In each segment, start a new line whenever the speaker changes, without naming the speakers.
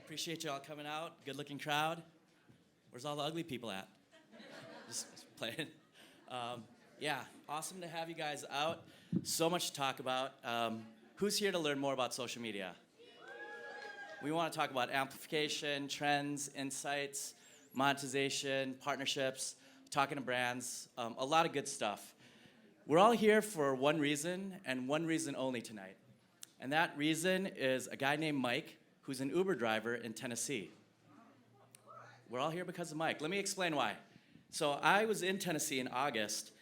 Appreciate you all coming out. Good-looking crowd. Where's all the ugly people at? Just playing. Yeah, awesome to have you guys out. So much to talk about. Who's here to learn more about social media? We want to talk about amplification, trends, insights, monetization, partnerships, talking to brands, a lot of good stuff. We're all here for one reason and one reason only tonight. And that reason is a guy named Mike, who's an Uber driver in Tennessee. We're all here because of Mike. Let me explain why. So I was in Tennessee in August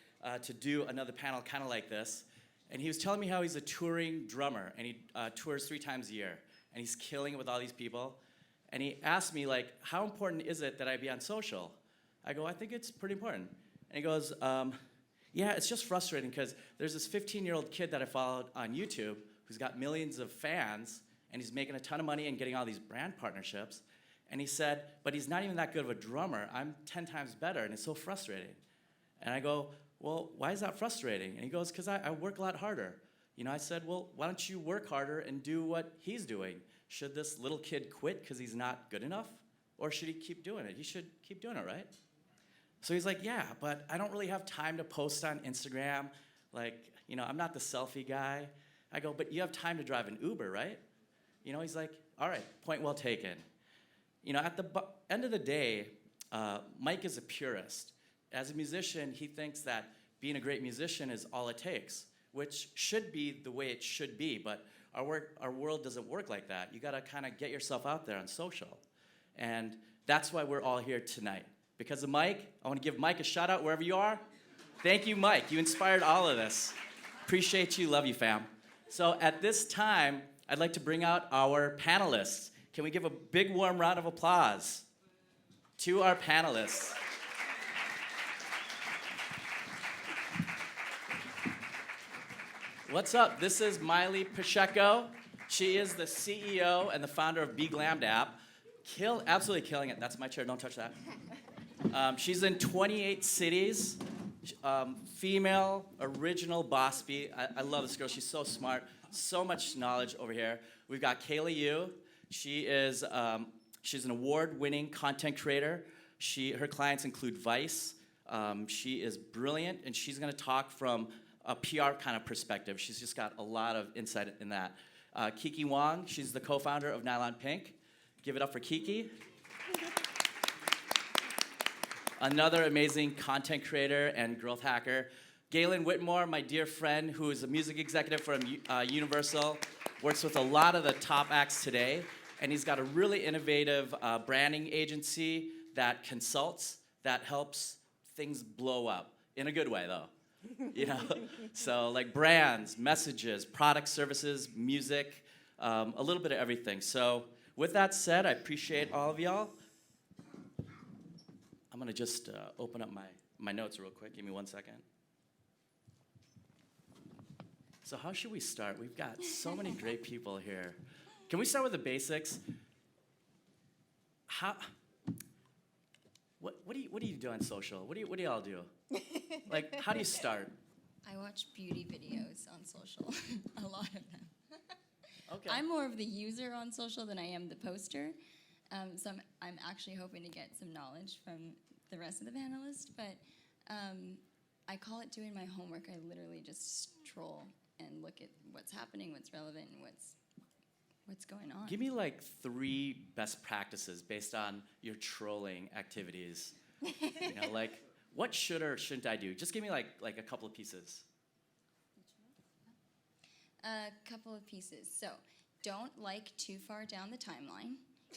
to do another panel kind of like this, and he was telling me how he's a touring drummer, and he tours 3 times a year, and he's killing it with all these people. And he asked me, like, how important is it that I be on social? I go, I think it's pretty important. And he goes, yeah, it's just frustrating because there's this 15-year-old kid that I followed on YouTube who's got millions of fans, and he's making a ton of money and getting all these brand partnerships. And he said, but he's not even that good of a drummer. I'm 10 times better, and it's so frustrating. And I go, well, why is that frustrating? And he goes, because I work a lot harder. You know, I said, well, why don't you work harder and do what he's doing? Should this little kid quit because he's not good enough? Or should he keep doing it? He should keep doing it, right? So he's like, yeah, but I don't really have time to post on Instagram. Like, you know, I'm not the selfie guy. I go, but you have time to drive an Uber, right? You know, he's like, all right, point well taken. You know, at the end of the day, Mike is a purist. As a musician, he thinks that being a great musician is all it takes, which should be the way it should be, but our world doesn't work like that. You gotta kind of get yourself out there on social. And that's why we're all here tonight. Because of Mike, I wanna give Mike a shout out wherever you are. Thank you, Mike. You inspired all of this. Appreciate you, love you, fam. So at this time, I'd like to bring out our panelists. Can we give a big warm round of applause to our panelists? What's up? This is Maile Pacheco. She is the CEO and the founder of BeGlammed app. Absolutely killing it. That's my chair, don't touch that. She's in 28 cities. Female, original boss bee. I love this girl. She's so smart. So much knowledge over here. We've got Kaila Yu. She's an award-winning content creator. Her clients include Vice. She is brilliant, and she's going to talk from a PR kind of perspective. She's just got a lot of insight in that. Kiki Wong, she's the co-founder of Nylon Pink. Give it up for Kiki. Another amazing content creator and growth hacker. Gaelen Whittemore, my dear friend, who is a music executive for Universal, works with a lot of the top acts today, and he's got a really innovative branding agency that consults, that helps things blow up, in a good way, though. You know, so like brands, messages, products, services, music, a little bit of everything. So with that said, I appreciate all of y'all. I'm gonna just open up my notes real quick. Give me 1 second. So how should we start? We've got so many great people here. Can we start with the basics? What do you do on social? What do y'all do? Like, how do you start?
I watch beauty videos on social, a lot of them.
Okay.
I'm more of the user on social than I am the poster, so I'm actually hoping to get some knowledge from the rest of the panelists, but I call it doing my homework. I literally just troll and look at what's happening, what's relevant, and what's going on.
Give me like 3 best practices based on your trolling activities. You know, like what should or shouldn't I do? Just give me like a couple of pieces.
A couple of pieces. So, don't like too far down the timeline.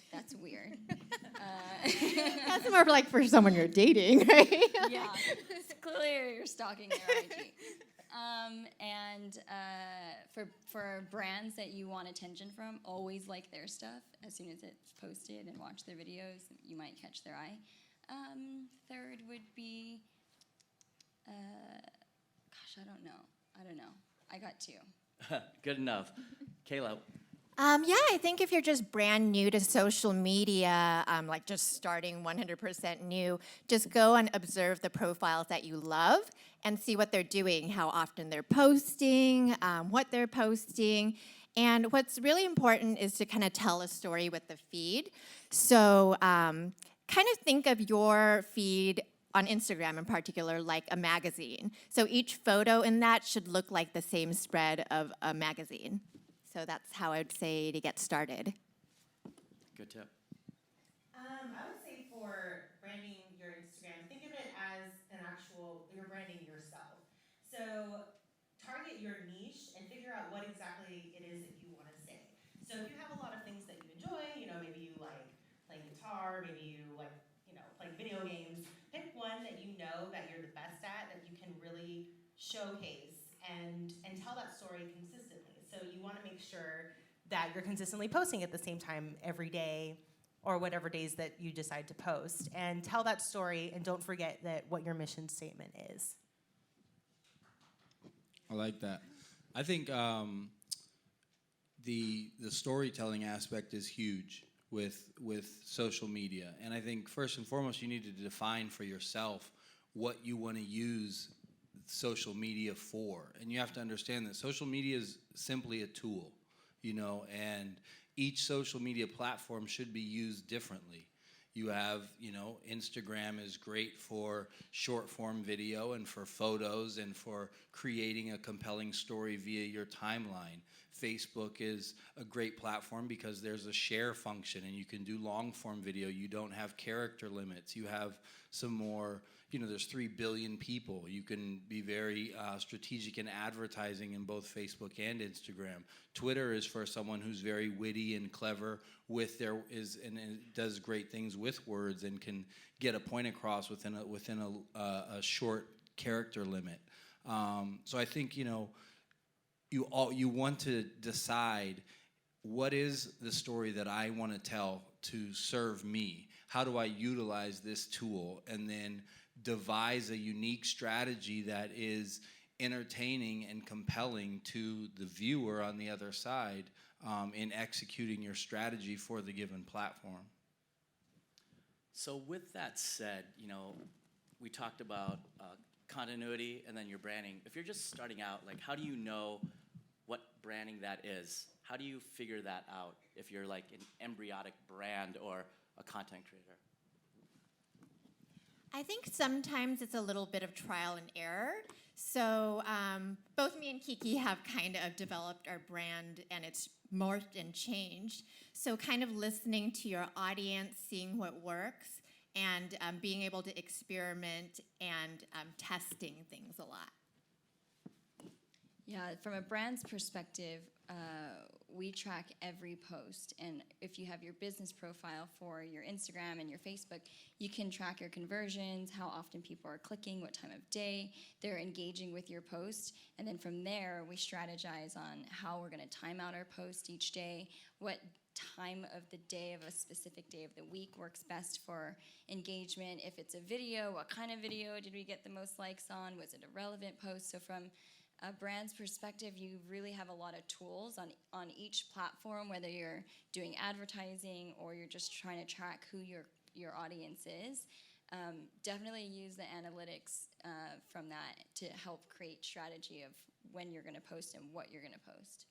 That's weird.
That's more like for someone you're dating, right?
Yeah, it's clear you're stalking their IG. And for brands that you want attention from, always like their stuff. As soon as it's posted and watch their videos, you might catch their eye. Third would be, gosh, I don't know. I got 2.
Good enough. Kaila.
Yeah, I think if you're just brand new to social media, like just starting 100% new, just go and observe the profiles that you love and see what they're doing, how often they're posting, what they're posting, And what's really important is to kind of tell a story with the feed. So kind of think of your feed on Instagram in particular like a magazine. So each photo in that should look like the same spread of a magazine. So that's how I would say to get started.
Good tip.
I would say for branding your Instagram, think of it as an actual, you're branding yourself. So target your niche and figure out what exactly it is that you want to say. So if you have a lot of things that you enjoy, maybe you like playing guitar, maybe you like, playing video games, pick one that you know that you're the best at, that you can really showcase and tell that story consistently. So you want to make sure that you're consistently posting at the same time every day, or whatever days that you decide to post, and tell that story, and don't forget that what your mission statement is.
I like that. I think the storytelling aspect is huge with social media, and I think first and foremost you need to define for yourself what you want to use social media for, and you have to understand that social media is simply a tool, and each social media platform should be used differently. You have, Instagram is great for short form video and for photos and for creating a compelling story via your timeline. Facebook is a great platform because there's a share function and you can do long form video. You don't have character limits. You have some more, there's 3 billion people. You can be very strategic in advertising in both Facebook and Instagram. Twitter is for someone who's very witty and clever and does great things with words and can get a point across within a short character limit. So I think you want to decide what is the story that I want to tell to serve me. How do I utilize this tool, and then devise a unique strategy that is entertaining and compelling to the viewer on the other side in executing your strategy for the given platform.
So with that said, we talked about continuity and then your branding. If you're just starting out, how do you know what branding that is? How do you figure that out if you're like an embryonic brand or a content creator?
I think sometimes it's a little bit of trial and error. So both me and Kiki have kind of developed our brand, and it's morphed and changed. So kind of listening to your audience, seeing what works, and being able to experiment and testing things a lot.
Yeah, from a brand's perspective, we track every post. And if you have your business profile for your Instagram and your Facebook, you can track your conversions, how often people are clicking, what time of day they're engaging with your post. And then from there, we strategize on how we're going to time out our post each day, what time of the day of a specific day of the week works best for engagement. If it's a video, what kind of video did we get the most likes on? Was it a relevant post? So from a brand's perspective, you really have a lot of tools on each platform, whether you're doing advertising or you're just trying to track who your audience is. Definitely use the analytics from that to help create strategy of when you're going to post and what you're going to post.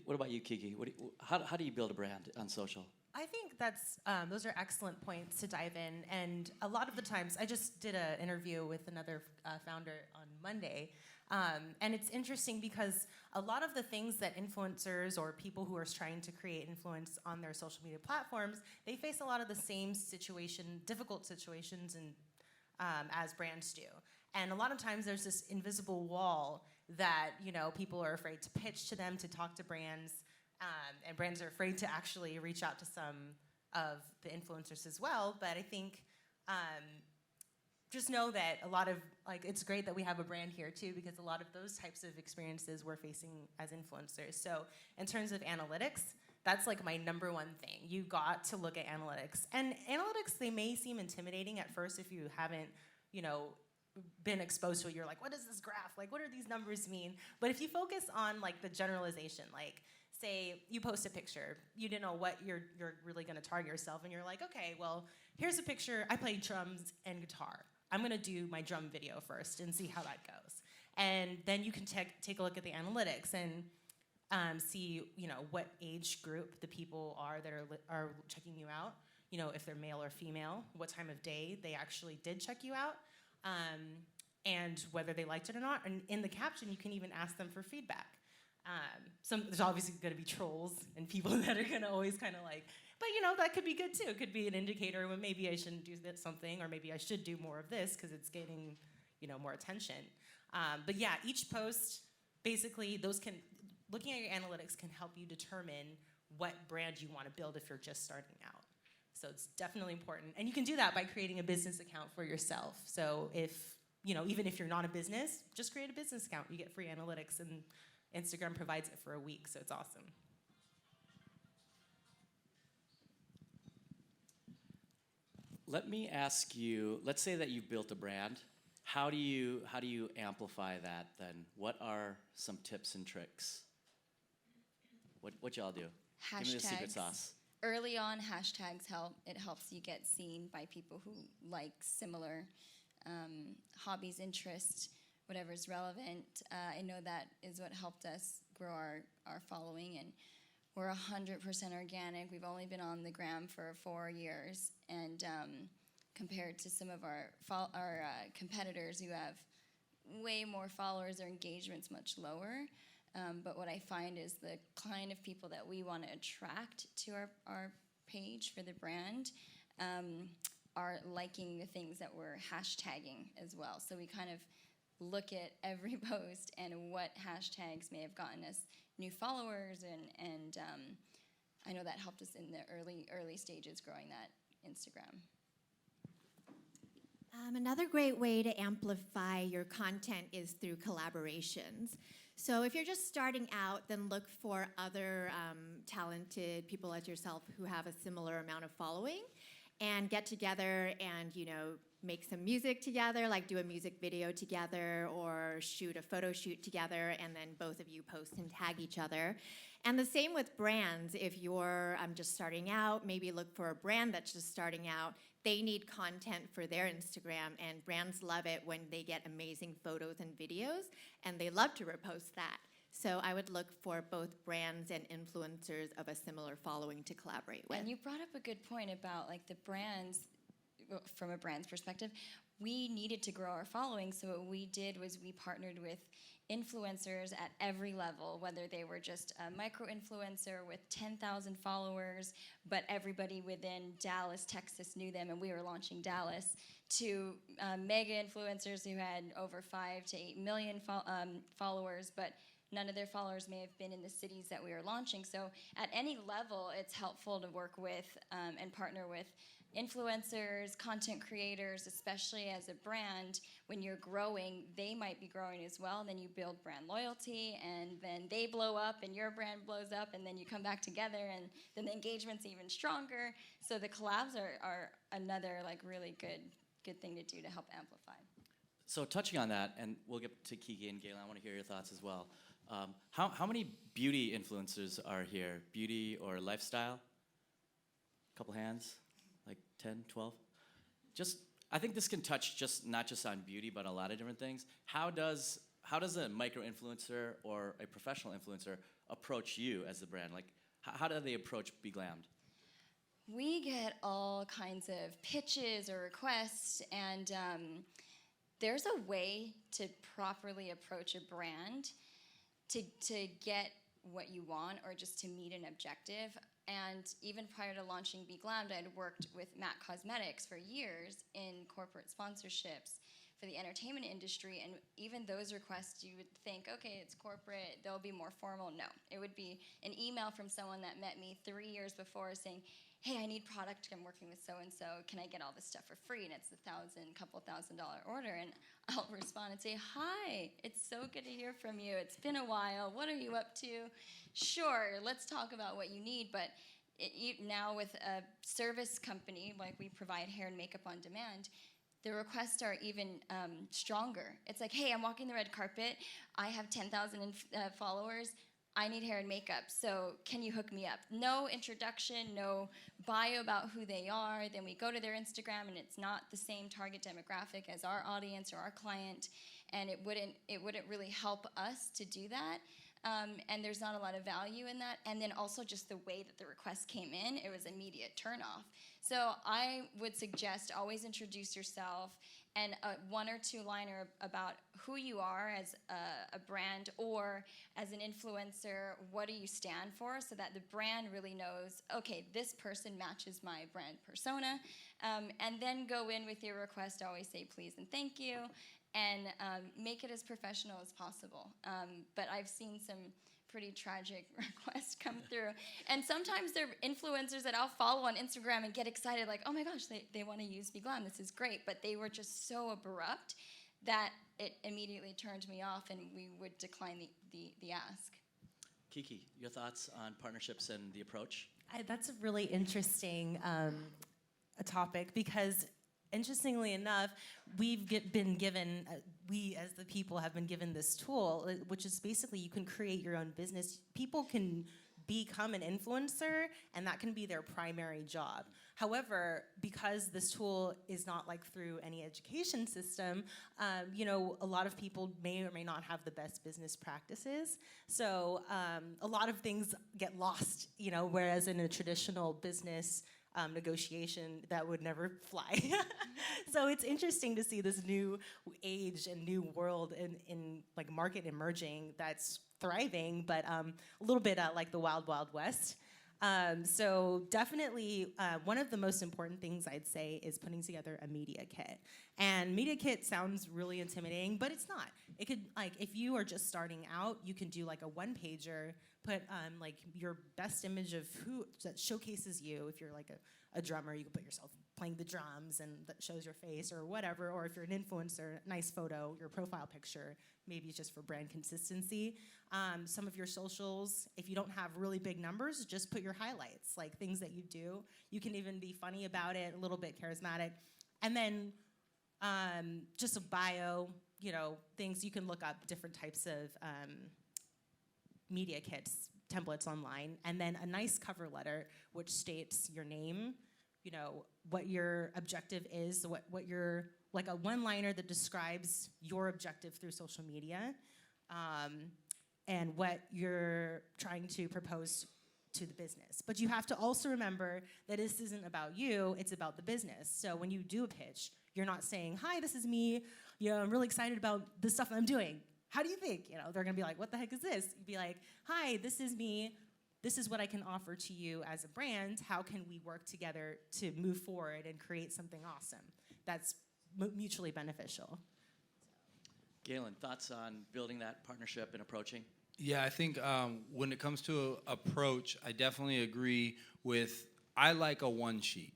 What about you, Kiki? How do you build a brand on social?
I think those are excellent points to dive in. And a lot of the times, I just did an interview with another founder on Monday. And it's interesting because a lot of the things that influencers or people who are trying to create influence on their social media platforms, they face a lot of the same difficult situations as brands do. And a lot of times there's this invisible wall that people are afraid to pitch to them, to talk to brands, and brands are afraid to actually reach out to some of the influencers as well. But I think just know that a lot of, it's great that we have a brand here too, because a lot of those types of experiences we're facing as influencers. So in terms of analytics, that's my number one thing. You got to look at analytics. And analytics, they may seem intimidating at first if you haven't, been exposed to it. You're like, what is this graph? What do these numbers mean? But if you focus on the generalization, say you post a picture, you didn't know what you're really gonna target yourself, and you're like, okay, well, here's a picture, I play drums and guitar. I'm gonna do my drum video first and see how that goes. And then you can take a look at the analytics, and see, what age group the people are that are checking you out. If they're male or female, what time of day they actually did check you out, and whether they liked it or not. And in the caption, you can even ask them for feedback. There's obviously going to be trolls and people that are going to always kind of like, but that could be good too. It could be an indicator when maybe I shouldn't do something, or maybe I should do more of this because it's getting, more attention. But yeah, each post, basically, looking at your analytics can help you determine what brand you want to build if you're just starting out. So it's definitely important. And you can do that by creating a business account for yourself. So if, even if you're not a business, just create a business account. You get free analytics, and Instagram provides it for a week, so it's awesome.
Let me ask you, let's say that you built a brand. How do you amplify that then? What are some tips and tricks? What y'all do? Give me the secret sauce.
Early on, hashtags help. It helps you get seen by people who like similar hobbies, interests, whatever's relevant. I know that is what helped us grow our following, and we're 100% organic. We've only been on the gram for 4 years, and compared to some of our competitors who have way more followers, their engagement's much lower. But what I find is the kind of people that we want to attract to our page for the brand are liking the things that we're hashtagging as well. So we kind of look at every post and what hashtags may have gotten us new followers, and I know that helped us in the early stages growing that Instagram.
Another great way to amplify your content is through collaborations. So if you're just starting out, then look for other talented people like yourself who have a similar amount of following, and get together and make some music together, like do a music video together or shoot a photo shoot together, and then both of you post and tag each other. And the same with brands. If you're just starting out, maybe look for a brand that's just starting out. They need content for their Instagram, and brands love it when they get amazing photos and videos, and they love to repost that. So I would look for both brands and influencers of a similar following to collaborate with.
And you brought up a good point about like the brands. From a brand's perspective, we needed to grow our following, so what we did was we partnered with influencers at every level, whether they were just a micro-influencer with 10,000 followers, but everybody within Dallas, Texas knew them, and we were launching Dallas, to mega influencers who had over 5 to 8 million followers, but none of their followers may have been in the cities that we were launching. So at any level, it's helpful to work with and partner with influencers, content creators, especially as a brand. When you're growing, they might be growing as well, and then you build brand loyalty, and then they blow up and your brand blows up, and then you come back together, and then the engagement's even stronger. So the collabs are another like really good thing to do to help amplify.
So touching on that, and we'll get to Kiki and Gaelen, I want to hear your thoughts as well. How many beauty influencers are here? Beauty or lifestyle? Couple hands? Like 10, 12? I think this can touch not just on beauty, but a lot of different things. How does a micro influencer or a professional influencer approach you as the brand? Like, how do they approach BeGlammed?
We get all kinds of pitches or requests, and there's a way to properly approach a brand to get what you want or just to meet an objective. And even prior to launching BeGlammed, I'd worked with MAC Cosmetics for years in corporate sponsorships for the entertainment industry, and even those requests, you would think, okay, it's corporate, they'll be more formal. No, it would be an email from someone that met me 3 years before saying, hey, I need product, I'm working with so-and-so, can I get all this stuff for free? And it's couple $1,000 order, and I'll respond and say, hi, it's so good to hear from you. It's been a while, what are you up to? Sure, let's talk about what you need, but now with a service company, like we provide hair and makeup on demand, the requests are even stronger. It's like, hey, I'm walking the red carpet, I have 10,000 followers, I need hair and makeup, so can you hook me up? No introduction, no bio about who they are. Then we go to their Instagram, and it's not the same target demographic as our audience or our client, and it wouldn't really help us to do that. and there's not a lot of value in that. And then also just the way that the request came in, it was immediate turnoff. So I would suggest always introduce yourself and a one or two liner about who you are as a brand or as an influencer. What do you stand for, so that the brand really knows, okay, this person matches my brand persona. And then go in with your request. Always say please and thank you, and make it as professional as possible. But I've seen some pretty tragic requests come through. And sometimes they're influencers that I'll follow on Instagram and get excited, like, oh my gosh, they want to use BeGlammed, this is great. But they were just so abrupt that it immediately turned me off, and we would decline the ask.
Kiki, your thoughts on partnerships and the approach?
That's a really interesting a topic, because interestingly enough, we've been given, we as the people have been given this tool, which is basically you can create your own business. People can become an influencer, and that can be their primary job. However, because this tool is not like through any education system, you know, a lot of people may or may not have the best business practices. So a lot of things get lost, you know, whereas in a traditional business negotiation, that would never fly. So it's interesting to see this new age and new world in like market emerging that's thriving, but a little bit like the Wild Wild West. So definitely one of the most important things I'd say is putting together a media kit. And media kit sounds really intimidating, but it's not. It could, like, if you are just starting out, you can do like a one-pager, put like your best image of who that showcases you. If you're like a drummer, you can put yourself playing the drums and that shows your face or whatever. Or if you're an influencer, nice photo, your profile picture, maybe it's just for brand consistency. Some of your socials, if you don't have really big numbers, just put your highlights, like things that you do. You can even be funny about it, a little bit charismatic. And then just a bio, you know, things you can look up, different types of media kits, templates online, and then a nice cover letter which states your name, you know, what your objective is, what your, like a one-liner that describes your objective through social media, and what you're trying to propose to the business. But you have to also remember that this isn't about you, it's about the business. So when you do a pitch, you're not saying, hi, this is me, you know, I'm really excited about the stuff I'm doing. How do you think? You know, they're gonna be like, what the heck is this? You'd be like, hi, this is me. This is what I can offer to you as a brand. How can we work together to move forward and create something awesome that's mutually beneficial?
Gaelen, thoughts on building that partnership and approaching?
Yeah, I think when it comes to approach, I definitely agree with, I like a one sheet.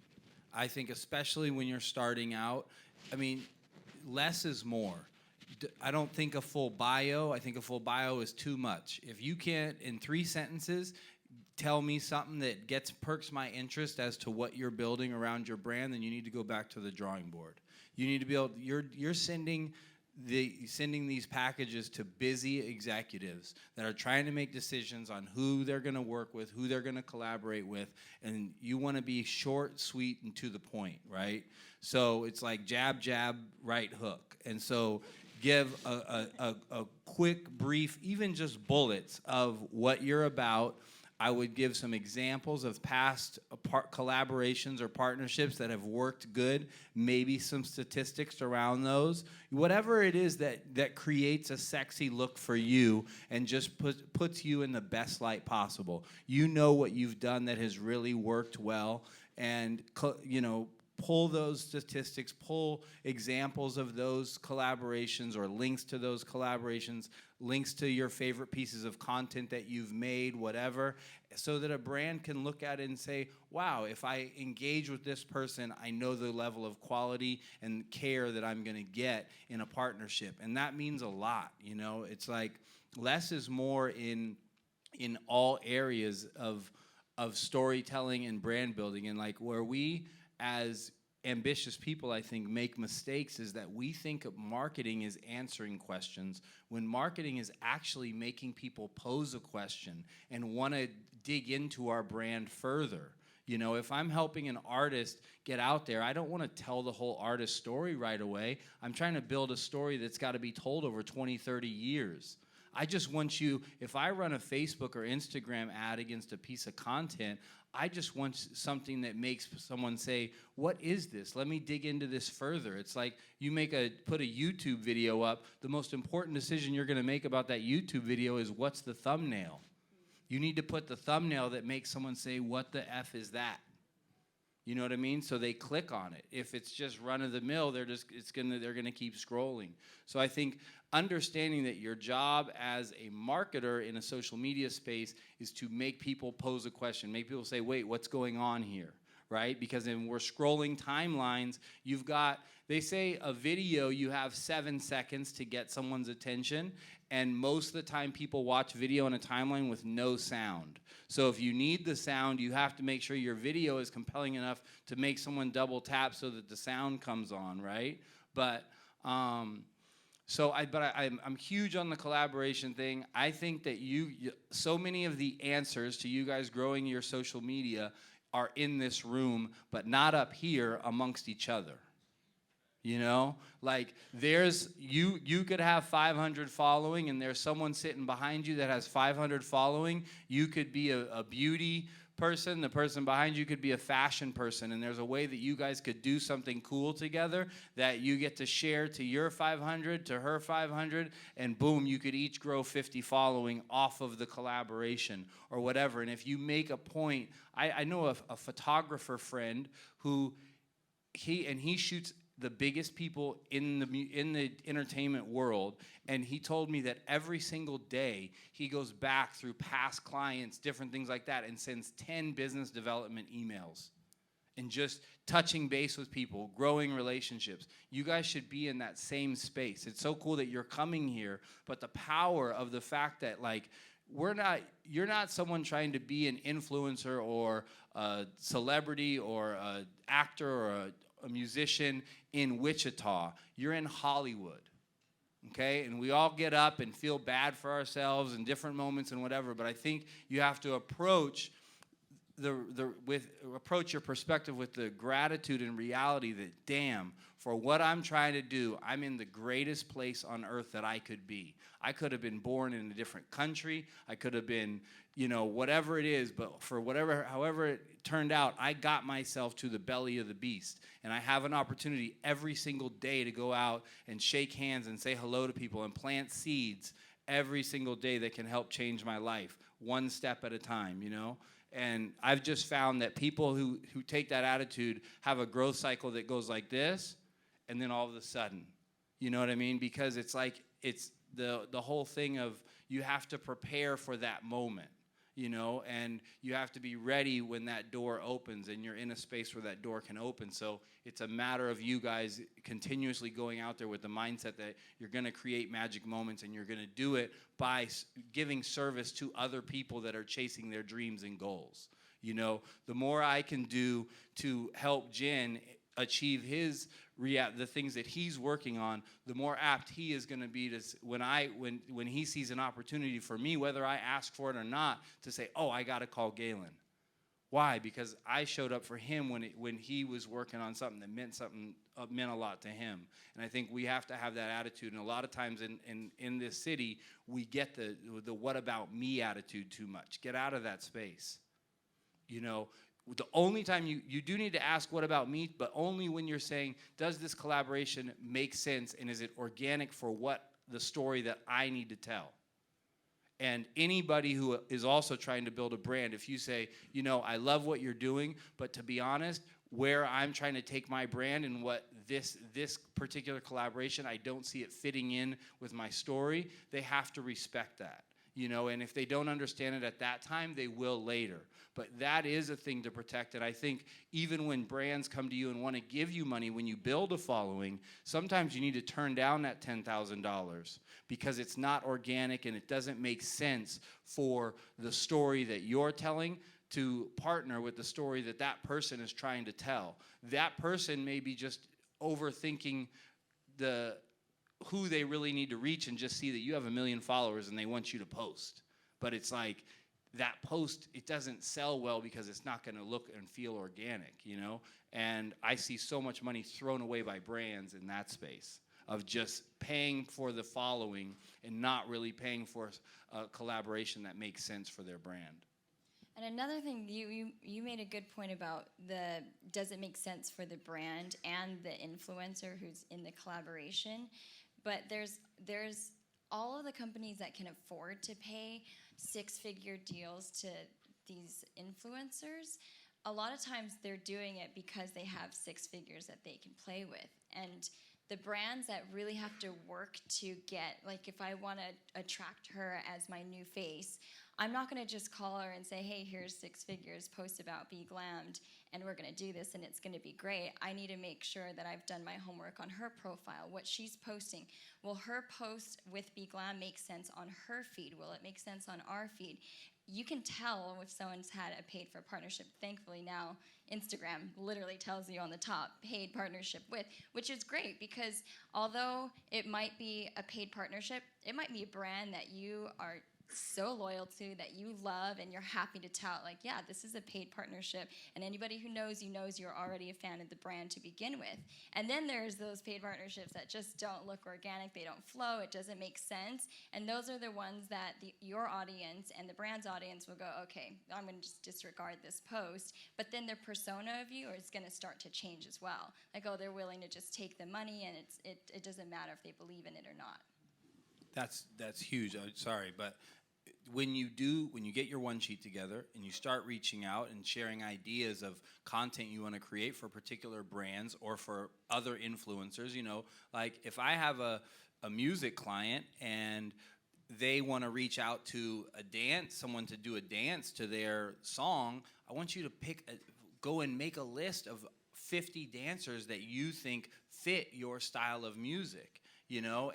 I think especially when you're starting out, I mean, less is more. I don't think a full bio, I think a full bio is too much. If you can't, in 3 sentences, tell me something that perks my interest as to what you're building around your brand, then you need to go back to the drawing board. You need to be able, you're sending these packages to busy executives that are trying to make decisions on who they're going to work with, who they're going to collaborate with, and you want to be short, sweet, and to the point, right? So it's like jab, jab, right hook. And so give a quick, brief, even just bullets of what you're about. I would give some examples of past collaborations or partnerships that have worked good, maybe some statistics around those. Whatever it is that creates a sexy look for you and just puts you in the best light possible. You know what you've done that has really worked well, and you know, pull those statistics, pull examples of those collaborations or links to those collaborations, links to your favorite pieces of content that you've made, whatever, so that a brand can look at it and say, wow, if I engage with this person, I know the level of quality and care that I'm going to get in a partnership. And that means a lot, you know? It's like less is more in all areas of storytelling and brand building. And like where we, as ambitious people, I think, make mistakes is that we think of marketing is answering questions when marketing is actually making people pose a question and want to dig into our brand further. You know, if I'm helping an artist get out there, I don't want to tell the whole artist story right away. I'm trying to build a story that's got to be told over 20, 30 years. I just want you, if I run a Facebook or Instagram ad against a piece of content, I just want something that makes someone say, what is this? Let me dig into this further. It's like you put a YouTube video up. The most important decision you're going to make about that YouTube video is what's the thumbnail. You need to put the thumbnail that makes someone say, what the F is that? You know what I mean? So they click on it. If it's just run of the mill, they're gonna keep scrolling. So I think understanding that your job as a marketer in a social media space is to make people pose a question, make people say, wait, what's going on here, right? Because then we're scrolling timelines. They say a video, you have 7 seconds to get someone's attention, and most of the time people watch video on a timeline with no sound. So if you need the sound, you have to make sure your video is compelling enough to make someone double tap so that the sound comes on, right? But I'm huge on the collaboration thing. I think that so many of the answers to you guys growing your social media are in this room, but not up here amongst each other. You know, like you could have 500 following and there's someone sitting behind you that has 500 following. You could be a beauty person. The person behind you could be a fashion person. And there's a way that you guys could do something cool together that you get to share to your 500, to her 500, and boom, you could each grow 50 following off of the collaboration or whatever. And if you make a point, I know a photographer friend who he shoots the biggest people in the entertainment world, and he told me that every single day he goes back through past clients, different things like that, and sends 10 business development emails and just touching base with people, growing relationships. You guys should be in that same space. It's so cool that you're coming here, but the power of the fact that, like, you're not someone trying to be an influencer or a celebrity or an actor or a musician in Wichita. You're in Hollywood, okay? And we all get up and feel bad for ourselves in different moments and whatever, but I think you have to approach your perspective with the gratitude and reality that, damn, for what I'm trying to do, I'm in the greatest place on earth that I could be. I could have been born in a different country. I could have been, whatever it is, but however it turned out, I got myself to the belly of the beast. And I have an opportunity every single day to go out and shake hands and say hello to people and plant seeds every single day that can help change my life, one step at a time, And I've just found that people who take that attitude have a growth cycle that goes like this, and then all of a sudden, you know what I mean? Because it's like, it's the whole thing of you have to prepare for that moment, and you have to be ready when that door opens and you're in a space where that door can open. So it's a matter of you guys continuously going out there with the mindset that you're going to create magic moments, and you're going to do it by giving service to other people that are chasing their dreams and goals. The more I can do to help Jen achieve the things that he's working on, the more apt he is going to be to when he sees an opportunity for me, whether I ask for it or not, to say, oh, I got to call Gaelen. Why? Because I showed up for him when he was working on something that meant a lot to him. And I think we have to have that attitude. And a lot of times in this city, we get the what about me attitude too much. Get out of that space. The only time you do need to ask what about me, but only when you're saying, does this collaboration make sense, and is it organic for what the story that I need to tell? And anybody who is also trying to build a brand, if you say, I love what you're doing, but to be honest, where I'm trying to take my brand and what this particular collaboration, I don't see it fitting in with my story, they have to respect that. And if they don't understand it at that time, they will later. But that is a thing to protect. And I think even when brands come to you and want to give you money, when you build a following, sometimes you need to turn down that $10,000 because it's not organic and it doesn't make sense for the story that you're telling to partner with the story that person is trying to tell. That person may be just overthinking who they really need to reach and just see that you have 1 million followers and they want you to post. But it's like that post, it doesn't sell well because it's not going to look and feel organic, And I see so much money thrown away by brands in that space. of just paying for the following and not really paying for a collaboration that makes sense for their brand.
And another thing, you made a good point about does it make sense for the brand and the influencer who's in the collaboration? But there's all of the companies that can afford to pay six-figure deals to these influencers. A lot of times they're doing it because they have six figures that they can play with. And the brands that really have to work to get, like if I want to attract her as my new face, I'm not going to just call her and say, hey, here's six figures, post about BeGlammed, and we're going to do this and it's going to be great. I need to make sure that I've done my homework on her profile, what she's posting. Will her post with BeGlammed make sense on her feed? Will it make sense on our feed? You can tell if someone's had a paid for partnership. Thankfully now, Instagram literally tells you on the top, paid partnership with, which is great because although it might be a paid partnership, it might be a brand that you are so loyal to, that you love, and you're happy to tout, like, yeah, this is a paid partnership, and anybody who knows you knows you're already a fan of the brand to begin with. And then there's those paid partnerships that just don't look organic, they don't flow, it doesn't make sense, and those are the ones that your audience and the brand's audience will go, okay, I'm going to just disregard this post, but then their persona of you is going to start to change as well. Like, oh, they're willing to just take the money, and it doesn't matter if they believe in it or not.
That's huge. Sorry, but when you get your one sheet together and you start reaching out and sharing ideas of content you want to create for particular brands or for other influencers, like if I have a music client and they want to reach out to someone to do a dance to their song, I want you to go and make a list of 50 dancers that you think fit your style of music.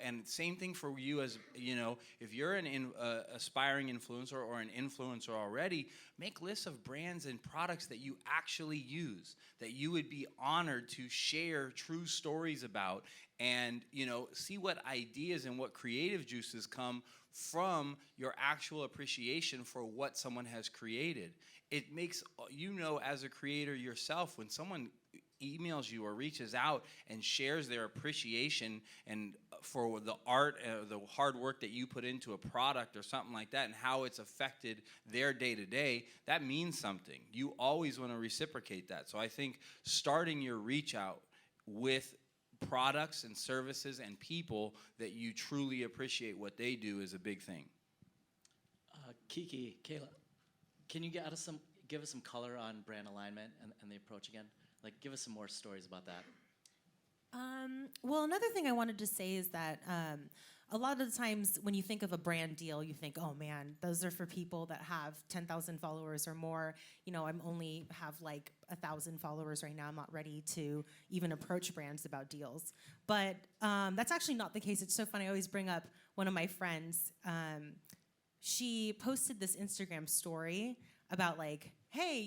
And same thing for you as, if you're an aspiring influencer or an influencer already, make lists of brands and products that you actually use, that you would be honored to share true stories about, and, see what ideas and what creative juices come from your actual appreciation for what someone has created. It makes, as a creator yourself, when someone emails you or reaches out and shares their appreciation and for the art, the hard work that you put into a product or something like that and how it's affected their day-to-day, that means something. You always want to reciprocate that. So I think starting your reach out with products and services and people that you truly appreciate what they do is a big thing.
Kiki, Kaila, can you give us some color on brand alignment and the approach again? Like, give us some more stories about that.
Well, another thing I wanted to say is that a lot of the times when you think of a brand deal, you think, oh man, those are for people that have 10,000 followers or more. I'm only have like 1,000 followers right now. I'm not ready to even approach brands about deals. But that's actually not the case. It's so funny. I always bring up one of my friends. She posted this Instagram story about like, hey,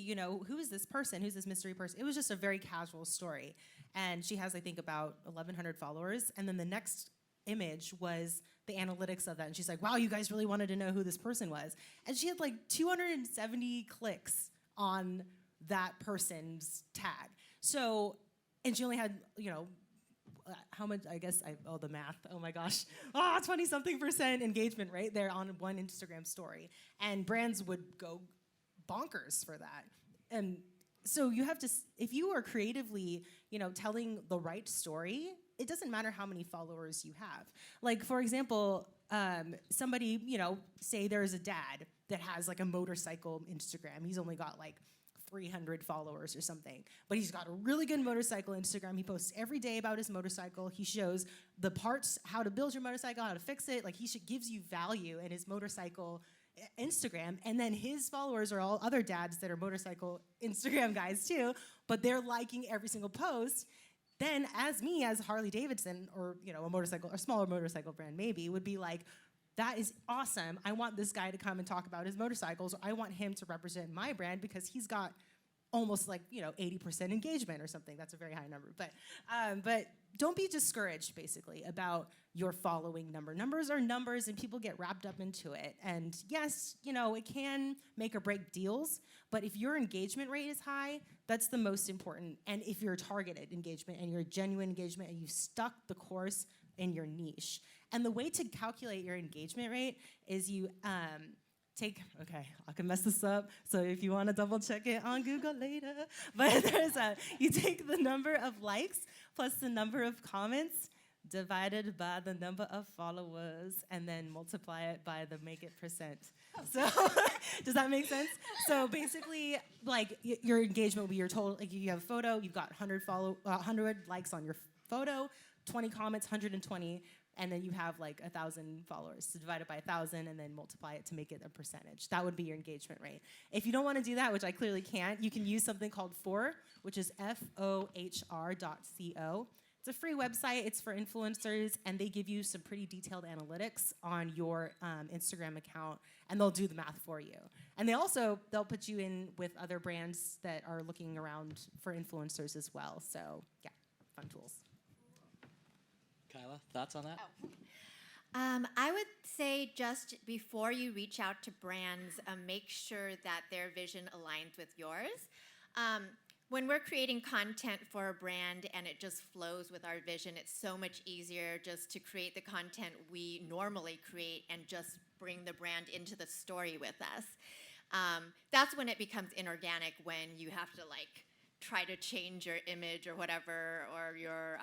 who is this person? Who's this mystery person? It was just a very casual story. And she has, I think, about 1,100 followers. And then the next image was the analytics of that. And she's like, wow, you guys really wanted to know who this person was. And she had like 270 clicks on that person's tag. So, and she only had, how much, the math, oh my gosh. 20-something% engagement right there on one Instagram story. And brands would go bonkers for that. And so you have to, if you are creatively, telling the right story, it doesn't matter how many followers you have. Like, for example, somebody, say there's a dad that has like a motorcycle Instagram. He's only got like 300 followers or something, but he's got a really good motorcycle Instagram. He posts every day about his motorcycle. He shows the parts, how to build your motorcycle, how to fix it. Like, gives you value in his motorcycle Instagram, and then his followers are all other dads that are motorcycle Instagram guys too, but they're liking every single post. Then as Harley Davidson, or a motorcycle or smaller motorcycle brand maybe, would be like, that is awesome. I want this guy to come and talk about his motorcycles. Or I want him to represent my brand because he's got almost like 80% engagement or something. That's a very high number, but don't be discouraged basically about your following number. Numbers are numbers, and people get wrapped up into it. And yes, it can make or break deals, but if your engagement rate is high, that's the most important. And if you're targeted engagement and you're genuine engagement and you've stuck the course, in your niche. And the way to calculate your engagement rate is you okay, I can mess this up, so if you want to double check it on Google later, but you take the number of likes plus the number of comments divided by the number of followers, and then multiply it by the make it percent. So, does that make sense? So basically, like your engagement will be your total. Like you have a photo, you've got 100 likes on your photo, 20 comments, 120, and then you have like 1,000 followers. So divide it by 1,000, and then multiply it to make it a percentage. That would be your engagement rate. If you don't want to do that, which I clearly can't, you can use something called FOHR, which is FOHR.co. It's a free website. It's for influencers, and they give you some pretty detailed analytics on your Instagram account, and they'll do the math for you. And they'll put you in with other brands that are looking around for influencers as well. So yeah, fun tools.
Kaila, thoughts on that?
I would say just before you reach out to brands, make sure that their vision aligns with yours. When we're creating content for a brand and it just flows with our vision, it's so much easier just to create the content we normally create and just bring the brand into the story with us. That's when it becomes inorganic, when you have to like try to change your image or whatever, or your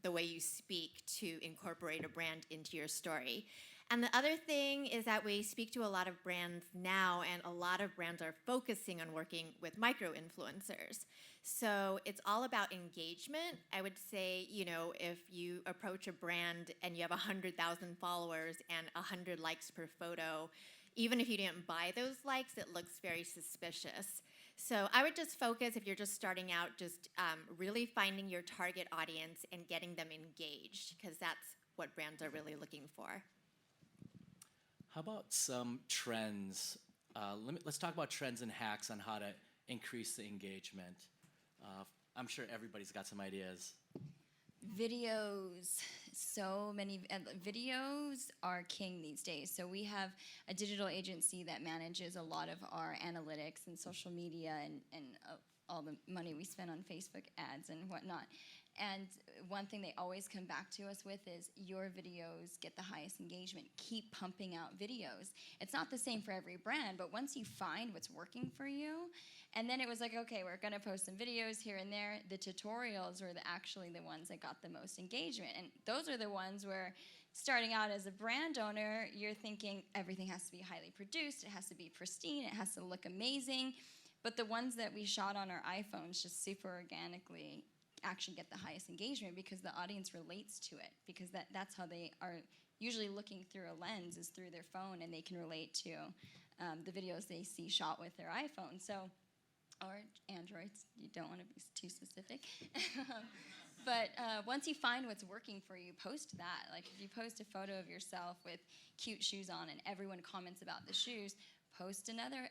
the way you speak to incorporate a brand into your story. And the other thing is that we speak to a lot of brands now, and a lot of brands are focusing on working with micro-influencers. So it's all about engagement. I would say, you know, if you approach a brand and you have 100,000 followers and 100 likes per photo, even if you didn't buy those likes, it looks very suspicious. So I would just focus, if you're just starting out, just really finding your target audience and getting them engaged, because that's what brands are really looking for.
How about some trends? Let's talk about trends and hacks on how to increase the engagement. I'm sure everybody's got some ideas.
Videos. So many videos are king these days. So we have a digital agency that manages a lot of our analytics and social media and all the money we spend on Facebook ads and whatnot. And one thing they always come back to us with is, your videos get the highest engagement. Keep pumping out videos. It's not the same for every brand, but once you find what's working for you, and then it was like, okay, we're gonna post some videos here and there. The tutorials were actually the ones that got the most engagement. And those are the ones where, starting out as a brand owner, you're thinking everything has to be highly produced, it has to be pristine, it has to look amazing. But the ones that we shot on our iPhones just super organically actually get the highest engagement, because the audience relates to it, because that's how they are usually looking through a lens, is through their phone, and they can relate to the videos they see shot with their iPhone. So, or Androids, you don't want to be too specific. But once you find what's working for you, post that. Like if you post a photo of yourself with cute shoes on and everyone comments about the shoes, post another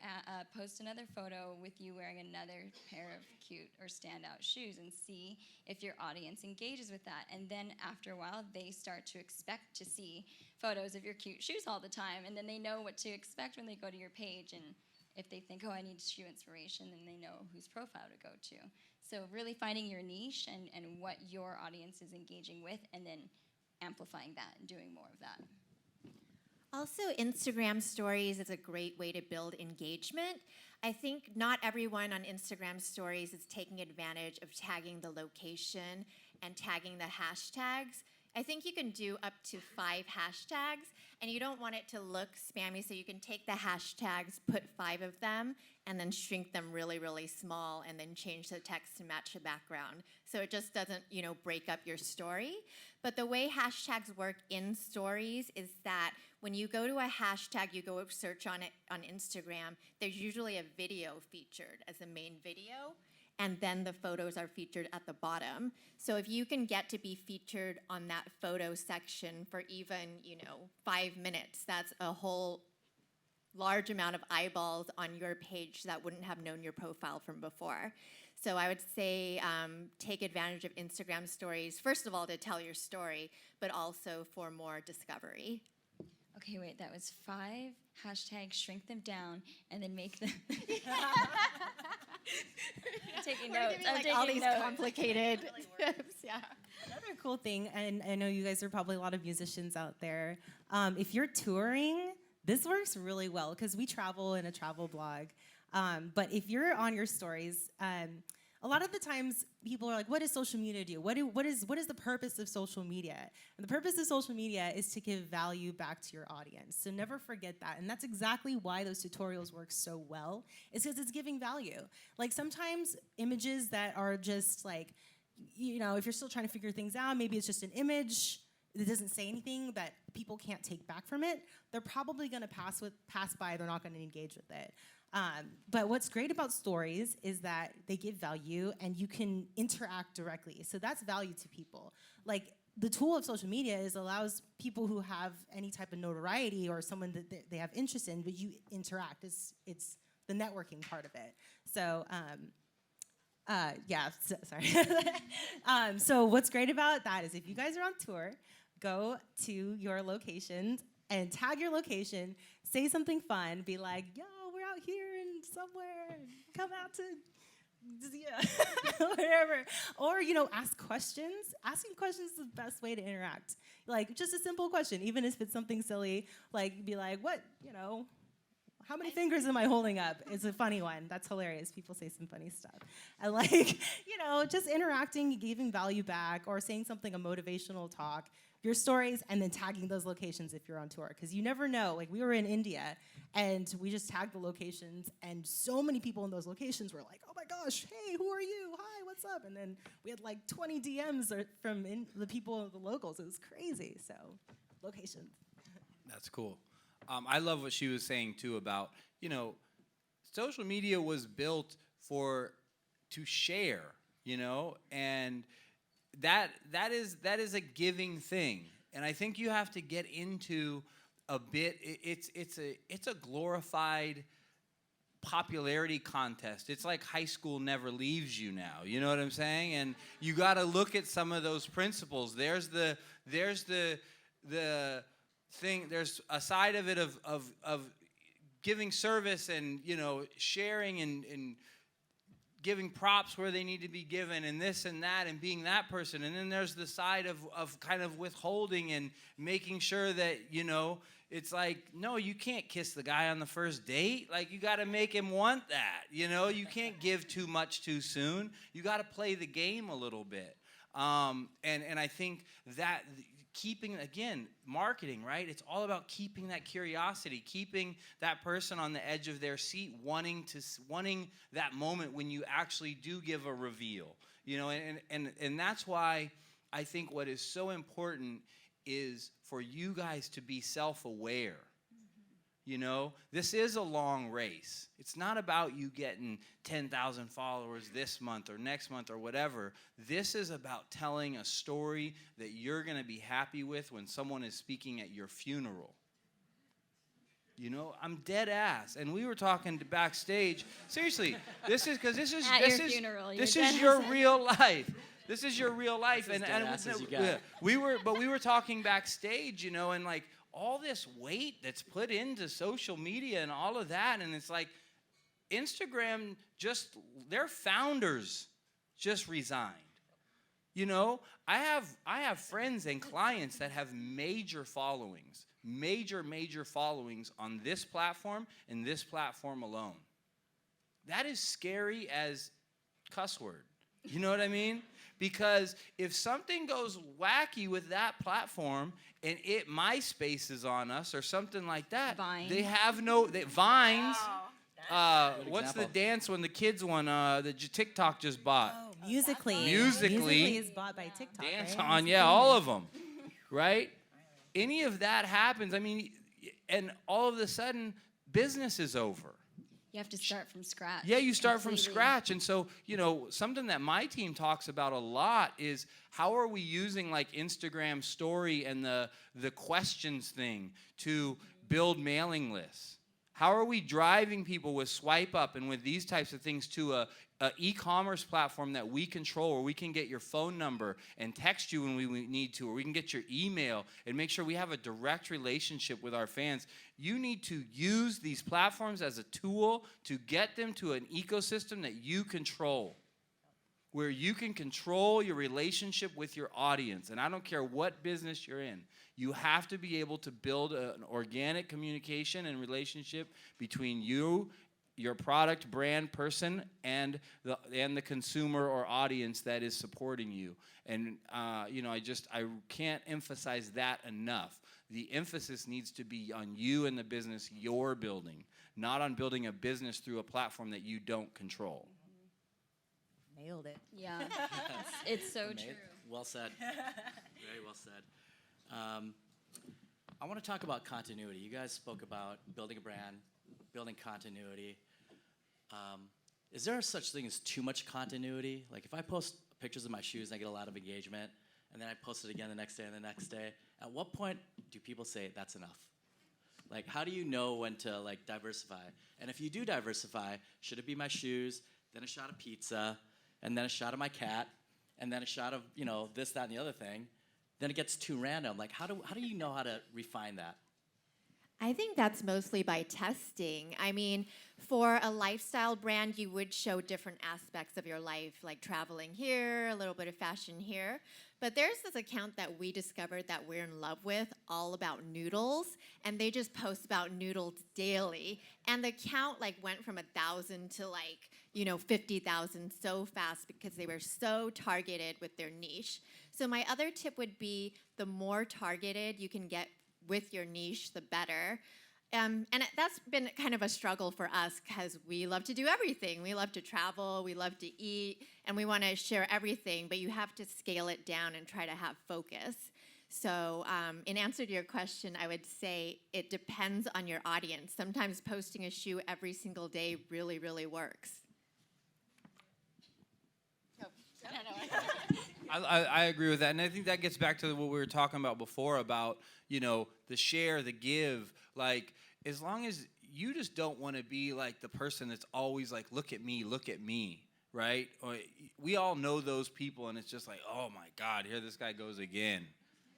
photo with you wearing another pair of cute or standout shoes, and see if your audience engages with that. And then after a while, they start to expect to see photos of your cute shoes all the time, and then they know what to expect when they go to your page. And if they think, oh, I need shoe inspiration, then they know whose profile to go to. So really finding your niche and what your audience is engaging with, and then amplifying that and doing more of that.
Also, Instagram stories is a great way to build engagement. I think not everyone on Instagram stories is taking advantage of tagging the location and tagging the hashtags. I think you can do up to 5 hashtags, and you don't want it to look spammy, so you can take the hashtags, put 5 of them, and then shrink them really, really small, and then change the text to match the background. So it just doesn't, you know, break up your story. But the way hashtags work in stories is that when you go to a hashtag, you go search on it on Instagram, there's usually a video featured as the main video, and then the photos are featured at the bottom. So if you can get to be featured on that photo section for even, 5 minutes, that's a whole large amount of eyeballs on your page that wouldn't have known your profile from before. So I would say take advantage of Instagram stories, first of all, to tell your story, but also for more discovery.
Okay, wait, that was 5 hashtags, shrink them down, and then make them. I'm taking notes. I'm taking
all these
notes.
complicated tips, yeah.
Another other cool thing, and I know you guys are probably a lot of musicians out there. If you're touring, this works really well because we travel in a travel blog. But if you're on your stories, a lot of the times people are like, what does social media do? What is the purpose of social media? And the purpose of social media is to give value back to your audience. So never forget that. And that's exactly why those tutorials work so well, is because it's giving value. Like sometimes images that are just like, you know, if you're still trying to figure things out, maybe it's just an image that doesn't say anything that people can't take back from it, they're probably gonna pass by, they're not gonna engage with it. But what's great about stories is that they give value and you can interact directly. So that's value to people. Like the tool of social media allows people who have any type of notoriety or someone that they have interest in, but you interact. It's the networking part of it. So sorry. So what's great about that is if you guys are on tour, go to your locations and tag your location, say something fun, be like, yo, we're out here and somewhere, come out to wherever. Or, you know, ask questions. Asking questions is the best way to interact. Like, just a simple question, even if it's something silly, like, be like, what, you know, how many fingers am I holding up? It's a funny one. That's hilarious. People say some funny stuff. And like, you know, just interacting, giving value back, or saying something, a motivational talk, your stories, and then tagging those locations if you're on tour. Because you never know. Like, we were in India, and we just tagged the locations, and so many people in those locations were like, oh my gosh, hey, who are you? Hi, what's up? And then we had like 20 DMs from the people, the locals. It was crazy. So, locations.
That's cool. I love what she was saying too about, you know, social media was built to share, you know, and that is a giving thing. And I think you have to get into a bit. It's a glorified popularity contest. It's like high school never leaves you now. You know what I'm saying? And you got to look at some of those principles. There's the thing, there's a side of it of giving service and, you know, sharing and giving props where they need to be given and this and that and being that person. And then there's the side of kind of withholding and making sure that, you know, it's like, no, you can't kiss the guy on the first date. Like, you got to make him want that. You know, you can't give too much too soon. You got to play the game a little bit. And I think that keeping, again, marketing, right? It's all about keeping that curiosity, keeping that person on the edge of their seat, wanting that moment when you actually do give a reveal, you know, and that's why I think what is so important is for you guys to be self-aware. You know, this is a long race. It's not about you getting 10,000 followers this month or next month or whatever. This is about telling a story that you're going to be happy with when someone is speaking at your funeral. You know, I'm dead ass. And we were talking backstage. Seriously, this is your real life. This is your real life. We were talking backstage, you know, and like, all this weight that's put into social media and all of that, and it's like Instagram their founders just resigned. You know, I have friends and clients that have major followings on this platform and this platform alone. That is scary as cuss word. You know what I mean? Because if something goes wacky with that platform and MySpace is on us or something like that,
Vine.
they have Vines. What's
example.
the dance when the kids won that TikTok just bought?
Oh, Musical.ly.
Musical.ly
is bought by TikTok.
Dance
right?
on, yeah, all of them, right? Any of that happens, I mean, and all of a sudden, business is over.
You have to start from scratch.
Yeah, you start from
completely.
scratch. And so, you know, something that my team talks about a lot is how are we using like Instagram story and the questions thing to build mailing lists? How are we driving people with swipe up and with these types of things to a e-commerce platform that we control, where we can get your phone number and text you when we need to, or we can get your email and make sure we have a direct relationship with our fans? You need to use these platforms as a tool to get them to an ecosystem that you control. where you can control your relationship with your audience. And I don't care what business you're in. You have to be able to build an organic communication and relationship between you, your product, brand, person, and the consumer or audience that is supporting you. And I can't emphasize that enough. The emphasis needs to be on you and the business you're building, not on building a business through a platform that you don't control.
Nailed it.
Yeah, it's so
Amazing.
true.
Well said. Very well said. I want to talk about continuity. You guys spoke about building a brand, building continuity. Is there such thing as too much continuity? Like if I post pictures of my shoes and I get a lot of engagement, and then I post it again the next day and the next day, at what point do people say that's enough? Like how do you know when to like diversify? And if you do diversify, should it be my shoes, then a shot of pizza, and then a shot of my cat, and then a shot of, this, that, and the other thing? Then it gets too random. Like how do you know how to refine that?
I think that's mostly by testing. I mean, for a lifestyle brand, you would show different aspects of your life, like traveling here, a little bit of fashion here. But there's this account that we discovered that we're in love with, all about noodles, and they just post about noodles daily. And the account went from 1,000 to 50,000 so fast because they were so targeted with their niche. So my other tip would be the more targeted you can get with your niche, the better. And that's been kind of a struggle for us because we love to do everything. We love to travel, we love to eat, and we want to share everything, but you have to scale it down and try to have focus. So in answer to your question, I would say it depends on your audience. Sometimes posting a shoe every single day really, really works.
I agree with that, and I think that gets back to what we were talking about before about the share, the give. Like as long as you just don't want to be like the person that's always like, look at me, right? Or we all know those people, and it's just like, oh my God, here this guy goes again.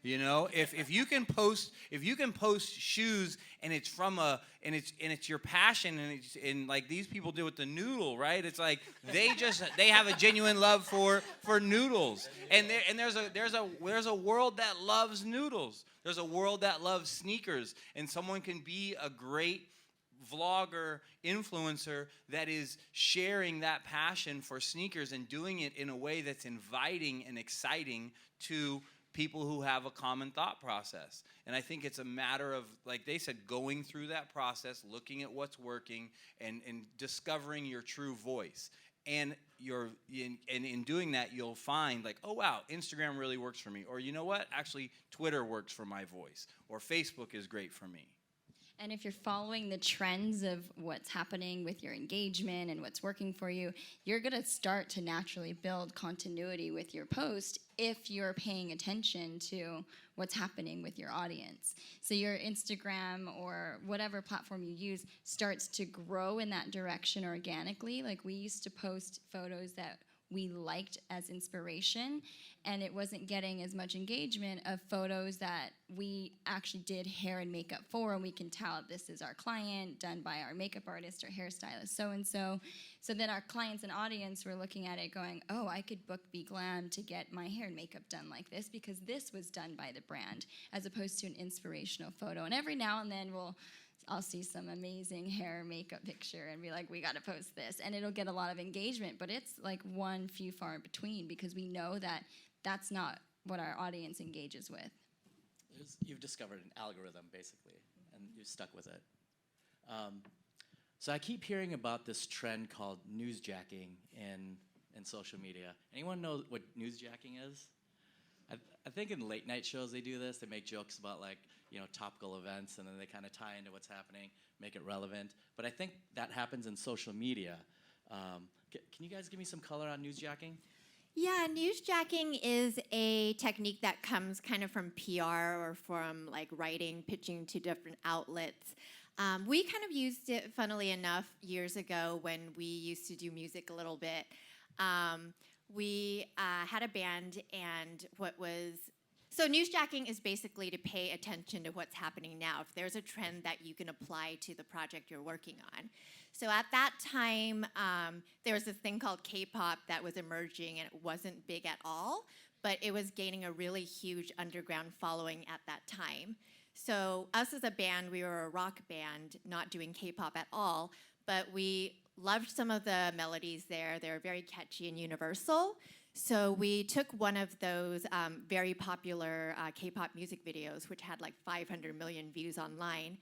If you can post shoes and it's from and it's your passion and like these people do with the noodle, right? It's like they have a genuine love for noodles, and there's a world that loves noodles. There's a world that loves sneakers, and someone can be a great vlogger, influencer that is sharing that passion for sneakers and doing it in a way that's inviting and exciting to people who have a common thought process. And I think it's a matter of, like they said, going through that process, looking at what's working, and discovering your true voice. And in doing that, you'll find like, oh wow, Instagram really works for me. Or you know what? Actually, Twitter works for my voice. Or Facebook is great for me.
And if you're following the trends of what's happening with your engagement and what's working for you, you're going to start to naturally build continuity with your post if you're paying attention to what's happening with your audience. So your Instagram or whatever platform you use starts to grow in that direction organically. Like we used to post photos that we liked as inspiration, and it wasn't getting as much engagement of photos that we actually did hair and makeup for, and we can tell this is our client, done by our makeup artist or hairstylist so-and-so. So then our clients and audience were looking at it going, oh, I could book BeGlammed to get my hair and makeup done like this because this was done by the brand, as opposed to an inspirational photo. And every now and then I'll see some amazing hair makeup picture and be like, we gotta post this. And it'll get a lot of engagement, but it's like few far in between because we know that that's not what our audience engages with.
You've discovered an algorithm, basically, and you've stuck with it. So I keep hearing about this trend called newsjacking in social media. Anyone know what newsjacking is? I think in late night shows they do this. They make jokes about topical events, and then they kind of tie into what's happening, make it relevant. But I think that happens in social media. Can you guys give me some color on newsjacking?
Yeah, newsjacking is a technique that comes kind of from PR or from writing, pitching to different outlets. We kind of used it, funnily enough, years ago when we used to do music a little bit. We had a band, and what was So newsjacking is basically to pay attention to what's happening now. If there's a trend that you can apply to the project you're working on. So at that time, there was this thing called K-pop that was emerging, and it wasn't big at all, but it was gaining a really huge underground following at that time. So us as a band, we were a rock band, not doing K-pop at all, but we loved some of the melodies there. They were very catchy and universal. So we took one of those very popular K-pop music videos, which had like 500 million views online,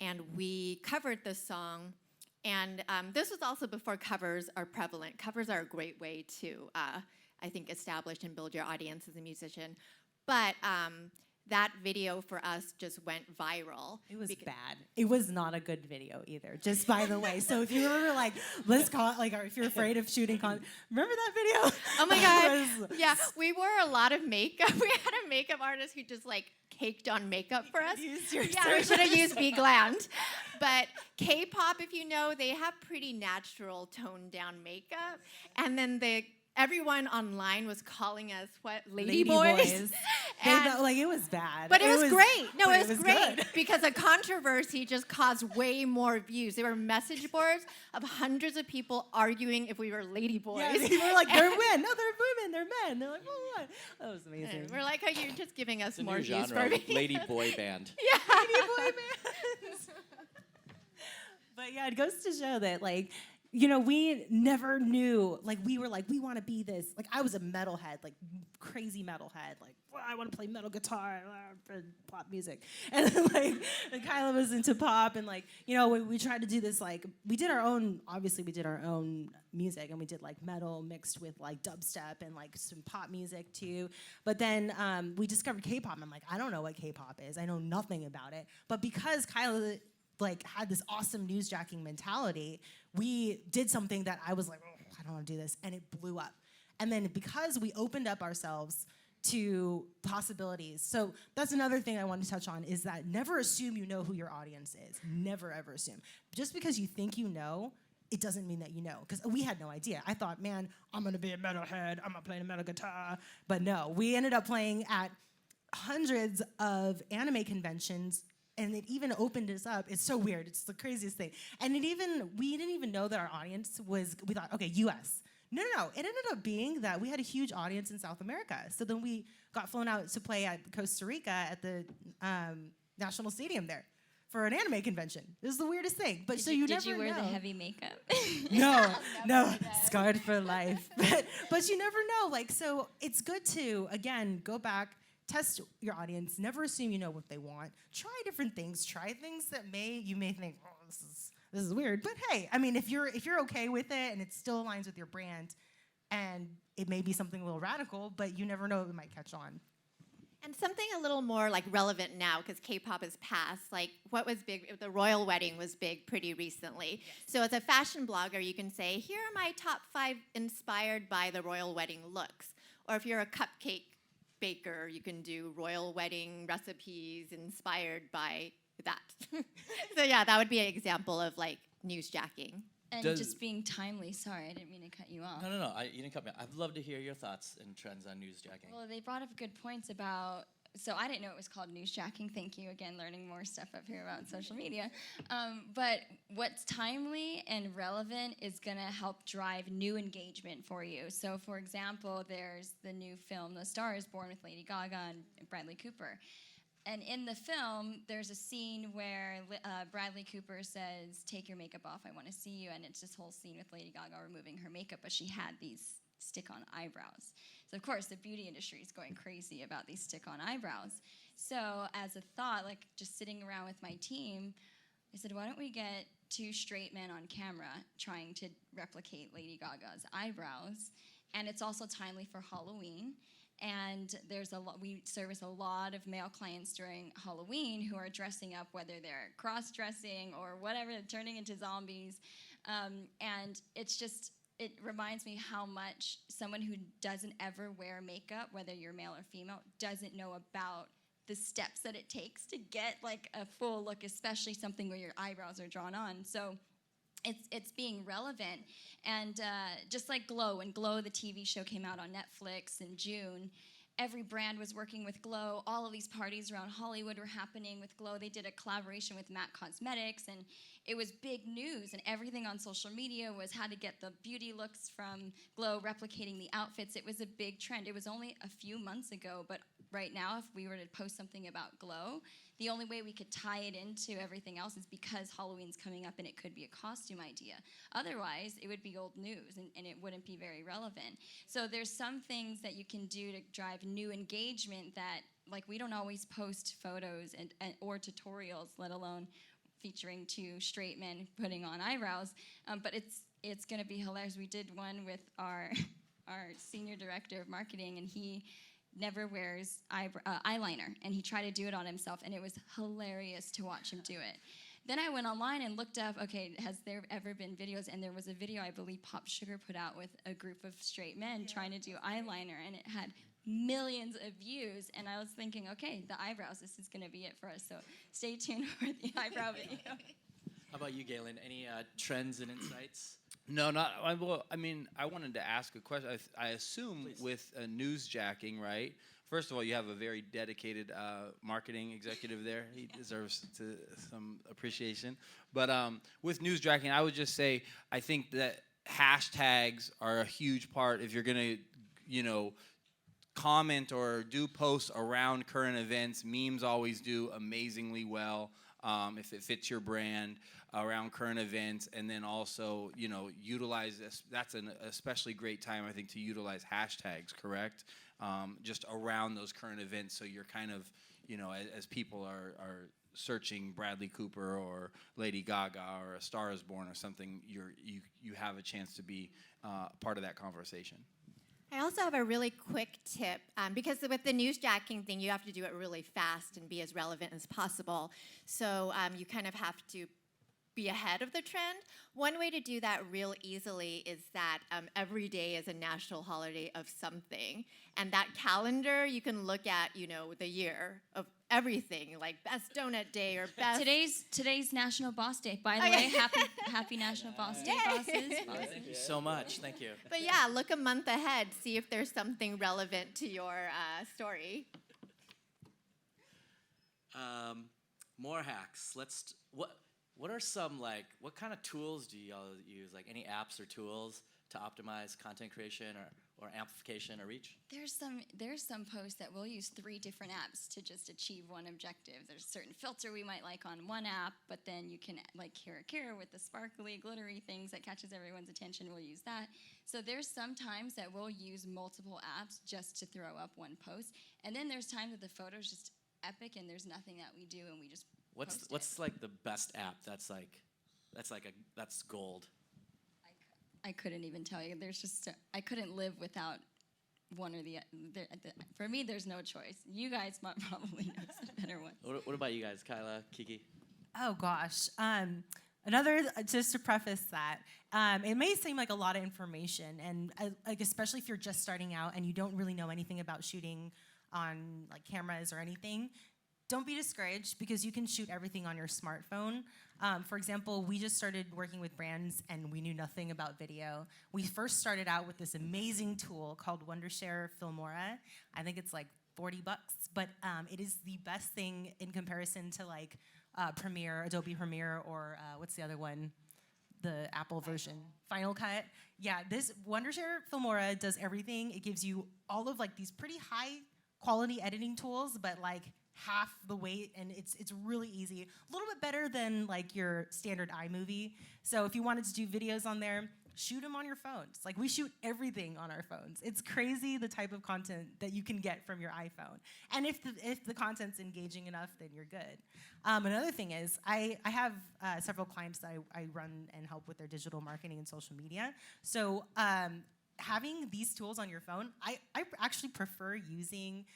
and we covered the song. And this was also before covers are prevalent. Covers are a great way to, I think, establish and build your audience as a musician. But that video for us just went viral.
It was bad. It was not a good video either, just by the way. So if you were like, let's call it, like, or if you're afraid of shooting remember that video?
Oh my God. Yeah, we wore a lot of makeup. We had a makeup artist who just like caked on makeup for us.
Use your
Yeah, we should have used BeGlammed. But K-pop, if you know, they have pretty natural toned down makeup. And then everyone online was calling us what? Lady boys.
Like, it was bad.
But it was great. No, it was great
good.
because a controversy just caused way more views. There were message boards of hundreds of people arguing if we were lady boys.
Yeah, people were like, they're men. No, they're women. They're men. They're like, oh, what? That was amazing.
And we're like, oh, you're just giving us
It's a
more
new
views
genre,
for me.
lady boy band.
Yeah.
Lady boy bands. But yeah, it goes to show that, like, you know, we never knew, like, we were like, we want to be this. Like, I was a metalhead, like, crazy metalhead. Like, well, I want to play metal guitar and pop music. And then, like, and Kaila was into pop. And, like, you know, we tried to do this, like, we did our own music. And we did, like, metal mixed with, like, dubstep and, like, some pop music, too. But then we discovered K-pop. I'm like, I don't know what K-pop is. I know nothing about it. But because Kaila had this awesome newsjacking mentality, we did something that I was like, oh, I don't want to do this, and it blew up. And then because we opened up ourselves to possibilities, so that's another thing I want to touch on, is that never assume you know who your audience is. Never, ever assume. Just because you think you know, it doesn't mean that you know, because we had no idea. I thought, man, I'm going to be a metalhead, I'm going to play the metal guitar. But no, we ended up playing at hundreds of anime conventions. And it even opened us up. It's so weird. It's the craziest thing. And we didn't even know that our audience was, we thought, okay, US. No. It ended up being that we had a huge audience in South America. So then we got flown out to play at Costa Rica at the National Stadium there for an anime convention. It was the weirdest thing. But
Did you
never
wear
know.
the heavy makeup?
No,
Scarred for life. But you never know. Like, so it's good to, again, go back, test your audience. Never assume you know what they want. Try different things. Try things that you may think, oh, this is weird. But hey, I mean, if you're okay with it and it still aligns with your brand, and it may be something a little radical, but you never know, it might catch on.
And something a little more like relevant now, because K-pop is past. Like, what was big? The royal wedding was big pretty recently. Yes. So as a fashion blogger, you can say, here are my top 5 inspired by the royal wedding looks. Or if you're a cupcake baker, you can do royal wedding recipes inspired by that. So yeah, that would be an example of like newsjacking.
And just being timely. Sorry, I didn't mean to cut you off.
No, you didn't cut me off. I'd love to hear your thoughts and trends on newsjacking.
Well, they brought up good points about, so I didn't know it was called newsjacking. Thank you again, learning more stuff up here about social media. But what's timely and relevant is going to help drive new engagement for you. So, for example, there's the new film, The Star is Born, with Lady Gaga and Bradley Cooper. And in the film, there's a scene where Bradley Cooper says, take your makeup off, I want to see you. And it's this whole scene with Lady Gaga removing her makeup, but she had these stick-on eyebrows. So, of course, the beauty industry is going crazy about these stick-on eyebrows. So, as a thought, like just sitting around with my team, I said, why don't we get 2 straight men on camera trying to replicate Lady Gaga's eyebrows? And it's also timely for Halloween. And we service a lot of male clients during Halloween who are dressing up, whether they're cross-dressing or whatever, turning into zombies. And it reminds me how much someone who doesn't ever wear makeup, whether you're male or female, doesn't know about the steps that it takes to get like a full look, especially something where your eyebrows are drawn on. So it's being relevant. And just like Glow, when Glow, the TV show, came out on Netflix in June, every brand was working with Glow. All of these parties around Hollywood were happening with Glow. They did a collaboration with MAC Cosmetics, and it was big news, and everything on social media was how to get the beauty looks from Glow, replicating the outfits. It was a big trend. It was only a few months ago, but right now, if we were to post something about Glow, the only way we could tie it into everything else is because Halloween's coming up and it could be a costume idea. Otherwise, it would be old news and it wouldn't be very relevant. So there's some things that you can do to drive new engagement that, like, we don't always post photos or tutorials, let alone featuring two straight men putting on eyebrows. But it's going to be hilarious. We did one with our senior director of marketing, and he never wears eyeliner, and he tried to do it on himself, and it was hilarious to watch him do it. Then I went online and looked up, okay, has there ever been videos? And there was a video I believe Pop Sugar put out with a group of straight men trying to do eyeliner, and it had millions of views. And I was thinking, okay, the eyebrows, this is going to be it for us. So stay tuned for the eyebrow video.
How about you, Gaelen? Any trends and insights?
No, not. I mean, I wanted to ask a question. I assume
Please.
with newsjacking, right? First of all, you have a very dedicated marketing executive there. He deserves some appreciation. But with newsjacking, I would just say I think that hashtags are a huge part. If you're gonna, comment or do posts around current events, memes always do amazingly well. If it fits your brand around current events, and then also, utilize this. That's an especially great time, I think, to utilize hashtags, correct? Just around those current events, so you're kind of, as people are searching Bradley Cooper or Lady Gaga or A Star Is Born or something, you have a chance to be part of that conversation.
I also have a really quick tip, because with the newsjacking thing, you have to do it really fast and be as relevant as possible. So you kind of have to be ahead of the trend. One way to do that real easily is that every day is a national holiday of something. And that calendar, you can look at, the year of everything, like best donut day or best...
Today's National Boss Day. By the way, happy National Boss Day, bosses.
Thank you so much. Thank you.
But yeah, look a month ahead, see if there's something relevant to your story.
More hacks. What are some, what kind of tools do y'all use? Like any apps or tools to optimize content creation or amplification or reach?
There's some posts that we'll use 3 different apps to just achieve one objective. There's a certain filter we might like on one app, but then you can, like Kira with the sparkly, glittery things that catches everyone's attention, we'll use that. So there's some times that we'll use multiple apps just to throw up one post. And then there's times that the photo's just epic and there's nothing that we do and we just
What's like the best app that's gold?
I couldn't even tell you. There's just I couldn't live without one or the. For me, there's no choice. You guys might probably know some better ones.
What about you guys, Kaila, Kiki?
Oh gosh. Just to preface that, it may seem like a lot of information, and especially if you're just starting out and you don't really know anything about shooting on cameras or anything. Don't be discouraged because you can shoot everything on your smartphone. For example, we just started working with brands and we knew nothing about video. We first started out with this amazing tool called Wondershare Filmora. I think it's like $40, but it is the best thing in comparison to Premiere, Adobe Premiere, or what's the other one? The Apple version, Final Cut. Yeah, this Wondershare Filmora does everything. It gives you all of these pretty high quality editing tools, but half the weight, and it's really easy. A little bit better than your standard iMovie. So if you wanted to do videos on there, shoot them on your phones. We shoot everything on our phones. It's crazy the type of content that you can get from your iPhone. And if the content's engaging enough, then you're good. Another thing is I have several clients that I run and help with their digital marketing and social media. So having these tools on your phone, I actually prefer using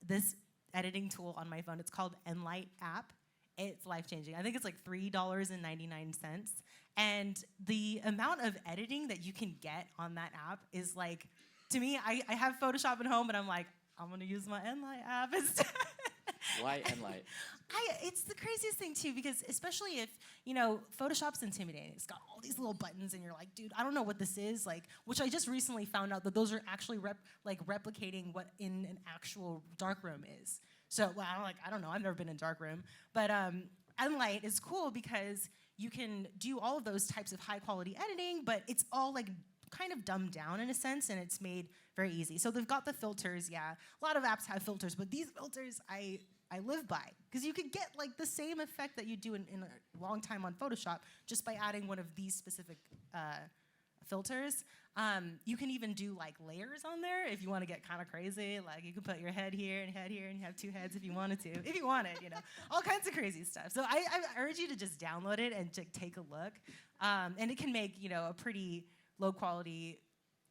this editing tool on my phone. It's called Enlight app. It's life-changing. I think it's $3.99. And the amount of editing that you can get on that app is to me, I have Photoshop at home, but I'm going to use my Enlight app instead.
White and light.
It's the craziest thing too, because especially if, you know, Photoshop's intimidating. It's got all these little buttons and you're like, dude, I don't know what this is. Like, which I just recently found out that those are actually replicating what in an actual darkroom is. So, well, I don't know, I've never been in darkroom. But Unlight is cool because you can do all of those types of high quality editing, but it's all like kind of dumbed down in a sense, and it's made very easy. So they've got the filters, yeah. A lot of apps have filters, but these filters I live by, because you could get like the same effect that you do in a long time on Photoshop just by adding one of these specific filters. You can even do like layers on there if you want to get kind of crazy. Like you can put your head here, and you have 2 heads if you wanted to. If you wanted, you know, all kinds of crazy stuff. So I urge you to just download it and to take a look. And it can make, you know, a pretty low quality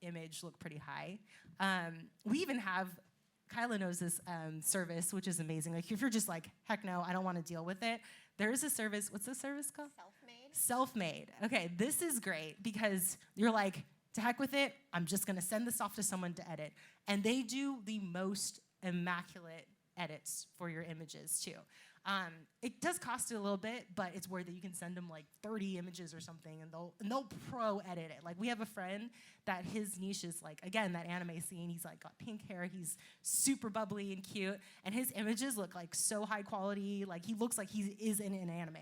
image look pretty high. We even have, Kaila knows this service, which is amazing. Like if you're just like, heck no, I don't want to deal with it. There is a service, what's the service called?
Self-made.
Self-made. Okay, this is great because you're like, to heck with it, I'm just gonna send this off to someone to edit. And they do the most immaculate edits for your images too. It does cost you a little bit, but it's worth it. You can send them like 30 images or something, and they'll pro edit it. Like we have a friend that his niche is like, again, that anime scene. He's like got pink hair. He's super bubbly and cute, and his images look like so high quality. Like he looks like he is in an anime.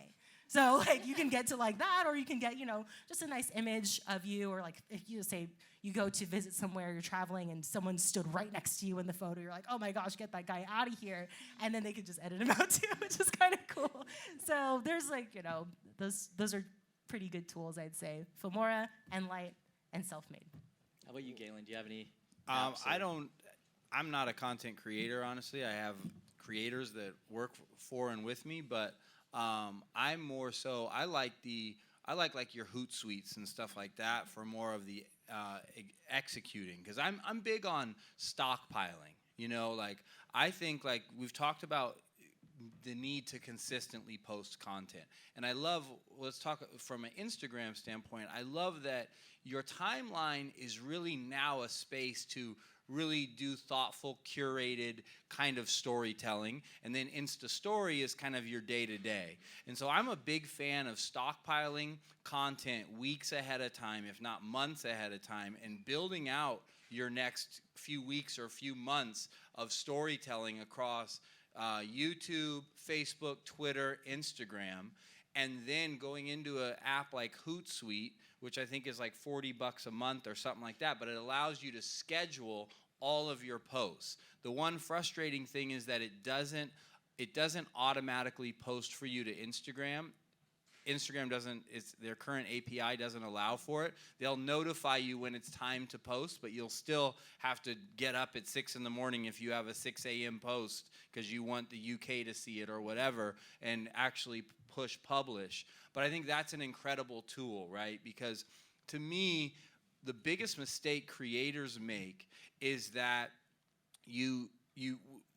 So like you can get to like that, or you can get, you know, just a nice image of you, or like if you say you go to visit somewhere, you're traveling, and someone stood right next to you in the photo, you're like, oh my gosh, get that guy out of here, and then they could just edit him out too, which is kind of cool. So there's like, you know, those are pretty good tools, I'd say. Filmora, Enlight, and Self-Made.
How about you, Gaelen? Do you have any?
I'm not a content creator, honestly. I have creators that work for and with me, but I'm more so, I like like your Hootsuites and stuff like that for more of the executing, because I'm big on stockpiling. You know, like I think like we've talked about the need to consistently post content, and I love, let's talk from an Instagram standpoint, I love that your timeline is really now a space to really do thoughtful, curated kind of storytelling, and then Insta Story is kind of your day-to-day. And so I'm a big fan of stockpiling content weeks ahead of time, if not months ahead of time, and building out your next few weeks or few months of storytelling across YouTube, Facebook, Twitter, Instagram, and then going into an app like Hootsuite, which I think is like $40 a month or something like that, but it allows you to schedule all of your posts. The one frustrating thing is that it doesn't automatically post for you to Instagram. Instagram doesn't, their current API doesn't allow for it. They'll notify you when it's time to post, but you'll still have to get up at 6 in the morning if you have a 6 a.m. post because you want the UK to see it or whatever, and actually push publish. But I think that's an incredible tool, right? Because to me, the biggest mistake creators make is that you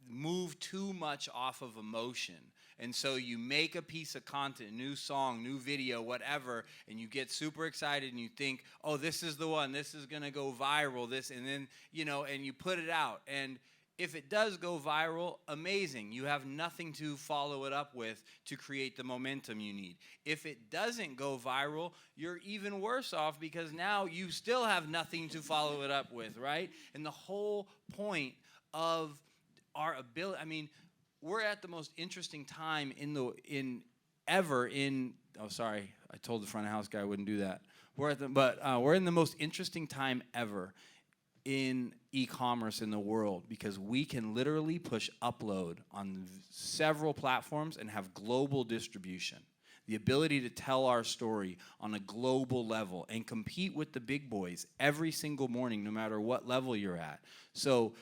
move too much off of emotion. And so you make a piece of content, new song, new video, whatever, and you get super excited and you think, oh, this is the one, this is gonna go viral, and then, you know, and you put it out. And if it does go viral, amazing. You have nothing to follow it up with to create the momentum you need. If it doesn't go viral, you're even worse off because now you still have nothing to follow it up with, right? And the whole point of our ability, I mean, we're at the most interesting time oh, sorry, I told the front of house guy I wouldn't do that. We're in the most interesting time ever in e-commerce in the world, because we can literally push upload on several platforms and have global distribution. The ability to tell our story on a global level and compete with the big boys every single morning, no matter what level you're at. So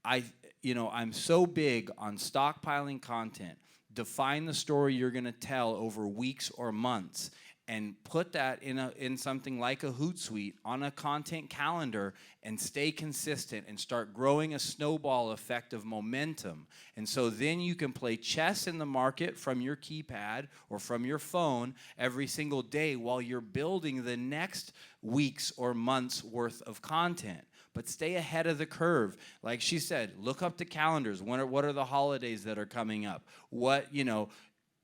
I'm so big on stockpiling content. Define the story you're gonna tell over weeks or months, and put that in something like a Hootsuite on a content calendar and stay consistent and start growing a snowball effect of momentum. And so then you can play chess in the market from your keypad or from your phone every single day while you're building the next week's or month's worth of content. But stay ahead of the curve. Like she said, look up the calendars. What are the holidays that are coming up?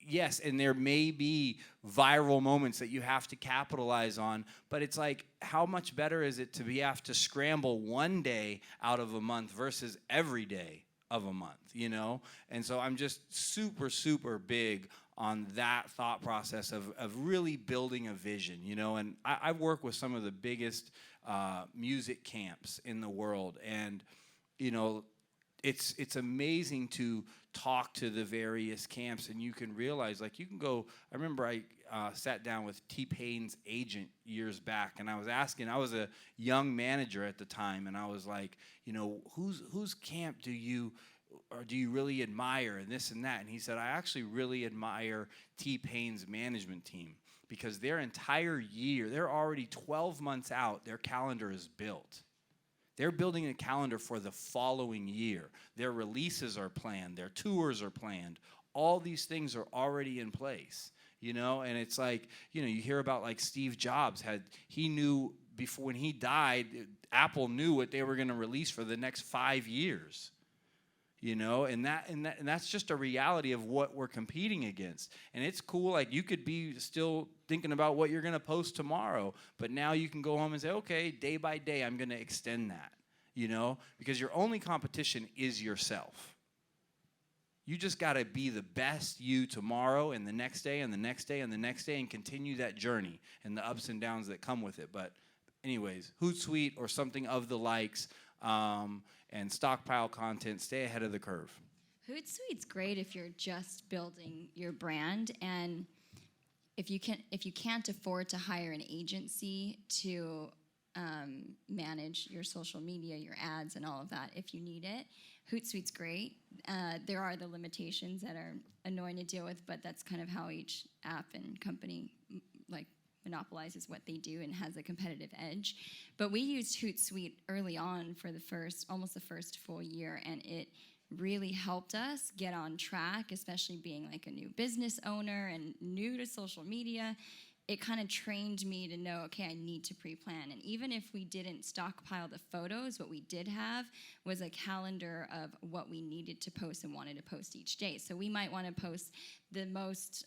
Yes, and there may be viral moments that you have to capitalize on, but it's like, how much better is it to have to scramble one day out of a month versus every day of a month, And so I'm just super, super big on that thought process of really building a vision, And I work with some of the biggest music camps in the world, and, it's amazing to talk to the various camps, and you can realize, like, you can go. I remember I sat down with T-Pain's agent years back, and I was a young manager at the time, and I was like, whose camp do you really admire, and this and that? And he said, I actually really admire T-Pain's management team, because their entire year, they're already 12 months out, their calendar is built. They're building a calendar for the following year. Their releases are planned. Their tours are planned. All these things are already in place, And it's like, you hear about, like, Steve Jobs he knew before, when he died, Apple knew what they were going to release for the next 5 years. And that's just a reality of what we're competing against. And it's cool, like, you could be still thinking about what you're going to post tomorrow, but now you can go home and say, okay, day by day, I'm going to extend that, because your only competition is yourself. You just got to be the best you tomorrow and the next day and the next day and the next day, and continue that journey and the ups and downs that come with it. But anyways, Hootsuite or something of the likes, and stockpile content, stay ahead of the curve.
Hootsuite's great if you're just building your brand, and if you can't afford to hire an agency to manage your social media, your ads, and all of that, if you need it, Hootsuite's great. There are the limitations that are annoying to deal with, but that's kind of how each app and company monopolizes what they do and has a competitive edge. But we used Hootsuite early on for almost the first full year, and it really helped us get on track, especially being like a new business owner and new to social media. It kind of trained me to know, okay, I need to pre-plan. And even if we didn't stockpile the photos, what we did have was a calendar of what we needed to post and wanted to post each day. So we might want to post the most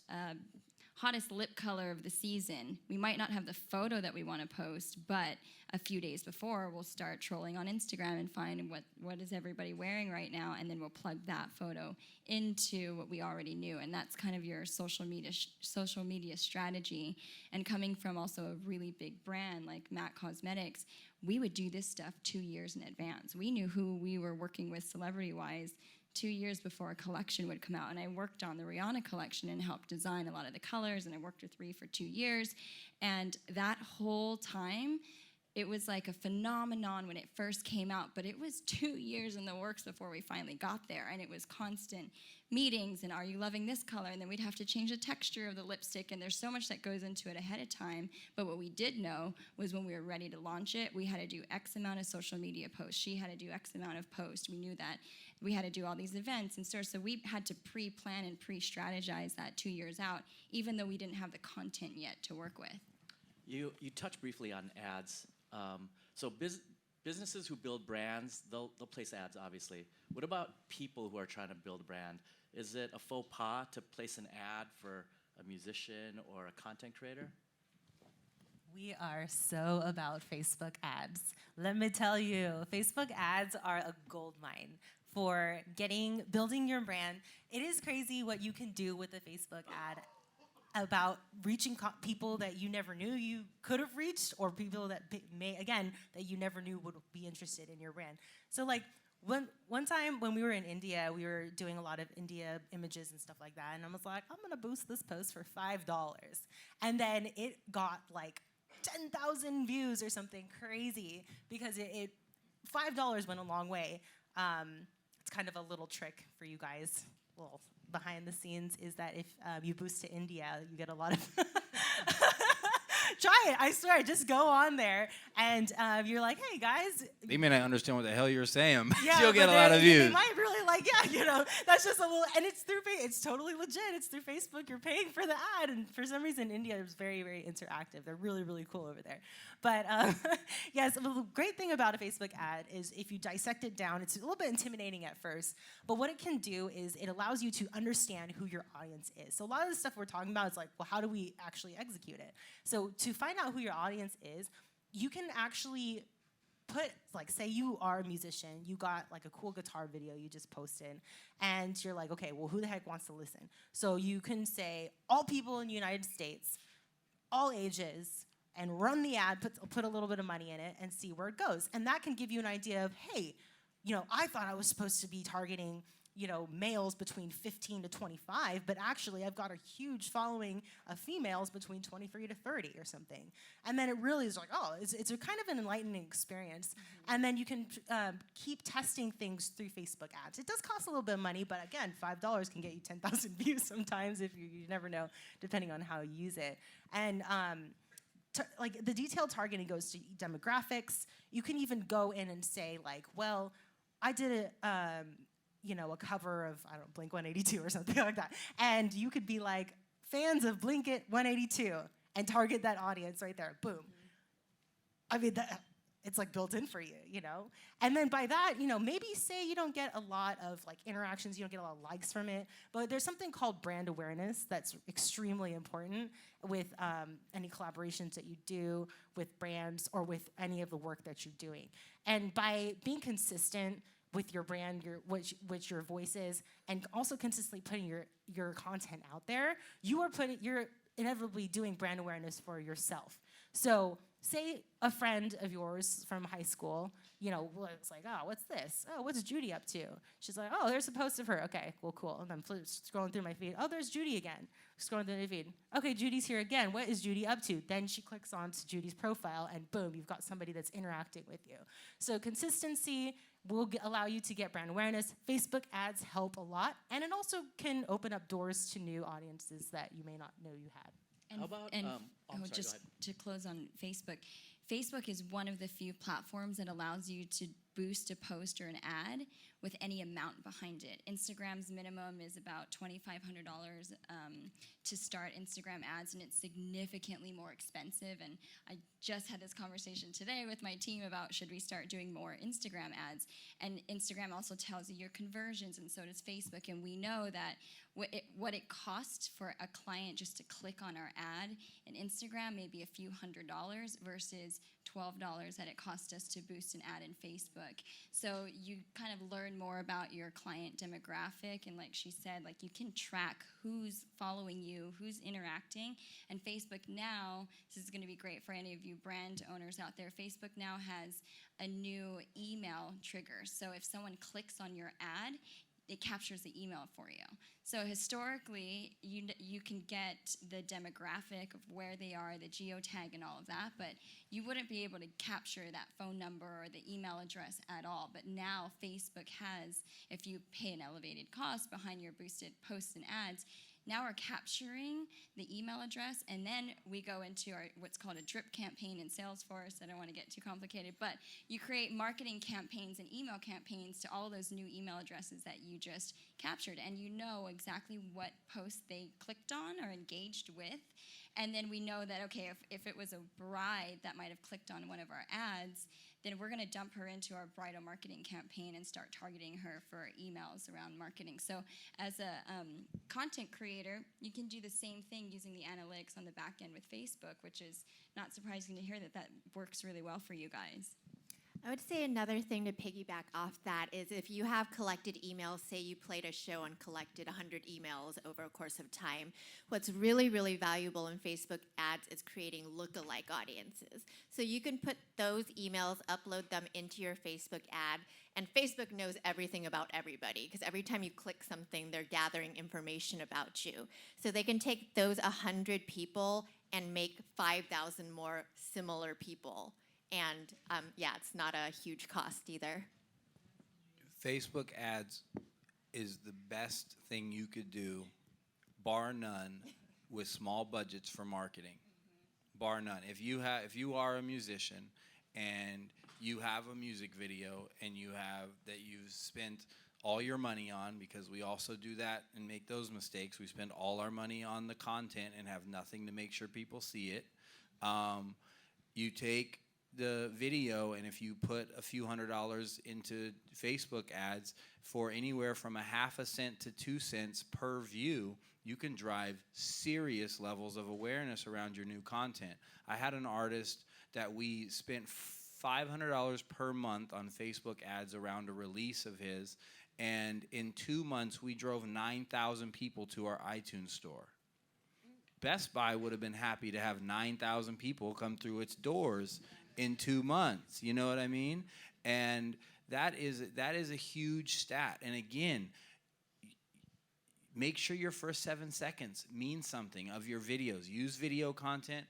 hottest lip color of the season. We might not have the photo that we want to post, but a few days before, we'll start trolling on Instagram and find what is everybody wearing right now, and then we'll plug that photo into what we already knew. And that's kind of your social media strategy. And coming from also a really big brand like MAC Cosmetics, we would do this stuff 2 years in advance. We knew who we were working with celebrity-wise 2 years before a collection would come out. And I worked on the Rihanna collection and helped design a lot of the colors, and I worked with Ree for 2 years. And that whole time, it was like a phenomenon when it first came out, but it was 2 years in the works before we finally got there. And it was constant meetings, and are you loving this color? And then we'd have to change the texture of the lipstick, and there's so much that goes into it ahead of time. But what we did know was when we were ready to launch it, we had to do X amount of social media posts. She had to do X amount of posts. We knew that we had to do all these events and stores, so we had to pre-plan and pre-strategize that 2 years out, even though we didn't have the content yet to work with.
You touched briefly on ads. So businesses who build brands, they'll place ads, obviously. What about people who are trying to build a brand? Is it a faux pas to place an ad for a musician or a content creator?
We are so about Facebook ads. Let me tell you, Facebook ads are a gold mine for building your brand. It is crazy what you can do with a Facebook ad about reaching people that you never knew you could have reached, or people that that you never knew would be interested in your brand. So like one time when we were in India, we were doing a lot of India images and stuff like that, and I was like, I'm gonna boost this post for $5. And then it got like 10,000 views or something crazy, because it $5 went a long way. It's kind of a little trick for you guys. Well, behind the scenes is that if you boost to India, you get a lot of Try it. I swear. Just go on there, and you're like, hey guys.
They may not understand what the hell you're saying, but
Yeah,
you'll get
but
a lot of views.
They might really like, that's just a little, and it's through, it's totally legit. It's through Facebook. You're paying for the ad, and for some reason, India is very, very interactive. They're really, really cool over there. But yes, the great thing about a Facebook ad is if you dissect it down, it's a little bit intimidating at first, but what it can do is it allows you to understand who your audience is. So a lot of the stuff we're talking about is like, well, how do we actually execute it? So to find out who your audience is, you can actually put, like, say you are a musician, you got like a cool guitar video you just posted, and you're like, okay, well, who the heck wants to listen? So you can say all people in the United States, all ages, and run the ad, put a little bit of money in it, and see where it goes. And that can give you an idea of, hey, I thought I was supposed to be targeting, males between 15 to 25, but actually I've got a huge following of females between 23 to 30 or something. And then it really is like, oh, it's a kind of an enlightening experience. Mm-hmm. And then you can keep testing things through Facebook ads. It does cost a little bit of money, but again, $5 can get you 10,000 views sometimes if you never know, depending on how you use it. And like the detailed targeting goes to demographics. You can even go in and say like, well, I did a cover of, I don't know, Blink 182 or something like that. And you could be like, fans of Blink 182 and target that audience right there. Boom. Mm-hmm. I mean, it's like built in for you, And then by that, maybe say you don't get a lot of like interactions, you don't get a lot of likes from it, but there's something called brand awareness that's extremely important with any collaborations that you do with brands or with any of the work that you're doing. And by being consistent with your brand, what your voice is, and also consistently putting your content out there, you're inevitably doing brand awareness for yourself. So say a friend of yours from high school, it's like, oh, what's this? Oh, what's Judy up to? She's like, oh, there's a post of her. Okay, well, cool. And I'm scrolling through my feed. Oh, there's Judy again. Scrolling through my feed. Okay, Judy's here again. What is Judy up to? Then she clicks on to Judy's profile, and boom, you've got somebody that's interacting with you. So consistency will allow you to get brand awareness. Facebook ads help a lot, and it also can open up doors to new audiences that you may not know you had.
How about, sorry,
just to close on Facebook, Facebook is one of the few platforms that allows you to boost a post or an ad with any amount behind it. Instagram's minimum is about $2,500 to start Instagram ads, and it's significantly more expensive. And I just had this conversation today with my team about should we start doing more Instagram ads. And Instagram also tells you your conversions, and so does Facebook. And we know that what it costs for a client just to click on our ad in Instagram may be a few $100s versus $12 that it cost us to boost an ad in Facebook. So you kind of learn more about your client demographic, and like she said, like you can track who's following you, who's interacting. And Facebook now, this is going to be great for any of you brand owners out there, Facebook now has a new email trigger. So if someone clicks on your ad, it captures the email for you. So historically, you can get the demographic of where they are, the geotag and all of that, but you wouldn't be able to capture that phone number or the email address at all. But now Facebook has, if you pay an elevated cost behind your boosted posts and ads, now we're capturing the email address, and then we go into our what's called a drip campaign in Salesforce. I don't want to get too complicated, but you create marketing campaigns and email campaigns to all those new email addresses that you just captured, and you know exactly what post they clicked on or engaged with. And then we know that, okay, if it was a bride that might have clicked on one of our ads, then we're going to dump her into our bridal marketing campaign and start targeting her for emails around marketing. So as a content creator, you can do the same thing using the analytics on the back end with Facebook, which is not surprising to hear that works really well for you guys.
I would say another thing to piggyback off that is if you have collected emails, say you played a show and collected 100 emails over a course of time, what's really, really valuable in Facebook ads is creating lookalike audiences. So you can put those emails, upload them into your Facebook ad, and Facebook knows everything about everybody because every time you click something, they're gathering information about you. So they can take those 100 people and make 5,000 more similar people. And it's not a huge cost either.
Facebook ads is the best thing you could do, bar none, with small budgets for marketing. bar none. If you are a musician and you have a music video and you've spent all your money on, because we also do that and make those mistakes. We spend all our money on the content and have nothing to make sure people see it. You take the video, and if you put a few $100s into Facebook ads for anywhere from a half a cent to 2 cents per view, you can drive serious levels of awareness around your new content. I had an artist that we spent $500 per month on Facebook ads around a release of his, and in 2 months we drove 9,000 people to our iTunes store. Best Buy would have been happy to have 9,000 people come through its doors in 2 months. You know what I mean? And that is a huge stat. And again, make sure your first 7 seconds mean something of your videos. Use video content.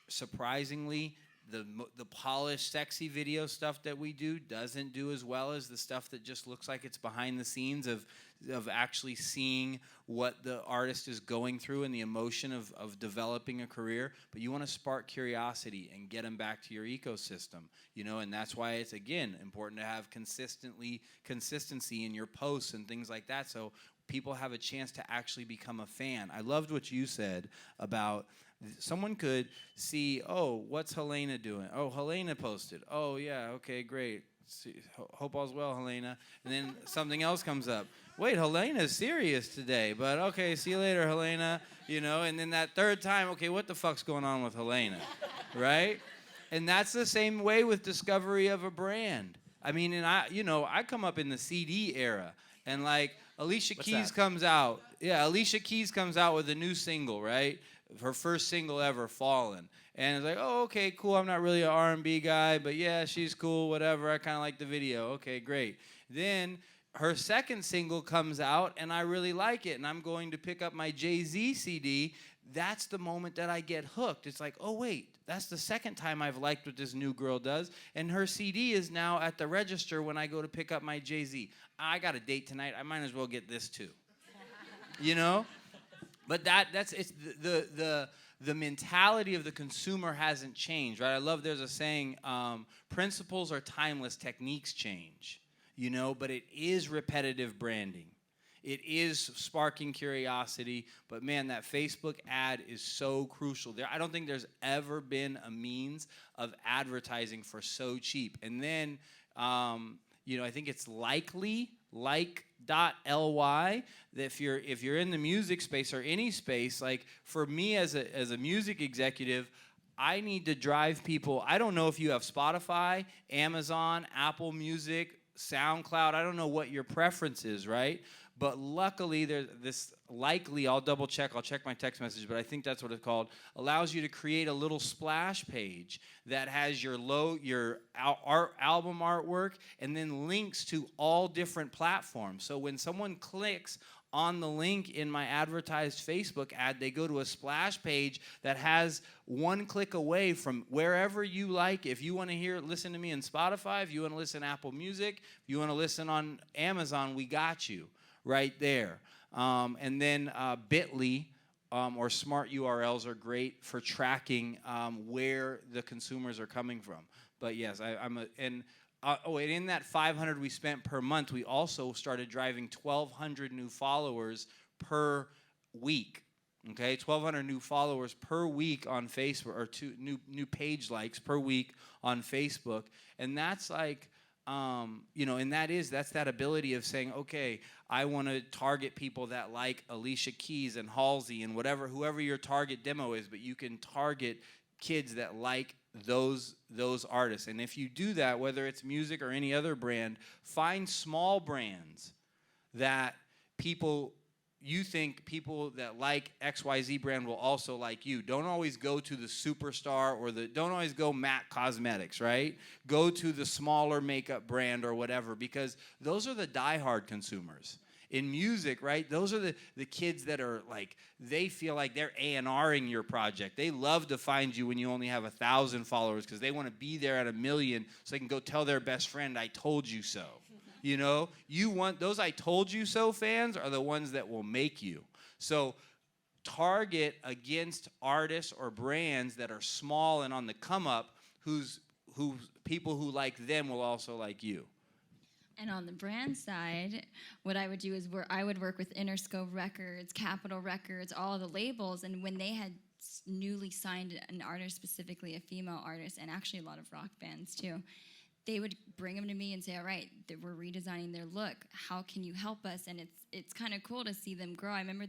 Surprisingly, the polished, sexy video stuff that we do doesn't do as well as the stuff that just looks like it's behind the scenes of actually seeing what the artist is going through and the emotion of developing a career. But you want to spark curiosity and get them back to your ecosystem, and that's why it's, again, important to have consistency in your posts and things like that, so people have a chance to actually become a fan. I loved what you said about someone could see, oh, what's Helena doing? Oh, Helena posted. Oh, yeah, okay, great. Hope all's well, Helena. And then something else comes up. Wait, Helena's serious today, but okay, see you later, Helena. And then that third time, okay, what the fuck's going on with Helena, right? And that's the same way with discovery of a brand. I mean, and I come up in the CD era, and like Alicia Keys comes out. Yeah, Alicia Keys comes out with a new single, right? Her first single ever, Fallen. And it's like, oh, okay, cool. I'm not really an R&B guy, but yeah, she's cool, whatever. I kind of like the video. Okay, great. Then her second single comes out, and I really like it, and I'm going to pick up my Jay-Z CD. That's the moment that I get hooked. It's like, oh, wait, that's the second time I've liked what this new girl does, and her CD is now at the register when I go to pick up my Jay-Z. I got a date tonight. I might as well get this too. But that's the mentality of the consumer hasn't changed, right? I love, there's a saying, principles are timeless, techniques change, but it is repetitive branding. It is sparking curiosity, but man, that Facebook ad is so crucial. I don't think there's ever been a means of advertising for so cheap. And then, I think it's like.ly, that if you're in the music space or any space, like for me as a music executive, I need to drive people. I don't know if you have Spotify, Amazon, Apple Music, SoundCloud. I don't know what your preference is, right? But luckily, there's this Likely, I'll double check, I'll check my text message, but I think that's what it's called, allows you to create a little splash page that has your album artwork and then links to all different platforms. So when someone clicks on the link in my advertised Facebook ad, they go to a splash page that has one click away from wherever you like. If you want to listen to me in Spotify, if you want to listen to Apple Music, if you want to listen on Amazon, we got you right there. And then Bitly or smart URLs are great for tracking where the consumers are coming from. But yes, and in that 500 we spent per month, we also started driving 1,200 new followers per week. Okay, 1,200 new followers per week on Facebook, or new page likes per week on Facebook, and that's like. And that's that ability of saying, okay, I want to target people that like Alicia Keys and Halsey and whoever your target demo is, but you can target kids that like those artists. And if you do that, whether it's music or any other brand, find small brands that you think people that like XYZ brand will also like you. Don't always go to the superstar don't always go MAC Cosmetics, right? Go to the smaller makeup brand or whatever, because those are the diehard consumers. In music, right, those are the kids that are like, they feel like they're A&Ring your project. They love to find you when you only have 1,000 followers because they want to be there at 1 million so they can go tell their best friend, I told you so. You want those I told you so fans are the ones that will make you. So target against artists or brands that are small and on the come up, who people who like them will also like you.
And on the brand side, what I would do is I would work with Interscope Records, Capitol Records, all the labels, and when they had newly signed an artist, specifically a female artist, and actually a lot of rock bands too, they would bring them to me and say, all right, we're redesigning their look. How can you help us? And it's kind of cool to see them grow. I remember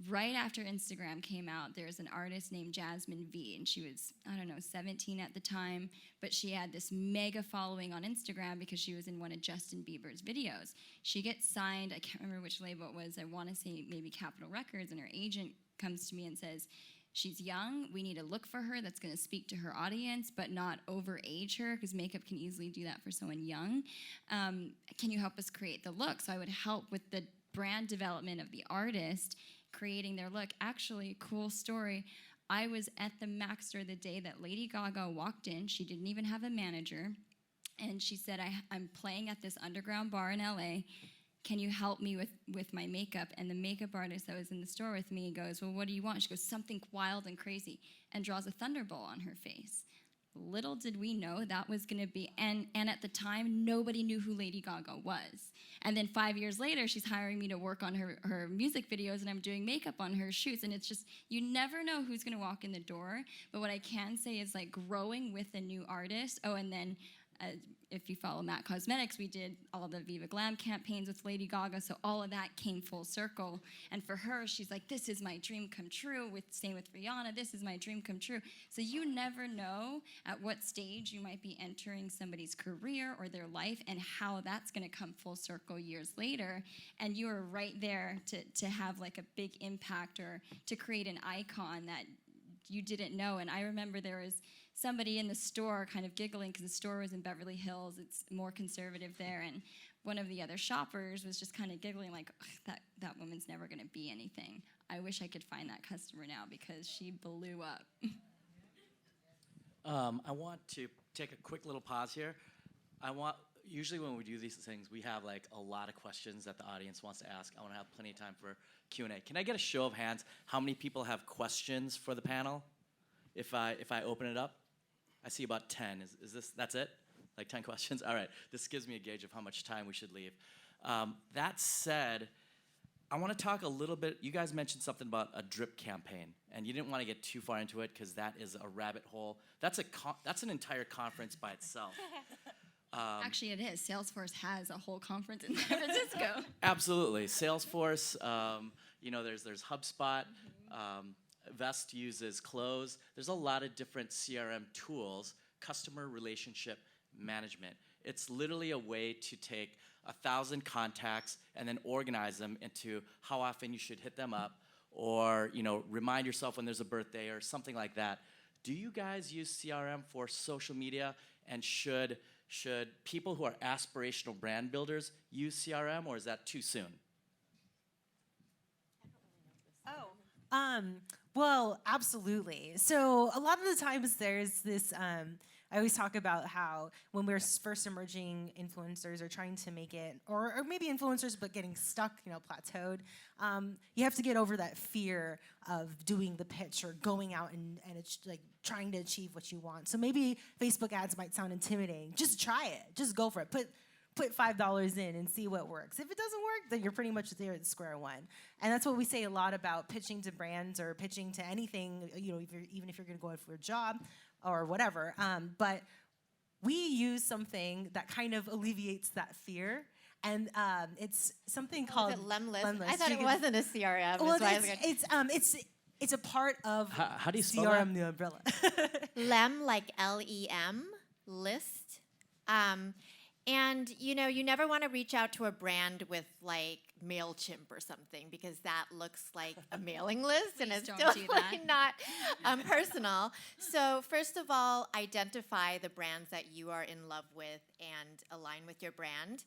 right after Instagram came out, there's an artist named Jasmine V, and she was, 17 at the time, but she had this mega following on Instagram because she was in one of Justin Bieber's videos. She gets signed, I can't remember which label it was, I want to say maybe Capitol Records, and her agent comes to me and says, she's young, we need a look for her that's going to speak to her audience, but not overage her, because makeup can easily do that for someone young. Can you help us create the look? So I would help with the brand development of the artist, creating their look. Actually, cool story. I was at the Mac store the day that Lady Gaga walked in. She didn't even have a manager. And she said, I'm playing at this underground bar in LA. Can you help me with my makeup? And the makeup artist that was in the store with me goes, well, what do you want? She goes, something wild and crazy, and draws a thunderbolt on her face. Little did we know that was going to be, and at the time, nobody knew who Lady Gaga was. And then 5 years later, she's hiring me to work on her music videos, and I'm doing makeup on her shoots. And it's just, you never know who's going to walk in the door. But what I can say is, like, growing with a new artist. Oh, and then if you follow Matte Cosmetics, we did all the BeGlammed campaigns with Lady Gaga, so all of that came full circle. And for her, she's like, this is my dream come true. Same with Rihanna, this is my dream come true. So you never know at what stage you might be entering somebody's career or their life, and how that's gonna come full circle years later. And you are right there to have like a big impact, or to create an icon that you didn't know. And I remember there was somebody in the store kind of giggling, because the store was in Beverly Hills. It's more conservative there. And one of the other shoppers was just kind of giggling like, that woman's never going to be anything. I wish I could find that customer now, because she blew up.
I want to take a quick little pause here. Usually when we do these things, we have like a lot of questions that the audience wants to ask. I want to have plenty of time for Q&A. Can I get a show of hands? How many people have questions for the panel? If I open it up? I see about 10. That's it? Like 10 questions? All right. This gives me a gauge of how much time we should leave. That said, I want to talk a little bit. You guys mentioned something about a drip campaign, and you didn't want to get too far into it because that is a rabbit hole. That's an entire conference by itself.
Actually, it is. Salesforce has a whole conference in San Francisco.
Absolutely. Salesforce, there's HubSpot. Vezt uses Close. There's a lot of different CRM tools, customer relationship management. It's literally a way to take 1,000 contacts and then organize them into how often you should hit them up, or remind yourself when there's a birthday or something like that. Do you guys use CRM for social media? And should people who are aspirational brand builders use CRM, or is that too soon?
Well, absolutely. So a lot of the times there's this, I always talk about how when we're first emerging influencers or trying to make it, or maybe influencers but getting stuck, plateaued, you have to get over that fear of doing the pitch or going out and it's like trying to achieve what you want. So maybe Facebook ads might sound intimidating. Just try it. Just go for it. Put $5 in and see what works. If it doesn't work, then you're pretty much there at square one. And that's what we say a lot about pitching to brands or pitching to anything, even if you're gonna go for a job or whatever. But we use something that kind of alleviates that fear. And it's something called
Lemlist. I thought it wasn't a CRM.
Well, it's a part of
how do you spell
CRM,
that?
the umbrella.
Lem, like L-E-M, list. And you never want to reach out to a brand with like MailChimp or something, because that looks like a mailing list and it's totally not personal. So first of all, identify the brands that you are in love with and align with your brand.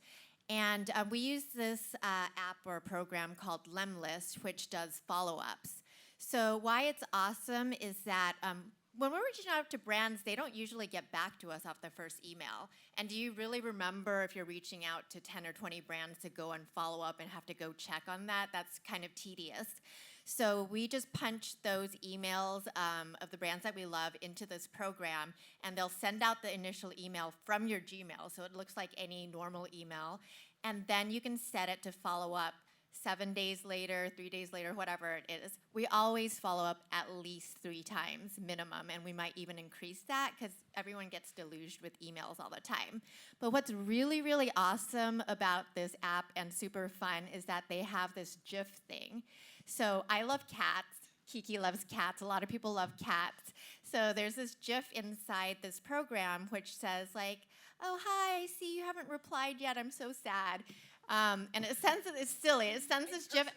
And we use this app or program called Lemlist, which does follow-ups. So why it's awesome is that when we're reaching out to brands, they don't usually get back to us off the first email. And do you really remember if you're reaching out to 10 or 20 brands to go and follow up and have to go check on that? That's kind of tedious. So we just punch those emails of the brands that we love into this program, and they'll send out the initial email from your Gmail. So it looks like any normal email. And then you can set it to follow up 7 days later, 3 days later, whatever it is. We always follow up at least 3 times minimum, and we might even increase that because everyone gets deluged with emails all the time. But what's really, really awesome about this app and super fun is that they have this GIF thing. So I love cats. Kiki loves cats. A lot of people love cats. So there's this GIF inside this program which says like, oh, hi, I see you haven't replied yet. I'm so sad. And it sends it, it's silly. It sends this GIF.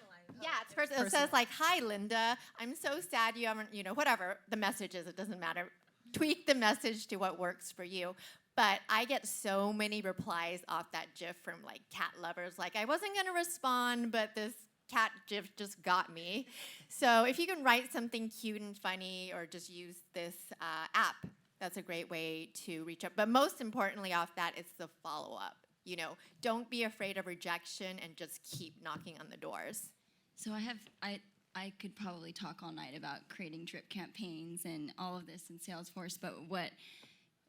Yeah, it's personal. It says like, hi, Linda. I'm so sad you haven't, whatever the message is, it doesn't matter. Tweak the message to what works for you. But I get so many replies off that GIF from like cat lovers. Like, I wasn't going to respond, but this cat GIF just got me. So if you can write something cute and funny or just use this app, that's a great way to reach out. But most importantly off that, it's the follow-up. Don't be afraid of rejection and just keep knocking on the doors.
So I could probably talk all night about creating drip campaigns and all of this in Salesforce, but what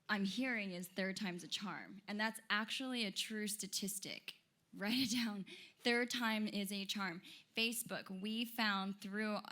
I'm hearing is third time's a charm. And that's actually a true statistic. Write it down. Third time is a charm. Facebook, we found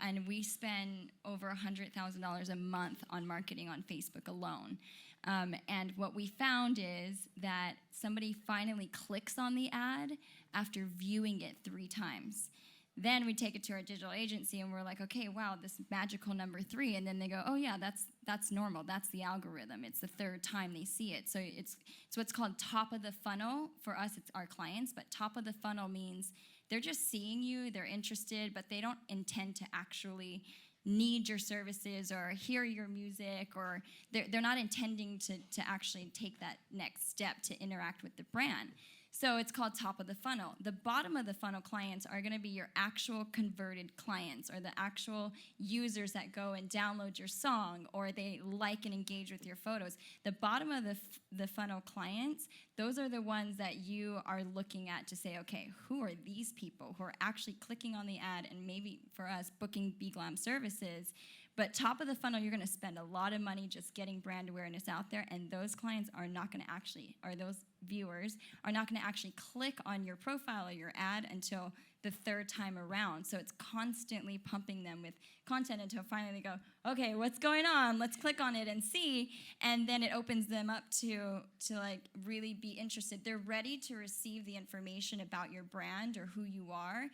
and we spend over $100,000 a month on marketing on Facebook alone. And what we found is that somebody finally clicks on the ad after viewing it 3 times. Then we take it to our digital agency and we're like, okay, wow, this magical number 3. And then they go, oh yeah, that's normal. That's the algorithm. It's the third time they see it. So it's what's called top of the funnel. For us, it's our clients, but top of the funnel means they're just seeing you, they're interested, but they don't intend to actually need your services or hear your music, or they're not intending to actually take that next step to interact with the brand. So it's called top of the funnel. The bottom of the funnel clients are going to be your actual converted clients, or the actual users that go and download your song, or they like and engage with your photos. The bottom of the funnel clients, those are the ones that you are looking at to say, okay, who are these people who are actually clicking on the ad and maybe for us booking BeGlammed services? But top of the funnel, you're going to spend a lot of money just getting brand awareness out there, and those clients are not going to actually, or those viewers are not going to actually click on your profile or your ad until the 3rd time around. So it's constantly pumping them with content until finally they go, okay, what's going on? Let's click on it and see. And then it opens them up to like really be interested. They're ready to receive the information about your brand or who you are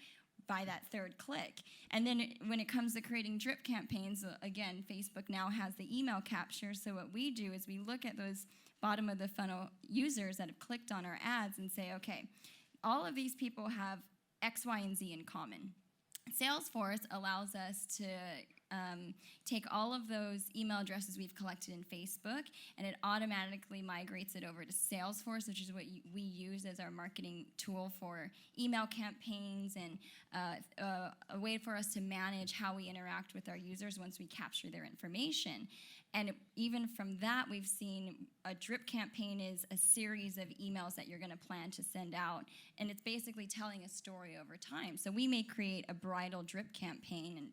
by that 3rd click. And then when it comes to creating drip campaigns, again, Facebook now has the email capture. So what we do is we look at those bottom of the funnel users that have clicked on our ads and say, okay, all of these people have X, Y, and Z in common. Salesforce allows us to take all of those email addresses we've collected in Facebook, and it automatically migrates it over to Salesforce, which is what we use as our marketing tool for email campaigns and a way for us to manage how we interact with our users once we capture their information. And even from that, we've seen a drip campaign is a series of emails that you're going to plan to send out. And it's basically telling a story over time. So we may create a bridal drip campaign. And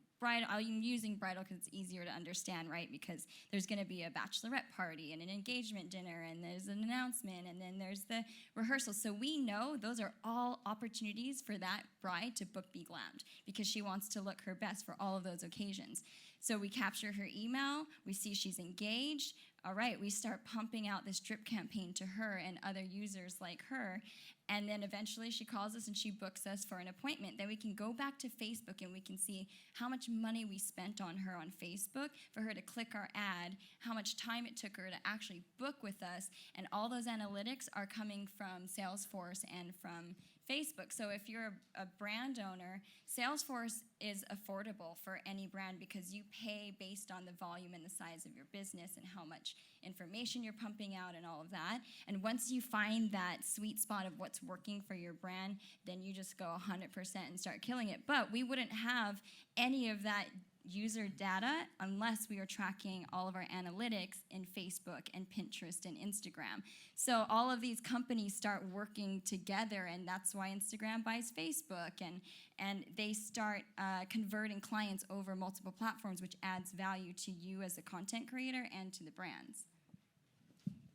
I'm using bridal because it's easier to understand, right? Because there's going to be a bachelorette party and an engagement dinner, and there's an announcement, and then there's the rehearsal. So we know those are all opportunities for that bride to book BeGlammed because she wants to look her best for all of those occasions. So we capture her email, we see she's engaged. All right, we start pumping out this drip campaign to her and other users like her, and then eventually she calls us and she books us for an appointment. Then we can go back to Facebook and we can see how much money we spent on her on Facebook for her to click our ad, how much time it took her to actually book with us, and all those analytics are coming from Salesforce and from Facebook. So if you're a brand owner, Salesforce is affordable for any brand because you pay based on the volume and the size of your business and how much information you're pumping out and all of that. And once you find that sweet spot of what's working for your brand, then you just go 100% and start killing it. But we wouldn't have any of that user data unless we are tracking all of our analytics in Facebook and Pinterest and Instagram. So all of these companies start working together, and that's why Instagram buys Facebook, and they start converting clients over multiple platforms, which adds value to you as a content creator and to the brands.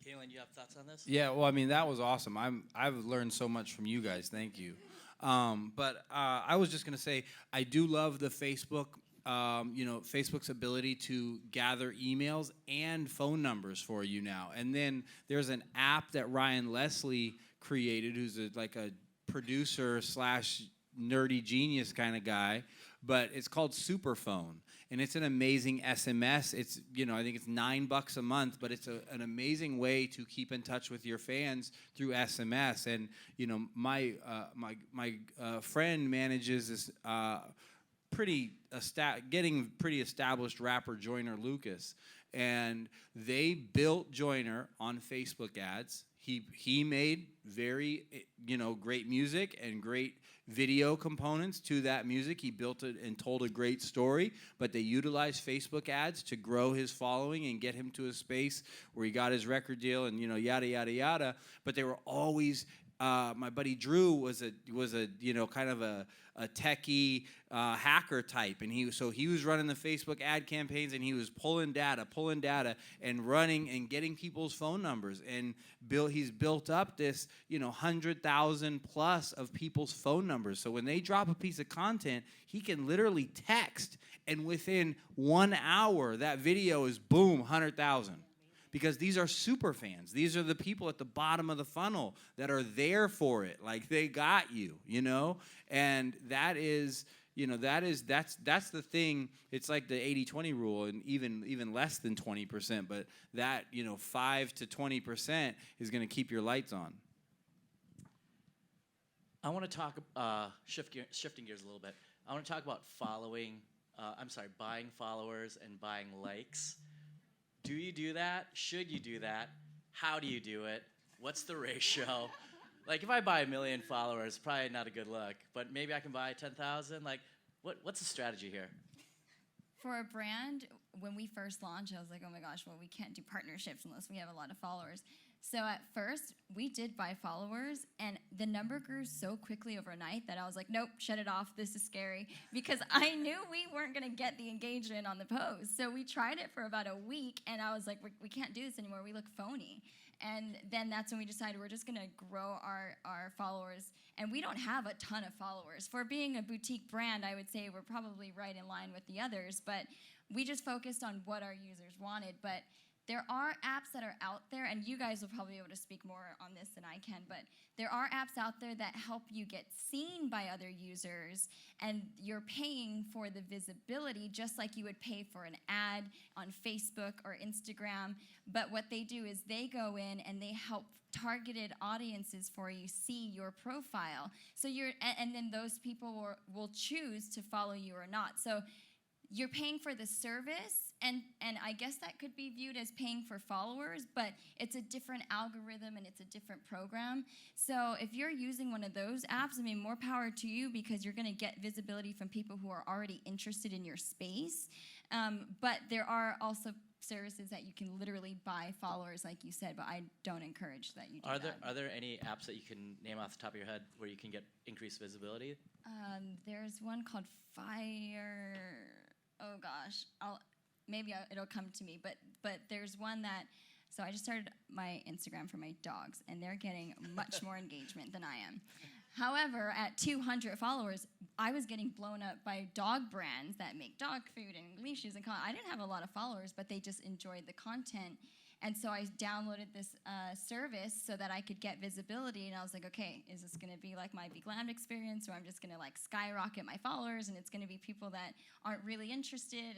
Gaelen, you have thoughts on this?
Yeah, well, I mean, that was awesome. I've learned so much from you guys. Thank you. But I was just going to say, I do love the Facebook, Facebook's ability to gather emails and phone numbers for you now. And then there's an app that Ryan Leslie created, who's like a producer / nerdy genius kind of guy, but it's called Superphone. And it's an amazing SMS. It's, I think it's $9 a month, but it's an amazing way to keep in touch with your fans through SMS. And, my friend manages this getting pretty established rapper Joyner Lucas. And they built Joyner on Facebook ads. He made very, great music and great video components to that music. He built it and told a great story, but they utilized Facebook ads to grow his following and get him to a space where he got his record deal and, yada, yada, yada. But they were always, my buddy Drew was a kind of a techie hacker type, and he was running the Facebook ad campaigns, and he was pulling data and running and getting people's phone numbers, and he's built up this 100,000 plus of people's phone numbers. So when they drop a piece of content, he can literally text, and within 1 hour that video is boom, 100,000. Because these are super fans. These are the people at the bottom of the funnel that are there for it. Like, they got you, And that is, that's the thing. It's like the 80-20 rule, and even less than 20%. But that, 5 to 20% is going to keep your lights on.
I want to talk, shifting gears a little bit. I want to talk about buying followers and buying likes. Do you do that? Should you do that? How do you do it? What's the ratio? Like, if I buy 1 million followers, probably not a good look, but maybe I can buy 10,000. Like, what's the strategy here?
For a brand, when we first launched, I was like, oh my gosh, well, we can't do partnerships unless we have a lot of followers. So at first, we did buy followers, and the number grew so quickly overnight that I was like, nope, shut it off. This is scary. Because I knew we weren't going to get the engagement on the post. So we tried it for about a week, and I was like, we can't do this anymore. We look phony. And then that's when we decided we're just going to grow our followers. And we don't have a ton of followers. For being a boutique brand, I would say we're probably right in line with the others. But we just focused on what our users wanted. But there are apps that are out there, and you guys will probably be able to speak more on this than I can, but there are apps out there that help you get seen by other users, and you're paying for the visibility just like you would pay for an ad on Facebook or Instagram. But what they do is they go in and they help targeted audiences for you see your profile. So and then those people will choose to follow you or not. So you're paying for the service, and I guess that could be viewed as paying for followers, but it's a different algorithm and it's a different program. So if you're using one of those apps, I mean, more power to you, because you're going to get visibility from people who are already interested in your space. But there are also services that you can literally buy followers, like you said, but I don't encourage that you do that.
Are there any apps that you can name off the top of your head where you can get increased visibility?
There's one called Fire. Oh gosh, it'll come to me. But there's one that. So I just started my Instagram for my dogs, and they're getting much more engagement than I am. However, at 200 followers, I was getting blown up by dog brands that make dog food and leashes and I didn't have a lot of followers, but they just enjoyed the content. And so I downloaded this service so that I could get visibility, and I was like, okay, is this going to be like my BeGlammed experience, or I'm just going to like skyrocket my followers, and it's going to be people that aren't really interested?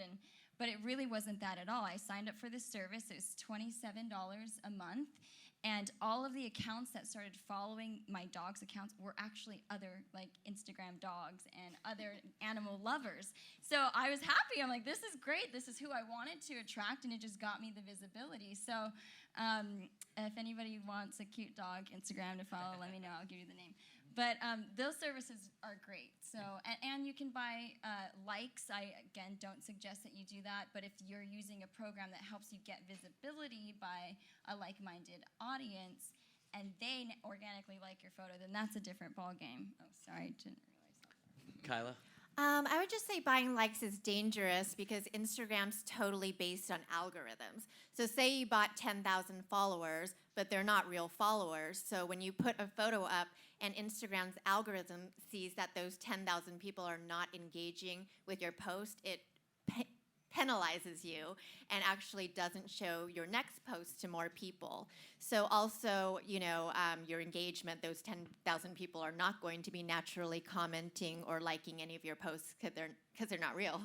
But it really wasn't that at all. I signed up for this service. It was $27 a month, and all of the accounts that started following my dogs' accounts were actually other like Instagram dogs and other animal lovers. So I was happy. I'm like, this is great. This is who I wanted to attract, and it just got me the visibility. So if anybody wants a cute dog Instagram to follow, let me know. I'll give you the name. But those services are great. So, and you can buy likes. I, again, don't suggest that you do that. But if you're using a program that helps you get visibility by a like-minded audience, and they organically like your photo, then that's a different ballgame. Oh, sorry, didn't realize that.
Kyla?
I would just say buying likes is dangerous because Instagram's totally based on algorithms. So say you bought 10,000 followers, but they're not real followers. So when you put a photo up and Instagram's algorithm sees that those 10,000 people are not engaging with your post, it penalizes you and actually doesn't show your next post to more people. So also, your engagement, those 10,000 people are not going to be naturally commenting or liking any of your posts because they're not real.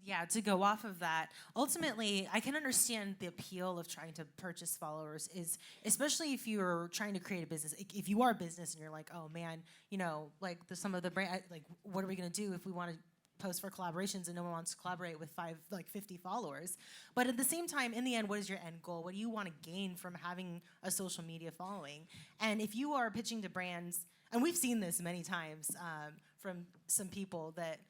Yeah, to go off of that, ultimately, I can understand the appeal of trying to purchase followers, is especially if you're trying to create a business. If you are a business and you're like, oh man, some of the brand, like, what are we gonna do if we want to post for collaborations and no one wants to collaborate with 50 followers? But at the same time, in the end, what is your end goal? What do you want to gain from having a social media following? And if you are pitching to brands, and we've seen this many times from some people that,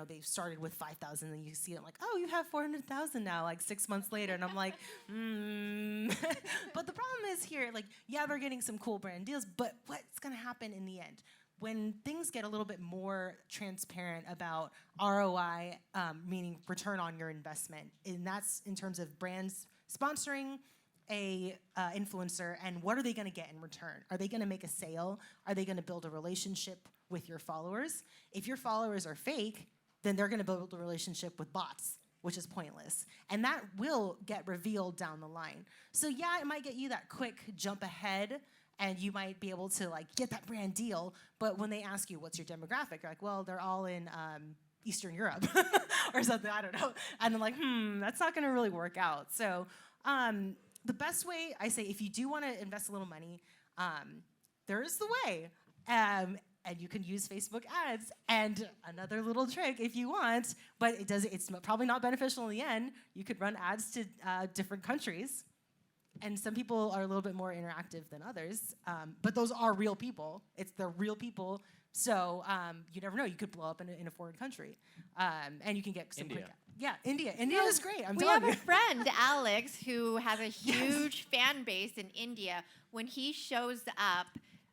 they've started with 5,000 and you see it like, oh, you have 400,000 now, 6 months later. And I'm like, But the problem is here, they're getting some cool brand deals, but what's going to happen in the end? When things get a little bit more transparent about ROI, meaning return on your investment, and that's in terms of brands sponsoring a influencer, and what are they going to get in return? Are they going to make a sale? Are they going to build a relationship with your followers? If your followers are fake, then they're going to build a relationship with bots, which is pointless. And that will get revealed down the line. So yeah, it might get you that quick jump ahead, and you might be able to get that brand deal, but when they ask you what's your demographic, you're like, well, they're all in Eastern Europe or something, I don't know. And I'm like, that's not gonna really work out. So the best way, I say, if you do wanna invest a little money, there is the way. And you can use Facebook ads, and another little trick if you want, but it's probably not beneficial in the end. You could run ads to different countries. And some people are a little bit more interactive than others, but those are real people. They're real people, so you never know. You could blow up in a foreign country, and you can get some
India.
quick. Yeah, India. India is great.
We have a friend, Alex, who has a huge fan base in India. When he shows up,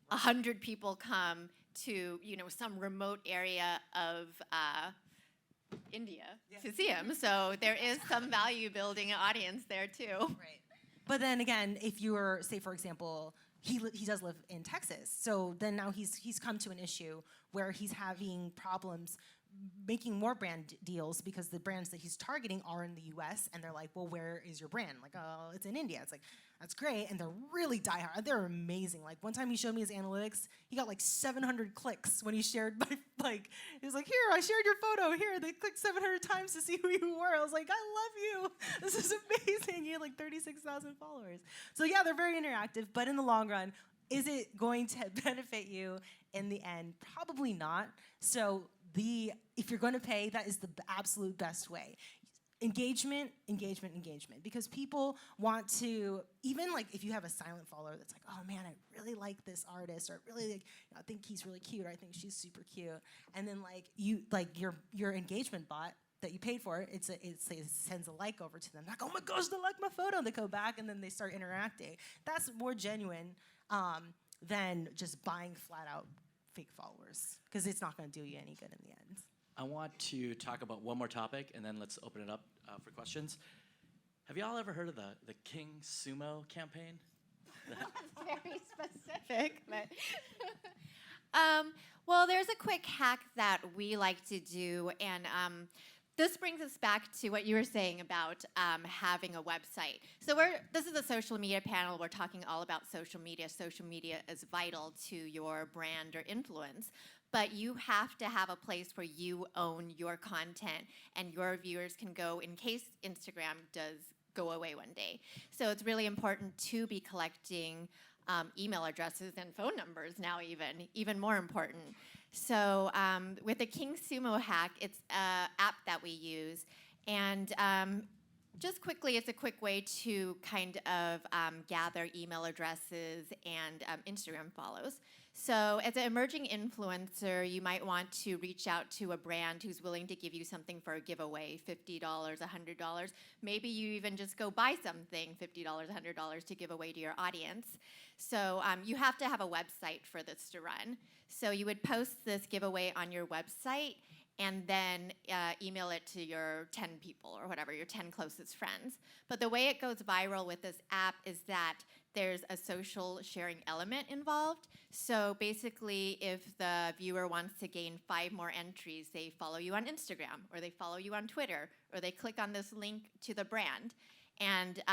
100 people come to some remote area of India to see him. So there is some value building an audience there too.
Right. But then again, if you're, say for example, he does live in Texas, so then now he's come to an issue where he's having problems making more brand deals because the brands that he's targeting are in the U.S. and they're like, well, where is your brand? Like, oh, it's in India. It's like, that's great, and they're really diehard. They're amazing. Like one time he showed me his analytics. He got 700 clicks when he shared my he was like, here, I shared your photo. Here, they clicked 700 times to see who you were. I was like, I love you. This is amazing. He had 36,000 followers. So yeah, they're very interactive. But in the long run, is it going to benefit you in the end? Probably not. So if you're going to pay, that is the absolute best way. Engagement, because people want to, even if you have a silent follower that's like, oh man, I really like this artist, or really I think he's really cute, or I think she's super cute, and then your engagement bot that you paid for, it sends a like over to them, like, oh my gosh, they like my photo, they go back and then they start interacting. That's more genuine than just buying flat out fake followers, because it's not going to do you any good in the end.
I want to talk about one more topic, and then let's open it up for questions. Have y'all ever heard of the King Sumo campaign?
That's very specific. But well, there's a quick hack that we like to do, and this brings us back to what you were saying about having a website. So this is a social media panel. We're talking all about social media. Social media is vital to your brand or influence. But you have to have a place where you own your content and your viewers can go in case Instagram does go away one day. So it's really important to be collecting email addresses and phone numbers now, even more important. So with the King Sumo hack, it's an app that we use, and Just quickly, it's a quick way to kind of gather email addresses and Instagram follows. So as an emerging influencer, you might want to reach out to a brand who's willing to give you something for a giveaway, $50, $100. Maybe you even just go buy something, $50, $100 to give away to your audience. So you have to have a website for this to run. So you would post this giveaway on your website and then email it to your 10 people or whatever, your 10 closest friends. But the way it goes viral with this app is that there's a social sharing element involved. So basically, if the viewer wants to gain 5 more entries, they follow you on Instagram, or they follow you on Twitter, or they click on this link to the brand. And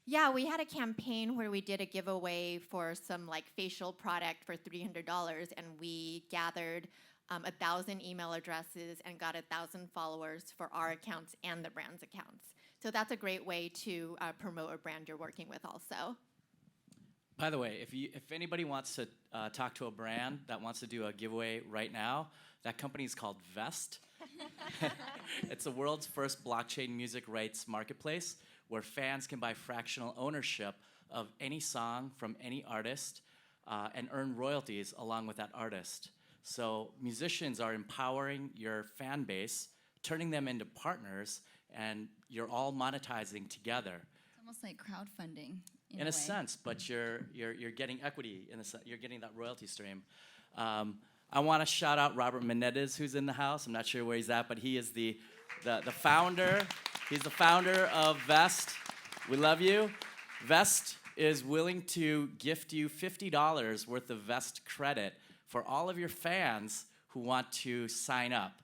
yeah, we had a campaign where we did a giveaway for some like facial product for $300, and we gathered 1,000 email addresses and got 1,000 followers for our accounts and the brand's accounts. So that's a great way to promote a brand you're working with also.
By the way, if anybody wants to talk to a brand that wants to do a giveaway right now, that company is called Vezt. It's the world's first blockchain music rights marketplace where fans can buy fractional ownership of any song from any artist and earn royalties along with that artist. So musicians are empowering your fan base, turning them into partners, and you're all monetizing together.
It's almost like crowdfunding in
In
a
a
way.
sense, but you're getting equity in you're getting that royalty stream. I want to shout out Robert Menendez, who's in the house. I'm not sure where he's at, but he is the founder. He's the founder of Vezt. We love you. Vezt is willing to gift you $50 worth of Vezt credit for all of your fans who want to sign up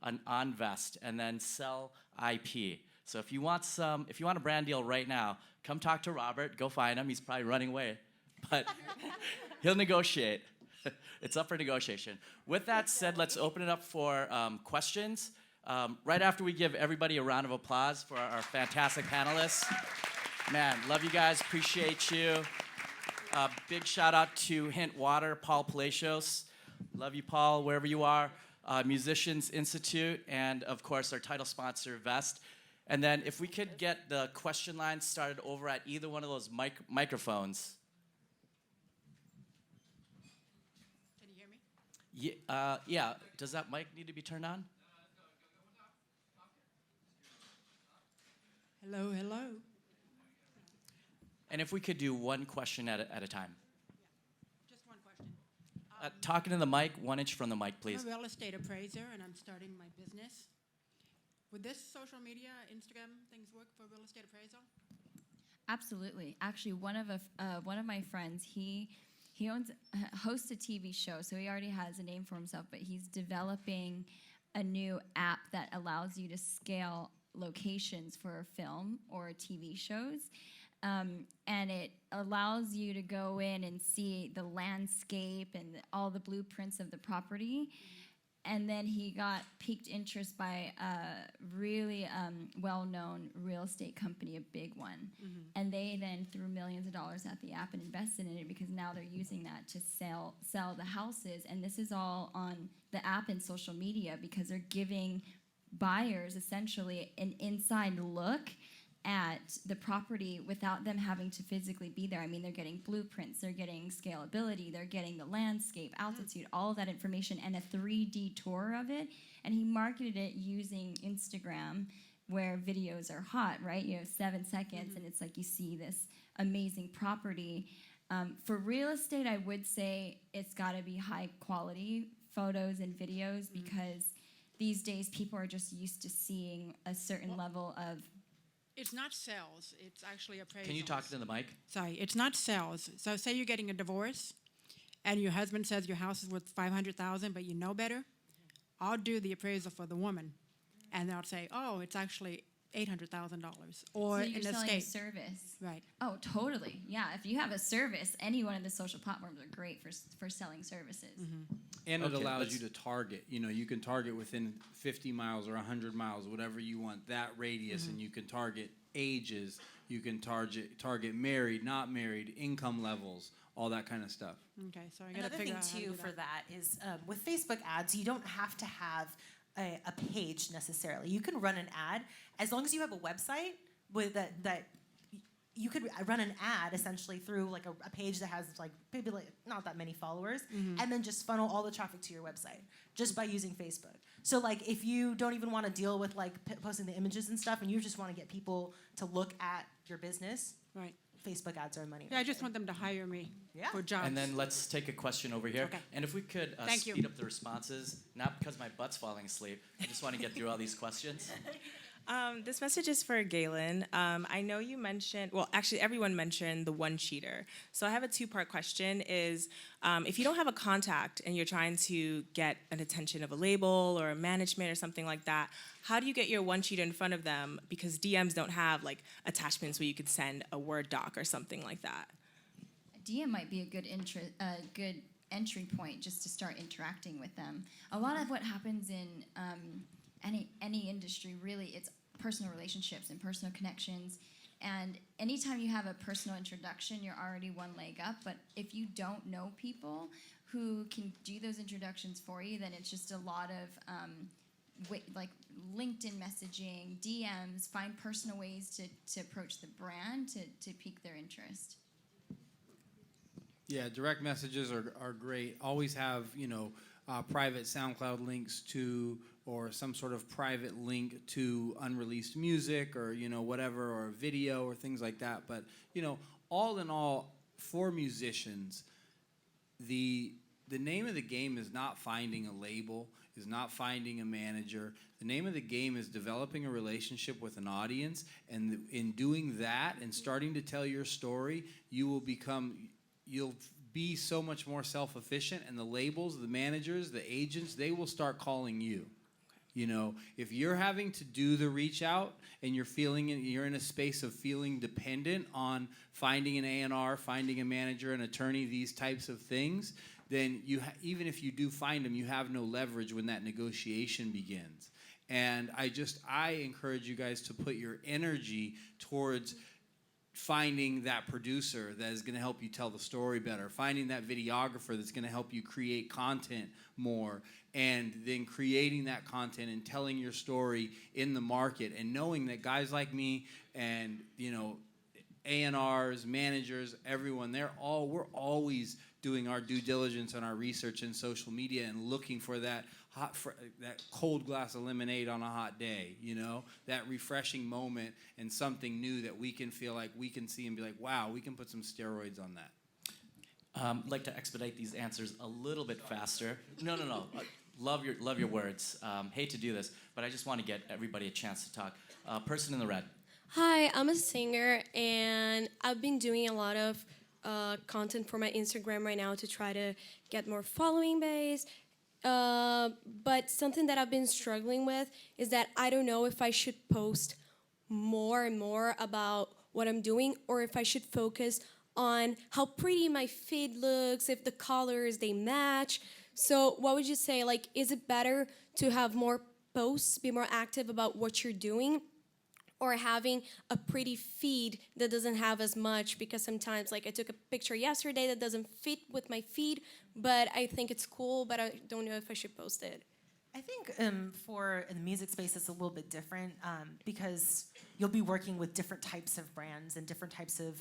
on Vezt and then sell IP. So if you want a brand deal right now, come talk to Robert. Go find him. He's probably running away, but he'll negotiate. It's up for negotiation. With that said, let's open it up for questions. Right after we give everybody a round of applause for our fantastic panelists. Man, love you guys. Appreciate you. Big shout out to Hint Water, Paul Palacios. Love you, Paul, wherever you are. Musicians Institute, and of course our title sponsor, Vezt. And then if we could get the question line started over at either one of those microphones.
Can you hear me?
Yeah. Does that mic need to be turned on?
Hello, hello.
And if we could do one question at a time.
Just one question.
Talking to the mic, 1 inch from the mic, please.
I'm a real estate appraiser, and I'm starting my business. Would this social media, Instagram things work for real estate appraisal?
Absolutely. Actually, one of my friends, he hosts a TV show, so he already has a name for himself, but he's developing a new app that allows you to scale locations for a film or TV shows. And it allows you to go in and see the landscape and all the blueprints of the property. And then he got piqued interest by a really well-known real estate company, a big one. Mm-hmm. And they then threw millions of dollars at the app and invested in it because now they're using that to sell the houses. And this is all on the app and social media because they're giving buyers essentially an inside look at the property without them having to physically be there. I mean, they're getting blueprints, they're getting scalability, they're getting the landscape, altitude, all of that information, and a 3D tour of it. And he marketed it using Instagram, where videos are hot, right? You have 7 seconds, and it's like you see this amazing property. For real estate, I would say it's got to be high quality photos and videos because these days people are just used to seeing a certain level of.
It's not sales, it's actually appraisals.
Can you talk to the mic?
Sorry, it's not sales. So say you're getting a divorce, and your husband says your house is worth $500,000, but you know better. I'll do the appraisal for the woman, and they'll say, "Oh, it's actually $800,000," or
So you're
an
selling
estate.
a service.
Right.
Oh, totally. Yeah, if you have a service, any one of the social platforms are great for selling services.
And it
Okay,
allows
let's-
you to target. You know, you can target within 50 miles or 100 miles, whatever you want, that radius, and you can target ages. You can target married, not married, income levels, all that kind of stuff.
Okay, so I got to
Another
figure
thing
out how to
too
do
for
that.
that is with Facebook ads, you don't have to have a page necessarily. You can run an ad as long as you have a website with that you could run an ad essentially through like a page that has like maybe like not that many followers, and then just funnel all the traffic to your website just by using Facebook. So like if you don't even want to deal with like posting the images and stuff, and you just want to get people to look at your business,
Right.
Facebook ads are money.
Yeah, I just want them to hire me
Yeah.
for jobs.
And then let's take a question over here.
Okay.
And if we could
Thank you.
speed up the responses, not because my butt's falling asleep. I just want to get through all these questions.
This message is for Gaelen. I know you mentioned, well, actually everyone mentioned the one cheater. So I have a two-part question is, if you don't have a contact and you're trying to get an attention of a label or a management or something like that, how do you get your one cheater in front of them? Because DMs don't have like attachments where you could send a Word doc or something like that.
A DM might be a good entry point just to start interacting with them. A lot of what happens in any industry, really, it's personal relationships and personal connections. And anytime you have a personal introduction, you're already one leg up. But if you don't know people who can do those introductions for you, then it's just a lot of like LinkedIn messaging, DMs, find personal ways to approach the brand to pique their interest.
Yeah, direct messages are great. Always have, private SoundCloud links to, or some sort of private link to unreleased music or, whatever, or video or things like that. But, all in all, for musicians, the name of the game is not finding a label, is not finding a manager. The name of the game is developing a relationship with an audience. And in doing that and starting to tell your story, you'll be so much more self-efficient, and the labels, the managers, the agents, they will start calling you. If you're having to do the reach out and you're in a space of feeling dependent on finding an A&R, finding a manager, an attorney, these types of things, then even if you do find them, you have no leverage when that negotiation begins. And I encourage you guys to put your energy towards finding that producer that is going to help you tell the story better, finding that videographer that's going to help you create content more, and then creating that content and telling your story in the market, and knowing that guys like me and A&Rs, managers, everyone, we're always doing our due diligence and our research in social media and looking for that that cold glass of lemonade on a hot day, that refreshing moment and something new that we can feel like we can see and be like, wow, we can put some steroids on that.
I'd like to expedite these answers a little bit faster. No. Love your words. Hate to do this, but I just want to get everybody a chance to talk. Person in the red.
Hi, I'm a singer, and I've been doing a lot of content for my Instagram right now to try to get more following base. But something that I've been struggling with is that I don't know if I should post more and more about what I'm doing, or if I should focus on how pretty my feed looks, if the colors, they match. So what would you say, like, is it better to have more posts, be more active about what you're doing, or having a pretty feed that doesn't have as much? Because sometimes, like, I took a picture yesterday that doesn't fit with my feed, but I think it's cool, but I don't know if I should post it.
I think for the music space, it's a little bit different because you'll be working with different types of brands and different types of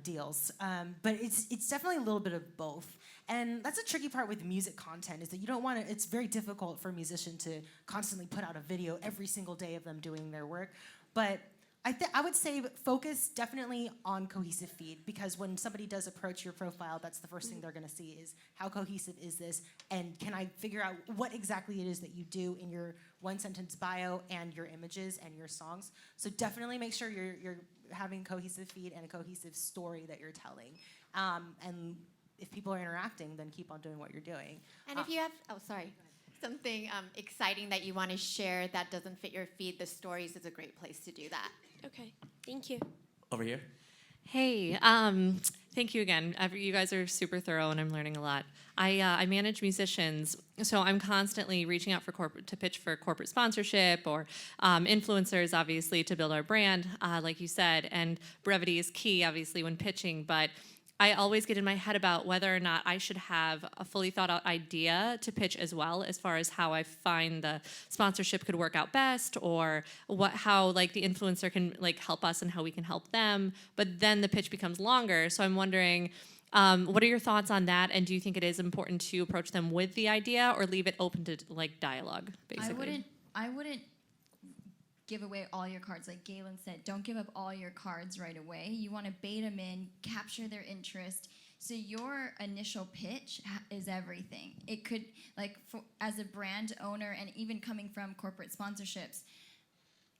deals. But it's definitely a little bit of both. And that's a tricky part with music content, is that you don't want to, it's very difficult for a musician to constantly put out a video every single day of them doing their work. But I would say focus definitely on cohesive feed, because when somebody does approach your profile, that's the first thing they're going to see is how cohesive is this, and can I figure out what exactly it is that you do in your one-sentence bio and your images and your songs. So definitely make sure you're having cohesive feed and a cohesive story that you're telling. And if people are interacting, then keep on doing what you're doing.
And if you have, something exciting that you want to share that doesn't fit your feed, the stories is a great place to do that.
Okay, thank you.
Over here.
Hey, thank you again. You guys are super thorough, and I'm learning a lot. I manage musicians, so I'm constantly reaching out to pitch for corporate sponsorship or influencers, obviously, to build our brand, like you said. And brevity is key, obviously, when pitching. But I always get in my head about whether or not I should have a fully thought out idea to pitch as well, as far as how I find the sponsorship could work out best, or how like the influencer can like help us and how we can help them. But then the pitch becomes longer. So I'm wondering, what are your thoughts on that? And do you think it is important to approach them with the idea or leave it open to like dialogue, basically?
I wouldn't give away all your cards. Like Gaelen said, don't give up all your cards right away. You want to bait them in, capture their interest. So your initial pitch is everything. It could, like, as a brand owner and even coming from corporate sponsorships,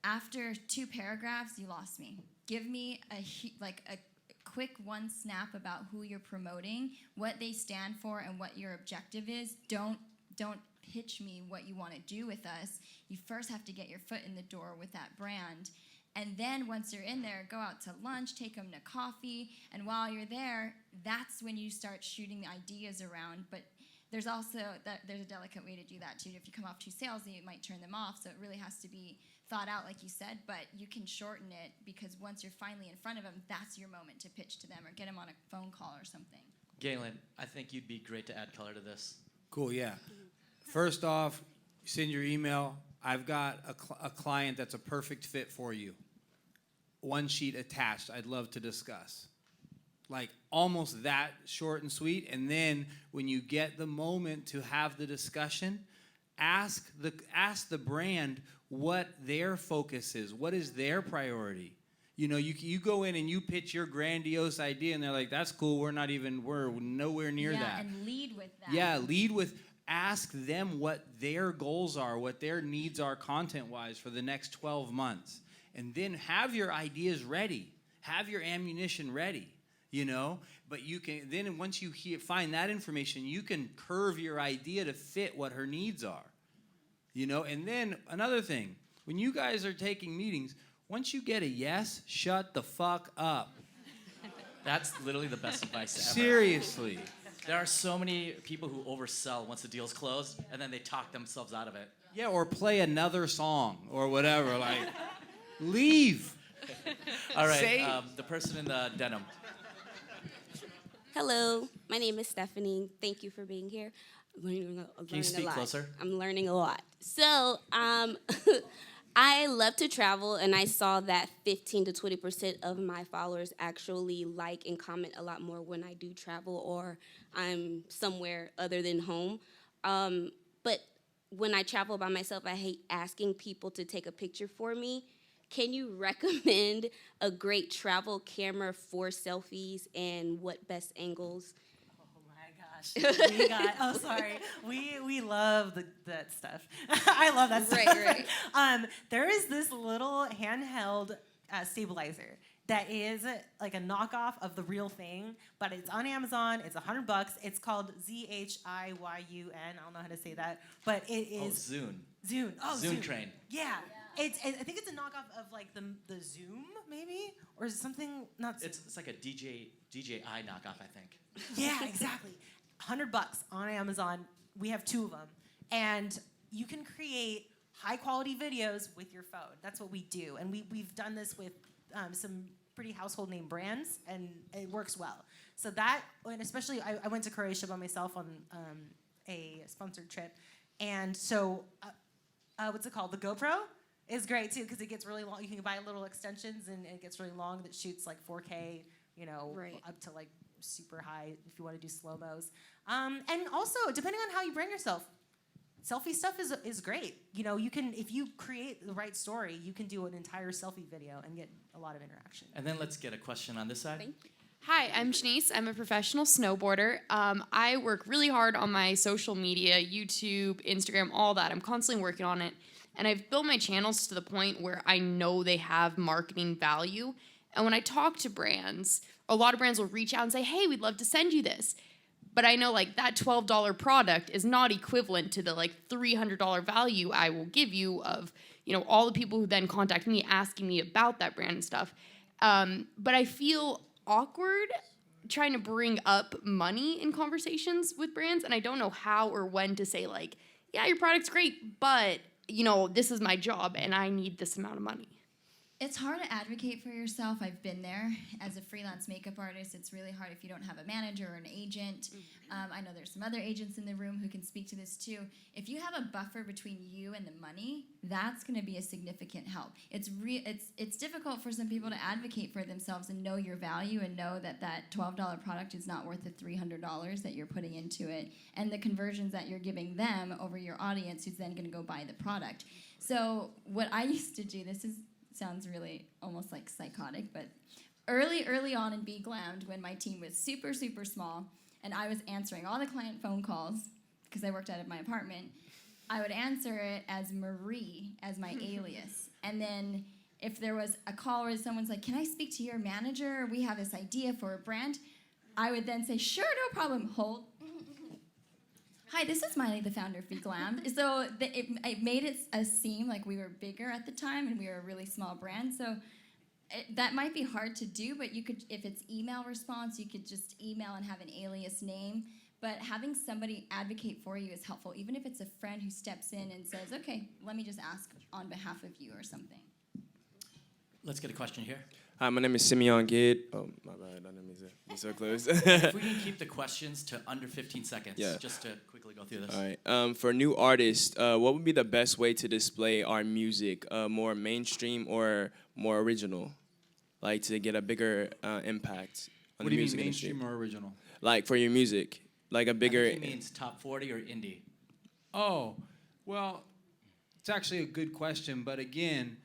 after 2 paragraphs, you lost me. Give me a quick one snap about who you're promoting, what they stand for, and what your objective is. Don't pitch me what you want to do with us. You first have to get your foot in the door with that brand. And then once you're in there, go out to lunch, take them to coffee, and while you're there, that's when you start shooting ideas around. But there's also there's a delicate way to do that too. If you come off too salesy, it might turn them off. So it really has to be thought out, like you said, but you can shorten it because once you're finally in front of them, that's your moment to pitch to them or get them on a phone call or something.
Gaelen, I think you'd be great to add color to this.
Cool, yeah. First off, send your email. I've got a client that's a perfect fit for you. 1 sheet attached, I'd love to discuss. Like almost that short and sweet. And then when you get the moment to have the discussion, ask the brand what their focus is. What is their priority? You know, you go in and you pitch your grandiose idea and they're like, that's cool, we're nowhere near that.
Yeah, and lead with that.
Yeah, ask them what their goals are, what their needs are content-wise for the next 12 months. And then have your ideas ready. Have your ammunition ready, you know? But you can, then once you find that information, you can curve your idea to fit what her needs are. You know, and then another thing, when you guys are taking meetings, once you get a yes, shut the fuck up.
That's literally the best advice ever.
Seriously.
There are so many people who oversell once the deal's closed, and then they talk themselves out of it.
Yeah, or play another song or whatever. Like, leave.
All right, the person in the denim.
Hello, my name is Stephanie. Thank you for being here.
Can you speak closer?
I'm learning a lot. So, I love to travel, and I saw that 15 to 20% of my followers actually like and comment a lot more when I do travel or I'm somewhere other than home. But when I travel by myself, I hate asking people to take a picture for me. Can you recommend a great travel camera for selfies and what best angles?
We love that stuff. I love that stuff.
Right.
There is this little handheld stabilizer that is like a knockoff of the real thing, but it's on Amazon. It's $100. It's called Zhiyun. I don't know how to say that, but it is
Zune.
Zune
Train.
Yeah. I think it's a knockoff of like the Zoom maybe, or something.
It's like a DJI knockoff, I think.
Yeah, exactly. $100 on Amazon. We have 2 of them, and you can create high quality videos with your phone. That's what we do, and we've done this with some pretty household name brands, and it works well. So that, and especially I went to Croatia by myself on a sponsored trip, and so what's it called? The GoPro is great too because it gets really long. You can buy little extensions, and it gets really long that shoots like 4K, you know, up to like super high if you want to do slow-mos. And also, depending on how you bring yourself, selfie stuff is great. You know, you can, if you create the right story, you can do an entire selfie video and get a lot of interaction.
And then let's get a question on this side.
Thank you.
Hi, I'm Shanice. I'm a professional snowboarder. I work really hard on my social media, YouTube, Instagram, all that. I'm constantly working on it. And I've built my channels to the point where I know they have marketing value. And when I talk to brands, a lot of brands will reach out and say, hey, we'd love to send you this. But I know like that $12 product is not equivalent to the like $300 value I will give you of, you know, all the people who then contact me asking me about that brand and stuff. But I feel awkward trying to bring up money in conversations with brands, and I don't know how or when to say like, yeah, your product's great, but you know, this is my job and I need this amount of money.
It's hard to advocate for yourself. I've been there. As a freelance makeup artist, it's really hard if you don't have a manager or an agent. I know there's some other agents in the room who can speak to this too. If you have a buffer between you and the money, that's going to be a significant help. It's difficult for some people to advocate for themselves and know your value and know that that $12 product is not worth the $300 that you're putting into it, and the conversions that you're giving them over your audience who's then going to go buy the product. So what I used to do, sounds really almost like psychotic, but early on in BeGlammed, when my team was super, super small, and I was answering all the client phone calls, because I worked out of my apartment, I would answer it as Marie, as my alias. And then if there was a call where someone's like, can I speak to your manager? We have this idea for a brand. I would then say, sure, no problem, hold. Hi, this is Maile, the founder of BeGlammed. So it made it seem like we were bigger at the time and we were a really small brand. So that might be hard to do, but you could, if it's email response, you could just email and have an alias name. But having somebody advocate for you is helpful, even if it's a friend who steps in and says, okay, let me just ask on behalf of you or something.
Let's get a question here.
Hi, my name is Simeon Gid. Oh, my bad. I didn't mean to be so close.
If we can keep the questions to under 15 seconds, just to quickly go through this.
All right. For new artists, what would be the best way to display our music? More mainstream or more original? Like to get a bigger impact on
What
the
do you
music
mean,
industry?
mainstream or original?
Like for your music, like a bigger.
I think he means top 40 or indie.
Oh, well, it's actually a good question, but again,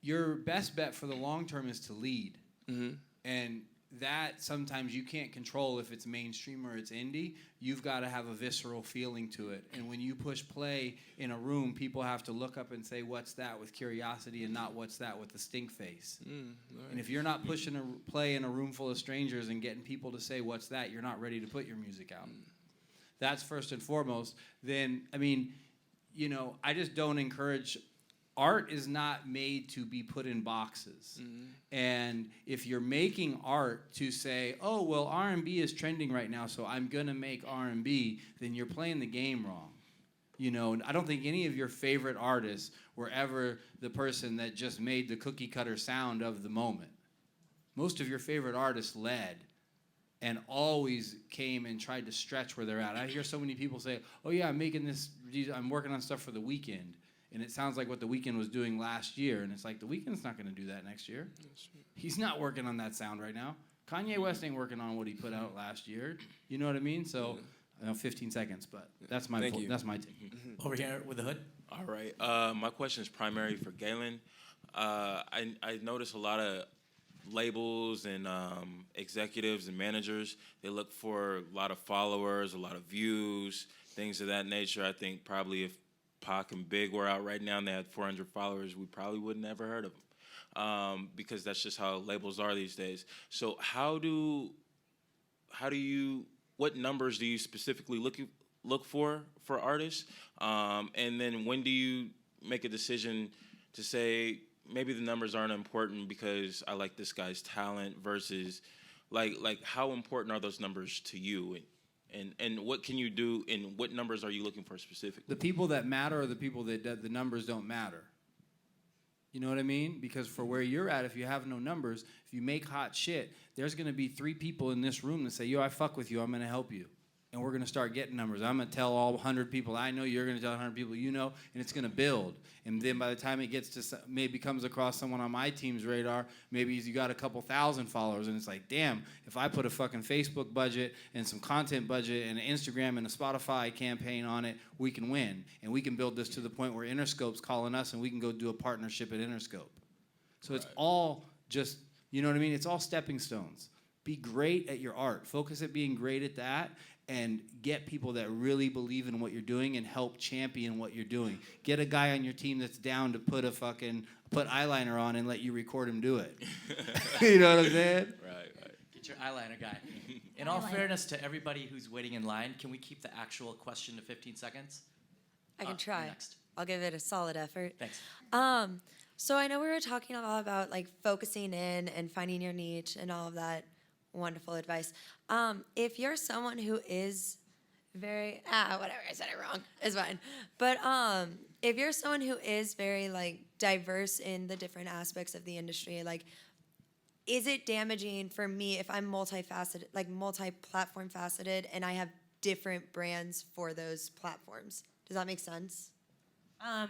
your best bet for the long term is to lead.
Mm-hmm.
And that sometimes you can't control if it's mainstream or it's indie. You've got to have a visceral feeling to it. And when you push play in a room, people have to look up and say, what's that, with curiosity, and not what's that with the stink face.
Right.
And if you're not pushing a play in a room full of strangers and getting people to say, what's that, you're not ready to put your music out. That's first and foremost. Then, I mean, you know, I just don't encourage. Art is not made to be put in boxes. And if you're making art to say, oh, well, R&B is trending right now, so I'm going to make R&B, then you're playing the game wrong. You know, I don't think any of your favorite artists were ever the person that just made the cookie cutter sound of the moment. Most of your favorite artists led and always came and tried to stretch where they're at. I hear so many people say, oh, yeah, I'm working on stuff for The Weeknd. And it sounds like what The Weeknd was doing last year. And it's like, The Weeknd's not going to do that next year. He's not working on that sound right now. Kanye West ain't working on what he put out last year. You know what I mean? So, I know 15 seconds, but that's my take.
Over here with the hood.
All right. My question is primarily for Gaelen. I notice a lot of labels and executives and managers, they look for a lot of followers, a lot of views, things of that nature. I think probably if Pac and Big were out right now and they had 400 followers, we probably would never heard of them, because that's just how labels are these days. So what numbers do you specifically look for artists? And then when do you make a decision to say maybe the numbers aren't important because I like this guy's talent versus like how important are those numbers to you? And what can you do, and what numbers are you looking for specifically?
The people that matter are the people that the numbers don't matter. You know what I mean? Because for where you're at, if you have no numbers, if you make hot shit, there's going to be 3 people in this room that say, yo, I fuck with you, I'm going to help you. And we're going to start getting numbers. I'm going to tell all 100 people I know, you're going to tell 100 people you know, and it's going to build. And then by the time it gets to, maybe comes across someone on my team's radar, maybe you got a couple thousand followers, and it's like, damn, if I put a fucking Facebook budget and some content budget and an Instagram and a Spotify campaign on it, we can win. And we can build this to the point where Interscope's calling us and we can go do a partnership at Interscope. So it's all just, you know what I mean? It's all stepping stones. Be great at your art. Focus at being great at that. And get people that really believe in what you're doing and help champion what you're doing. Get a guy on your team that's down to put eyeliner on and let you record him do it. You know what I'm saying?
Right.
Get your eyeliner guy. In all fairness to everybody who's waiting in line, can we keep the actual question to 15 seconds?
I can try.
Next.
I'll give it a solid effort.
Thanks.
So I know we were talking a lot about like focusing in and finding your niche and all of that wonderful advice. If you're someone who is whatever, I said it wrong. It's fine. But if you're someone who is very like diverse in the different aspects of the industry, like, is it damaging for me if I'm multifaceted, like multi-platform faceted, and I have different brands for those platforms? Does that make sense?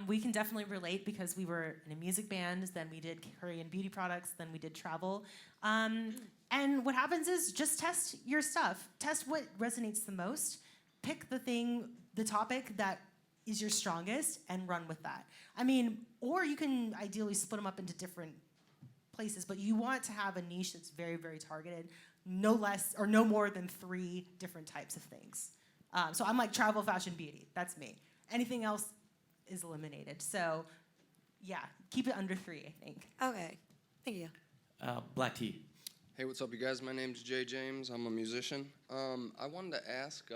We can definitely relate because we were in a music band, then we did Korean beauty products, then we did travel. And what happens is just test your stuff. Test what resonates the most. Pick the topic that is your strongest and run with that. I mean, or you can ideally split them up into different places, but you want to have a niche that's very, very targeted, no less or no more than 3 different types of things. So I'm like travel, fashion, beauty. That's me. Anything else is eliminated. So yeah, keep it under 3, I think.
Okay, thank you.
Black Tea.
Hey, what's up, you guys? My name's Jay James. I'm a musician. I wanted to ask,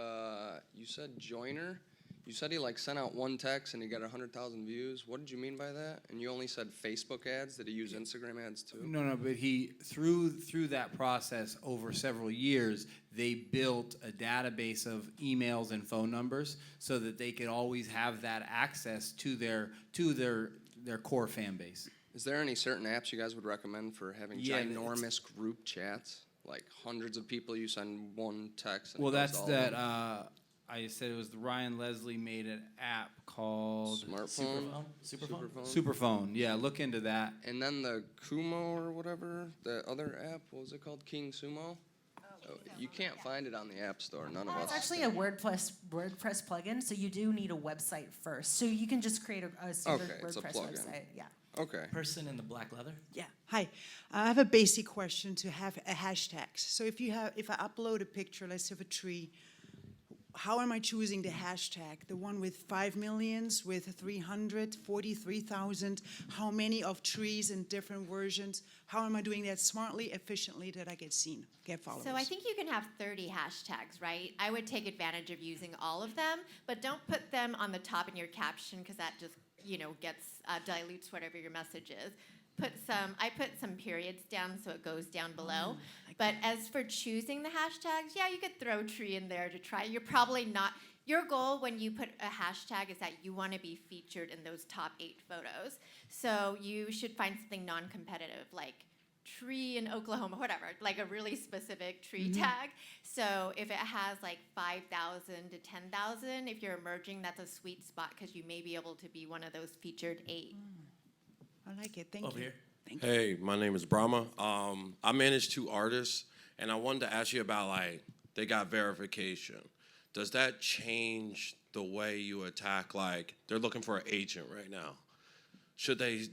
you said Joyner. You said he like sent out one text and he got 100,000 views. What did you mean by that? And you only said Facebook ads. Did he use Instagram ads too?
No, but he through that process over several years, they built a database of emails and phone numbers so that they could always have that access to their core fan base.
Is there any certain apps you guys would recommend for having ginormous group chats? Like hundreds of people, you send one text. And
Well,
it goes
that's
to all
that.
of them?
I said it was Ryan Leslie made an app called
Superphone.
Superphone. Yeah, look into that.
And then the Kumo or whatever, the other app, what was it called? King Sumo? You can't find it on the App Store. None of us.
It's actually a WordPress plugin, so you do need a website first. So you can just create a standard WordPress website. Yeah.
Okay.
Person in the black leather.
Yeah. Hi. I have a basic question to have a hashtag. So if I upload a picture, let's say of a tree, how am I choosing the hashtag? The one with 5 millions, with 343,000? How many of trees in different versions? How am I doing that smartly, efficiently, that I get seen, get followers?
So I think you can have 30 hashtags, right? I would take advantage of using all of them, but don't put them on the top in your caption because that just, dilutes whatever your message is. I put some periods down so it goes down below. But as for choosing the hashtags, yeah, you could throw tree in there to try. You're probably not, your goal when you put a hashtag is that you want to be featured in those top 8 photos. So you should find something non-competitive like tree in Oklahoma, whatever, like a really specific tree tag. So if it has like 5,000 to 10,000, if you're emerging, that's a sweet spot because you may be able to be one of those featured 8.
I like it. Thank
Over
you.
here.
Thank you.
Hey, my name is Brahma. I manage 2 artists, and I wanted to ask you about, like, they got verification. Does that change the way you attack, like, they're looking for an agent right now. Should they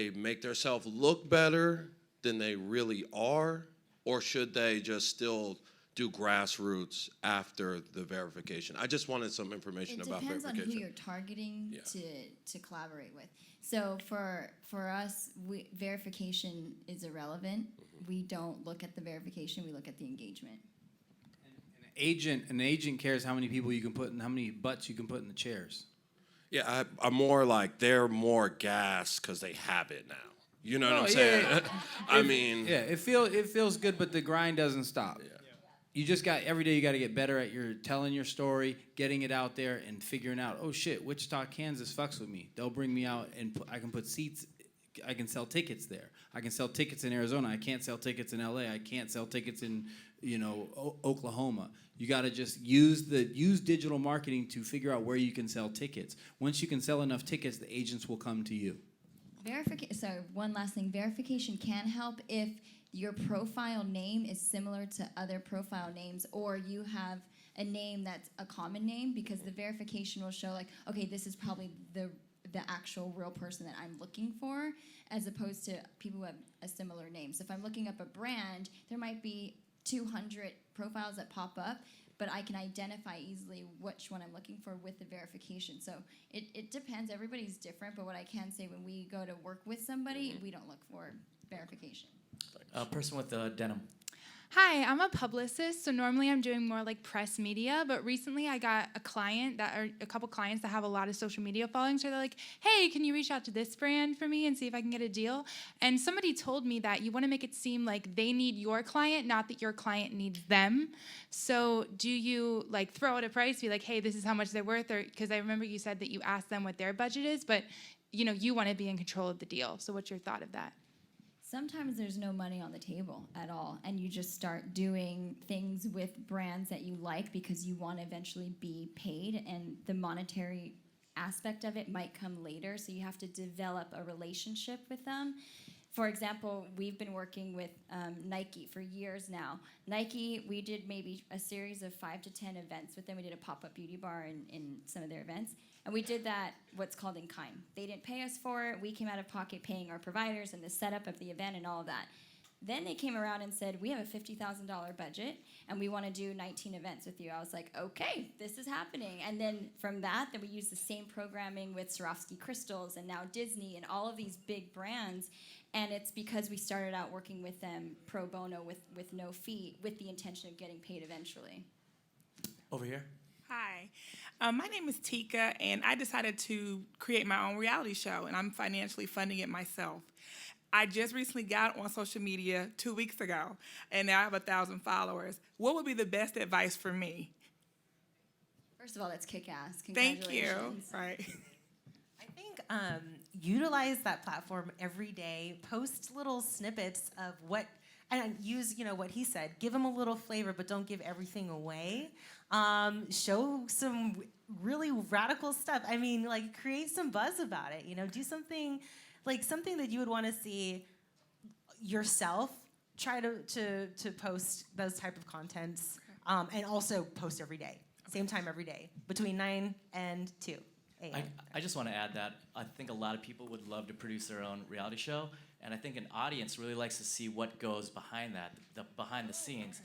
make themselves look better than they really are, or should they just still do grassroots after the verification? I just wanted some information about verification.
It depends on who you're targeting to collaborate with. So for us, verification is irrelevant. We don't look at the verification, we look at the engagement.
An agent cares how many people you can put and how many butts you can put in the chairs.
Yeah, I'm more like they're more gassed because they have it now. You know what I'm saying?
Yeah. It feels good, but the grind doesn't stop. Yeah. You just got every day. You got to get better at telling your story, getting it out there, and figuring out. Oh shit, Wichita, Kansas fucks with me. They'll bring me out, and I can put seats. I can sell tickets there. I can sell tickets in Arizona. I can't sell tickets in LA. I can't sell tickets in Oklahoma. You got to just use digital marketing to figure out where you can sell tickets. Once you can sell enough tickets, the agents will come to you.
So one last thing, verification can help if your profile name is similar to other profile names, or you have a name that's a common name, because the verification will show like, okay, this is probably the actual real person that I'm looking for, as opposed to people who have a similar name. So if I'm looking up a brand, there might be 200 profiles that pop up, but I can identify easily which one I'm looking for with the verification. So it depends. Everybody's different, but what I can say, when we go to work with somebody, we don't look for verification.
Person with the denim.
Hi, I'm a publicist, so normally I'm doing more like press media, but recently I got a couple clients that have a lot of social media following, so they're like, hey, can you reach out to this brand for me and see if I can get a deal? And somebody told me that you want to make it seem like they need your client, not that your client needs them. So do you like throw out a price, be like, hey, this is how much they're worth? Or because I remember you said that you asked them what their budget is, but you want to be in control of the deal. So what's your thought of that?
Sometimes there's no money on the table at all, and you just start doing things with brands that you like because you want to eventually be paid, and the monetary aspect of it might come later, so you have to develop a relationship with them. For example, we've been working with Nike for years now. Nike, we did maybe a series of 5 to 10 events with them. We did a pop-up beauty bar in some of their events. And we did that, what's called in kind. They didn't pay us for it. We came out of pocket paying our providers and the setup of the event and all of that. Then they came around and said, we have a $50,000 budget, and we want to do 19 events with you. I was like, okay, this is happening. And then from that, then we used the same programming with Swarovski Crystals and now Disney and all of these big brands. And it's because we started out working with them pro bono with no fee, with the intention of getting paid eventually.
Over here.
Hi, my name is Tika, and I decided to create my own reality show, and I'm financially funding it myself. I just recently got on social media 2 weeks ago, and now I have 1,000 followers. What would be the best advice for me?
First of all, that's kick-ass.
Thank you.
Congratulations.
Right.
I think utilize that platform every day. Post little snippets of what, and use what he said. Give them a little flavor, but don't give everything away. Show some really radical stuff. I mean, like create some buzz about it. Do something that you would want to see yourself. Try to post those type of contents, and also post every day, same time every day, between 9 and 2 a.m.
I just want to add that I think a lot of people would love to produce their own reality show, and I think an audience really likes to see what goes behind that, behind the scenes.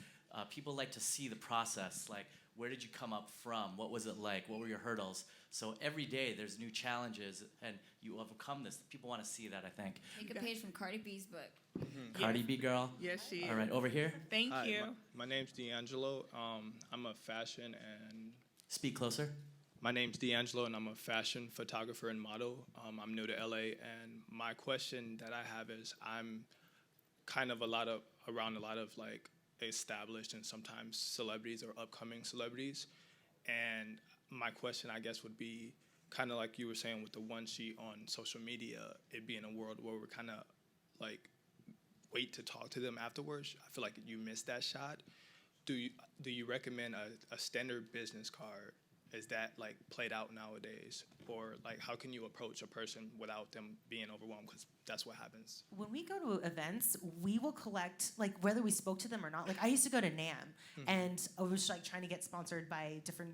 People like to see the process, like where did you come up from? What was it like? What were your hurdles? So every day there's new challenges, and you overcome this. People want to see that, I think.
Take a page from Cardi B's book.
Cardi B girl.
Yes, she is.
All right, over here.
Thank you.
My name's D'Angelo. I'm a fashion and...
Speak closer.
My name's D'Angelo, and I'm a fashion photographer and model. I'm new to LA, and my question that I have is I'm kind of around a lot of like established and sometimes celebrities or upcoming celebrities. And my question, I guess, would be kind of like you were saying with the one sheet on social media, it being a world where we're kind of like wait to talk to them afterwards. I feel like you missed that shot. Do you recommend a standard business card? Is that like played out nowadays? Or like how can you approach a person without them being overwhelmed? Because that's what happens.
When we go to events, we will collect, like whether we spoke to them or not. Like I used to go to NAMM, and I was like trying to get sponsored by different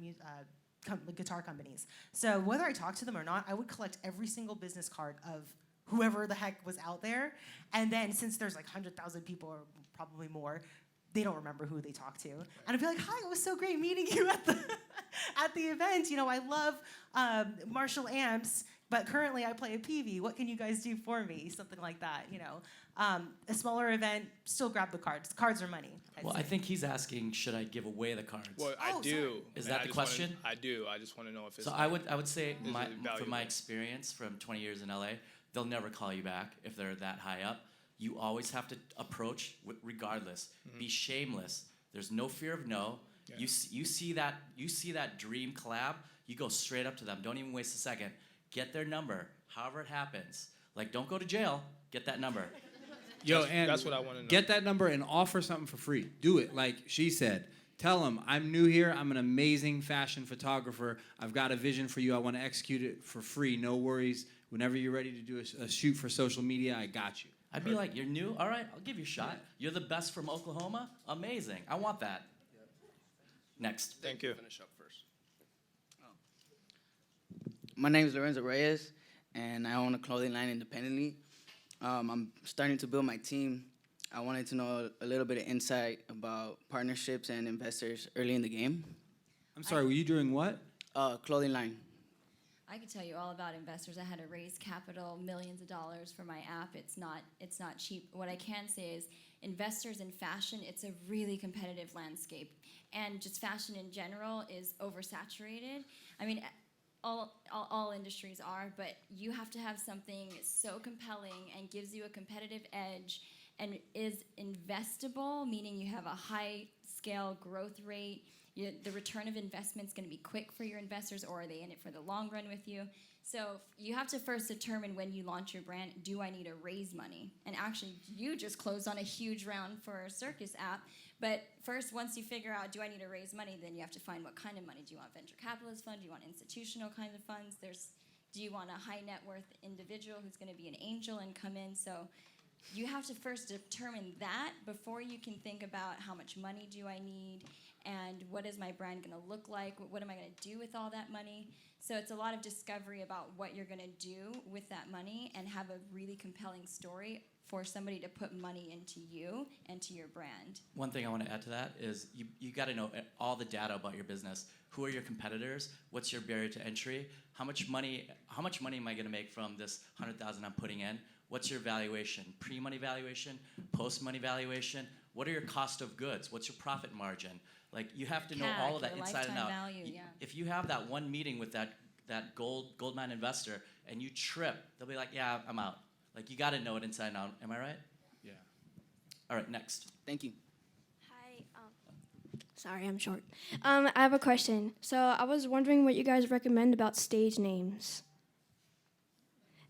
guitar companies. So whether I talked to them or not, I would collect every single business card of whoever the heck was out there. And then since there's like 100,000 people or probably more, they don't remember who they talked to. And I'd be like, hi, it was so great meeting you at the event. I love Marshall amps, but currently I play a PV. What can you guys do for me? Something like that, A smaller event, still grab the cards. Cards are money.
I think he's asking, should I give away the cards?
Well, I do.
Is that the question?
I do. I just want to know if it's...
So I would say,
is it valuable?
from my experience from 20 years in LA, they'll never call you back if they're that high up. You always have to approach regardless. Be shameless. There's no fear of no. Yeah. You see that dream collab, you go straight up to them. Don't even waste a second. Get their number, however it happens. Like, don't go to jail. Get that number.
That's what I want to know.
Get that number and offer something for free. Do it, like she said. Tell them, I'm new here. I'm an amazing fashion photographer. I've got a vision for you. I want to execute it for free. No worries. Whenever you're ready to do a shoot for social media, I got you.
I'd be like, you're new? All right, I'll give you a shot. You're the best from Oklahoma? Amazing. I want that. Next.
Thank you.
Finish up first. My name is Lorenzo Reyes, and I own a clothing line independently. I'm starting to build my team. I wanted to know a little bit of insight about partnerships and investors early in the game.
I'm sorry, were you doing what?
Clothing line.
I could tell you all about investors. I had to raise capital, millions of dollars for my app. It's not cheap. What I can say is investors in fashion, it's a really competitive landscape. And just fashion in general is oversaturated. I mean, all industries are, but you have to have something so compelling and gives you a competitive edge and is investable, meaning you have a high scale growth rate. The return of investment is going to be quick for your investors, or are they in it for the long run with you? So you have to first determine when you launch your brand, do I need to raise money? And actually, you just closed on a huge round for a circus app. But first, once you figure out, do I need to raise money, then you have to find what kind of money. Do you want venture capitalist fund? Do you want institutional kind of funds? Do you want a high net worth individual who's going to be an angel and come in? So you have to first determine that before you can think about how much money do I need and what is my brand going to look like? What am I going to do with all that money? So it's a lot of discovery about what you're going to do with that money and have a really compelling story for somebody to put money into you and to your brand.
One thing I want to add to that is you got to know all the data about your business. Who are your competitors? What's your barrier to entry? How much money am I going to make from this $100,000 I'm putting in? What's your valuation? Pre-money valuation, post-money valuation? What are your cost of goods? What's your profit margin? Like, you have to know all of that inside and out.
Value, yeah.
If you have that one meeting with that goldmine investor and you trip, they'll be like, yeah, I'm out. Like, you got to know it inside and out. Am I right?
Yeah.
All right, next.
Thank you.
Hi. Sorry, I'm short. I have a question. So I was wondering what you guys recommend about stage names.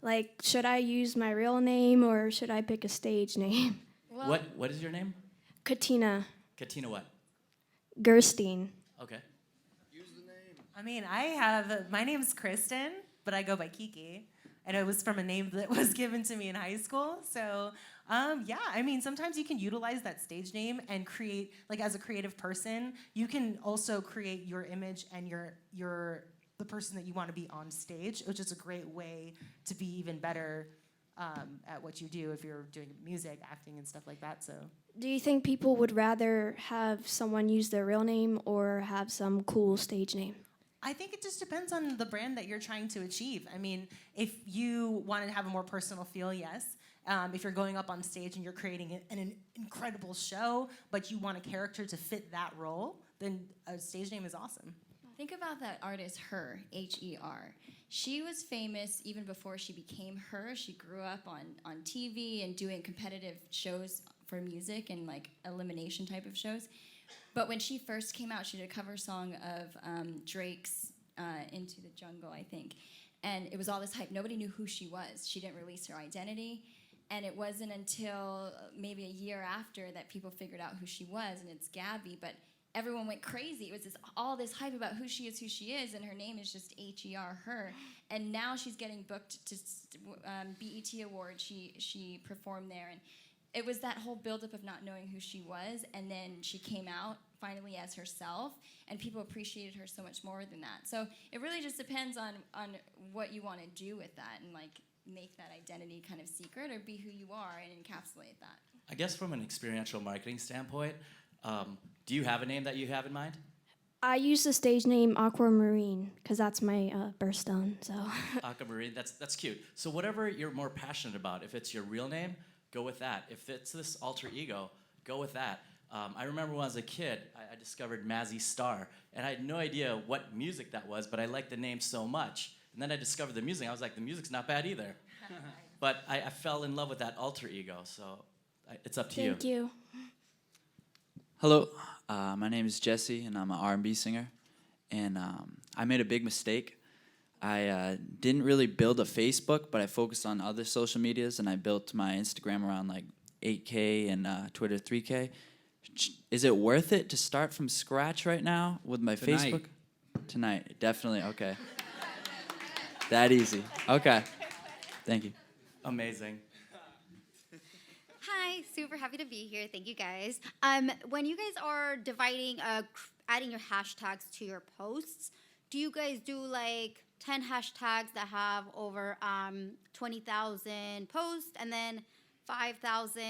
Like, should I use my real name or should I pick a stage name?
Well,
What is your name?
Katina
Katina what?
Gerstein.
Okay.
I mean, my name's Kristen, but I go by Kiki. And it was from a name that was given to me in high school. So, yeah, I mean, sometimes you can utilize that stage name and create, like, as a creative person, you can also create your image and the person that you want to be on stage, which is a great way to be even better at what you do if you're doing music, acting, and stuff like that. So,
Do you think people would rather have someone use their real name or have some cool stage name?
I think it just depends on the brand that you're trying to achieve. I mean, if you want to have a more personal feel, yes. If you're going up on stage and you're creating an incredible show, but you want a character to fit that role, then a stage name is awesome.
Think about that artist, Her, H-E-R. She was famous even before she became Her. She grew up on TV and doing competitive shows for music and like elimination type of shows. But when she first came out, she did a cover song of Drake's Into the Jungle, I think. And it was all this hype. Nobody knew who she was. She didn't release her identity. And it wasn't until maybe a year after that people figured out who she was, and it's Gabby. But everyone went crazy. It was all this hype about who she is, and her name is just H-E-R, Her. And now she's getting booked to BET Awards. She performed there, and it was that whole buildup of not knowing who she was, and then she came out finally as herself, and people appreciated her so much more than that. So it really just depends on what you want to do with that, and like make that identity kind of secret, or be who you are and encapsulate that.
I guess from an experiential marketing standpoint, do you have a name that you have in mind?
I use the stage name Aquamarine because that's my birthstone. So.
Aquamarine, that's cute. So whatever you're more passionate about, if it's your real name, go with that. If it's this alter ego, go with that. I remember when I was a kid, I discovered Mazzy Star, and I had no idea what music that was, but I liked the name so much. And then I discovered the music. I was like, the music's not bad either. But I fell in love with that alter ego, so it's up to you.
Thank you.
Hello, my name is Jesse, and I'm an R&B singer. And I made a big mistake. I didn't really build a Facebook, but I focused on other social medias, and I built my Instagram around like 8K and Twitter 3K. Is it worth it to start from scratch right now with my Facebook? Tonight, definitely, okay. That easy, okay. Thank you.
Amazing.
Hi, super happy to be here. Thank you guys. When you guys are dividing, adding your hashtags to your posts, do you guys do like 10 hashtags that have over 20,000 posts and then 5,000,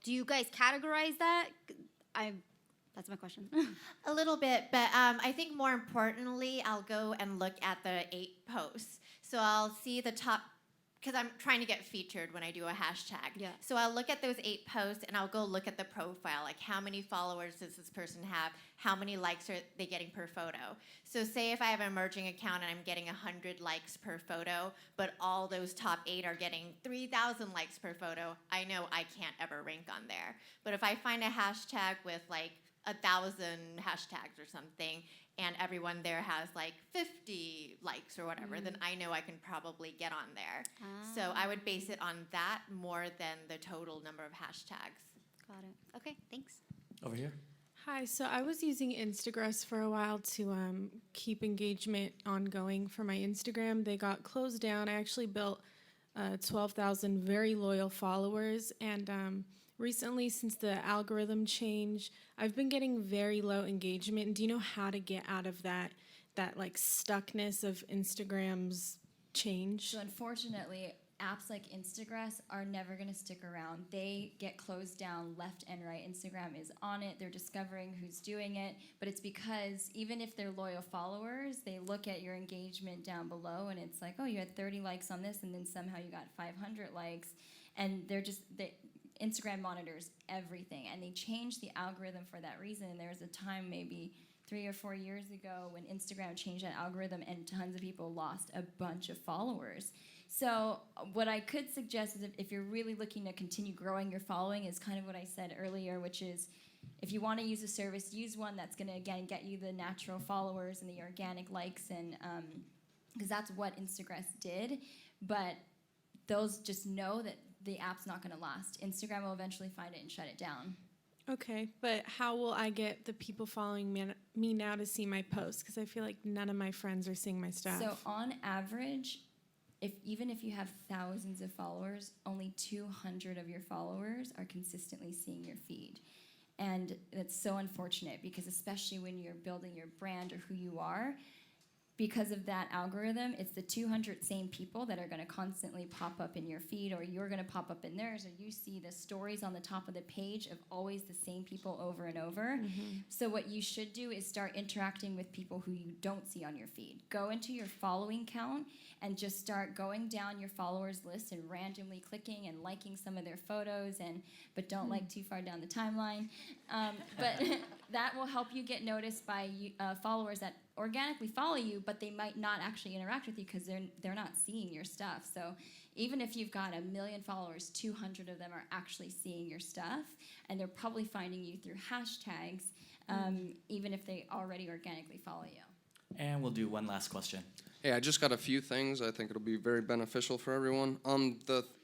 do you guys categorize that? That's my question.
A little bit, but I think more importantly, I'll go and look at the 8 posts. So I'll see the top because I'm trying to get featured when I do a hashtag.
Yeah.
So I'll look at those 8 posts and I'll go look at the profile, like how many followers does this person have? How many likes are they getting per photo? So say if I have an emerging account and I'm getting 100 likes per photo, but all those top 8 are getting 3,000 likes per photo, I know I can't ever rank on there. But if I find a hashtag with like 1,000 hashtags or something, and everyone there has like 50 likes or whatever, then I know I can probably get on there. So I would base it on that more than the total number of hashtags.
Got it. Okay, thanks.
Over here.
Hi, so I was using Instagress for a while to keep engagement ongoing for my Instagram. They got closed down. I actually built 12,000 very loyal followers, and recently, since the algorithm change, I've been getting very low engagement. Do you know how to get out of that like stuckness of Instagram's change?
So unfortunately, apps like Instagram are never going to stick around. They get closed down left and right. Instagram is on it. They're discovering who's doing it. But it's because even if they're loyal followers, they look at your engagement down below and it's like, oh, you had 30 likes on this and then somehow you got 500 likes. And Instagram monitors everything, and they changed the algorithm for that reason. And there was a time maybe 3 or 4 years ago when Instagram changed that algorithm and tons of people lost a bunch of followers. So what I could suggest is if you're really looking to continue growing your following is kind of what I said earlier, which is if you want to use a service, use one that's going to, again, get you the natural followers and the organic likes, and because that's what Instagram did. But those just know that the app's not going to last. Instagram will eventually find it and shut it down.
Okay, but how will I get the people following me now to see my posts? Because I feel like none of my friends are seeing my stuff.
So on average, even if you have thousands of followers, only 200 of your followers are consistently seeing your feed. And that's so unfortunate because especially when you're building your brand or who you are, because of that algorithm, it's the 200 same people that are going to constantly pop up in your feed, or you're going to pop up in theirs, or you see the stories on the top of the page of always the same people over and over. So what you should do is start interacting with people who you don't see on your feed. Go into your following count and just start going down your followers list and randomly clicking and liking some of their photos, but don't like too far down the timeline. But that will help you get noticed by followers that organically follow you, but they might not actually interact with you because they're not seeing your stuff. So even if you've got 1 million followers, 200 of them are actually seeing your stuff, and they're probably finding you through hashtags, even if they already organically follow you.
And we'll do one last question.
Hey, I just got a few things. I think it'll be very beneficial for everyone.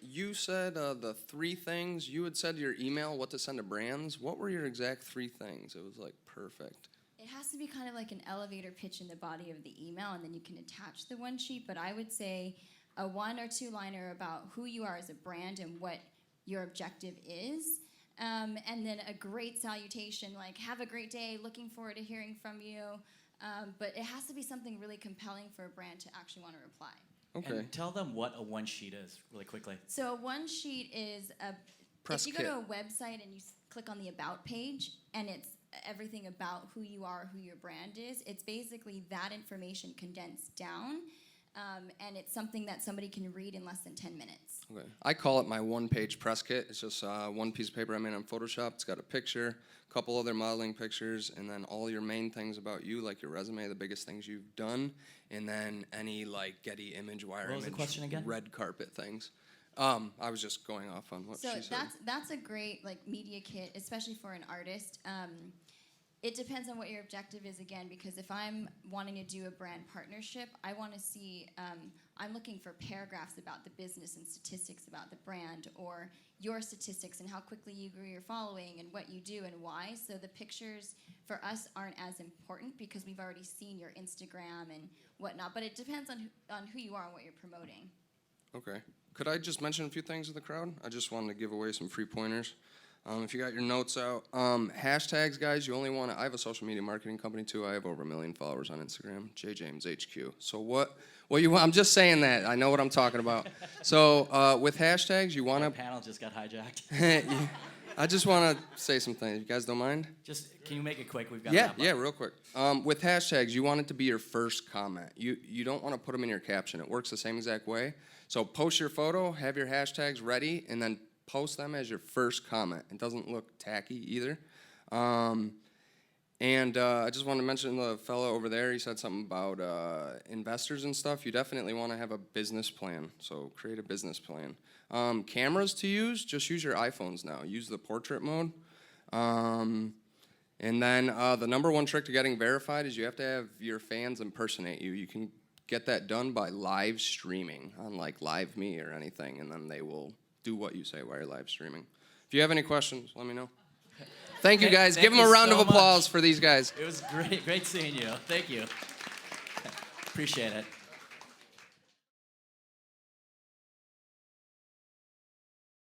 You said the 3 things. You had said your email, what to send to brands. What were your exact 3 things? It was like perfect.
It has to be kind of like an elevator pitch in the body of the email, and then you can attach the one sheet. But I would say a 1 or 2 liner about who you are as a brand and what your objective is. And then a great salutation, like, have a great day, looking forward to hearing from you. But it has to be something really compelling for a brand to actually want to reply.
Okay.
And tell them what a one sheet is really quickly.
So a one sheet is
Press
if you go to a website and you click on the About page, and it's everything about who you are, who your brand is, it's basically that information condensed down, and it's something that somebody can read in less than 10 minutes.
Okay. I call it my one-page press kit. It's just one piece of paper I made on Photoshop. It's got a picture, a couple other modeling pictures, and then all your main things about you, like your resume, the biggest things you've done, and then any like Getty image, wire
What was
image,
the question again?
red carpet things. I was just going off on what
So
she said.
that's a great like media kit, especially for an artist. It depends on what your objective is, again, because if I'm wanting to do a brand partnership, I want to see, I'm looking for paragraphs about the business and statistics about the brand, or your statistics and how quickly you grew your following and what you do and why. So the pictures for us aren't as important because we've already seen your Instagram and whatnot, but it depends on who you are and what you're promoting.
Okay. Could I just mention a few things to the crowd? I just wanted to give away some free pointers. If you got your notes out, hashtags, guys, you only want to, I have a social media marketing company too. I have over 1 million followers on Instagram, JJamesHQ. So what you want, I'm just saying that. I know what I'm talking about. So with hashtags, you want to.
The panel just got hijacked.
I just want to say something. You guys don't mind?
Just, can you make it quick? We've got
Yeah, yeah, real quick. With hashtags, you want it to be your first comment. You don't want to put them in your caption. It works the same exact way. So post your photo, have your hashtags ready, and then post them as your first comment. It doesn't look tacky either. And I just want to mention the fellow over there. He said something about investors and stuff. You definitely want to have a business plan. So create a business plan. Cameras to use, just use your iPhones now. Use the portrait mode. And then the number one trick to getting verified is you have to have your fans impersonate you. You can get that done by live streaming on like Live Me or anything, and then they will do what you say while you're live streaming. If you have any questions, let me know. Thank you, guys. Give them a round of applause for these guys.
It was great seeing you. Thank you. Appreciate it.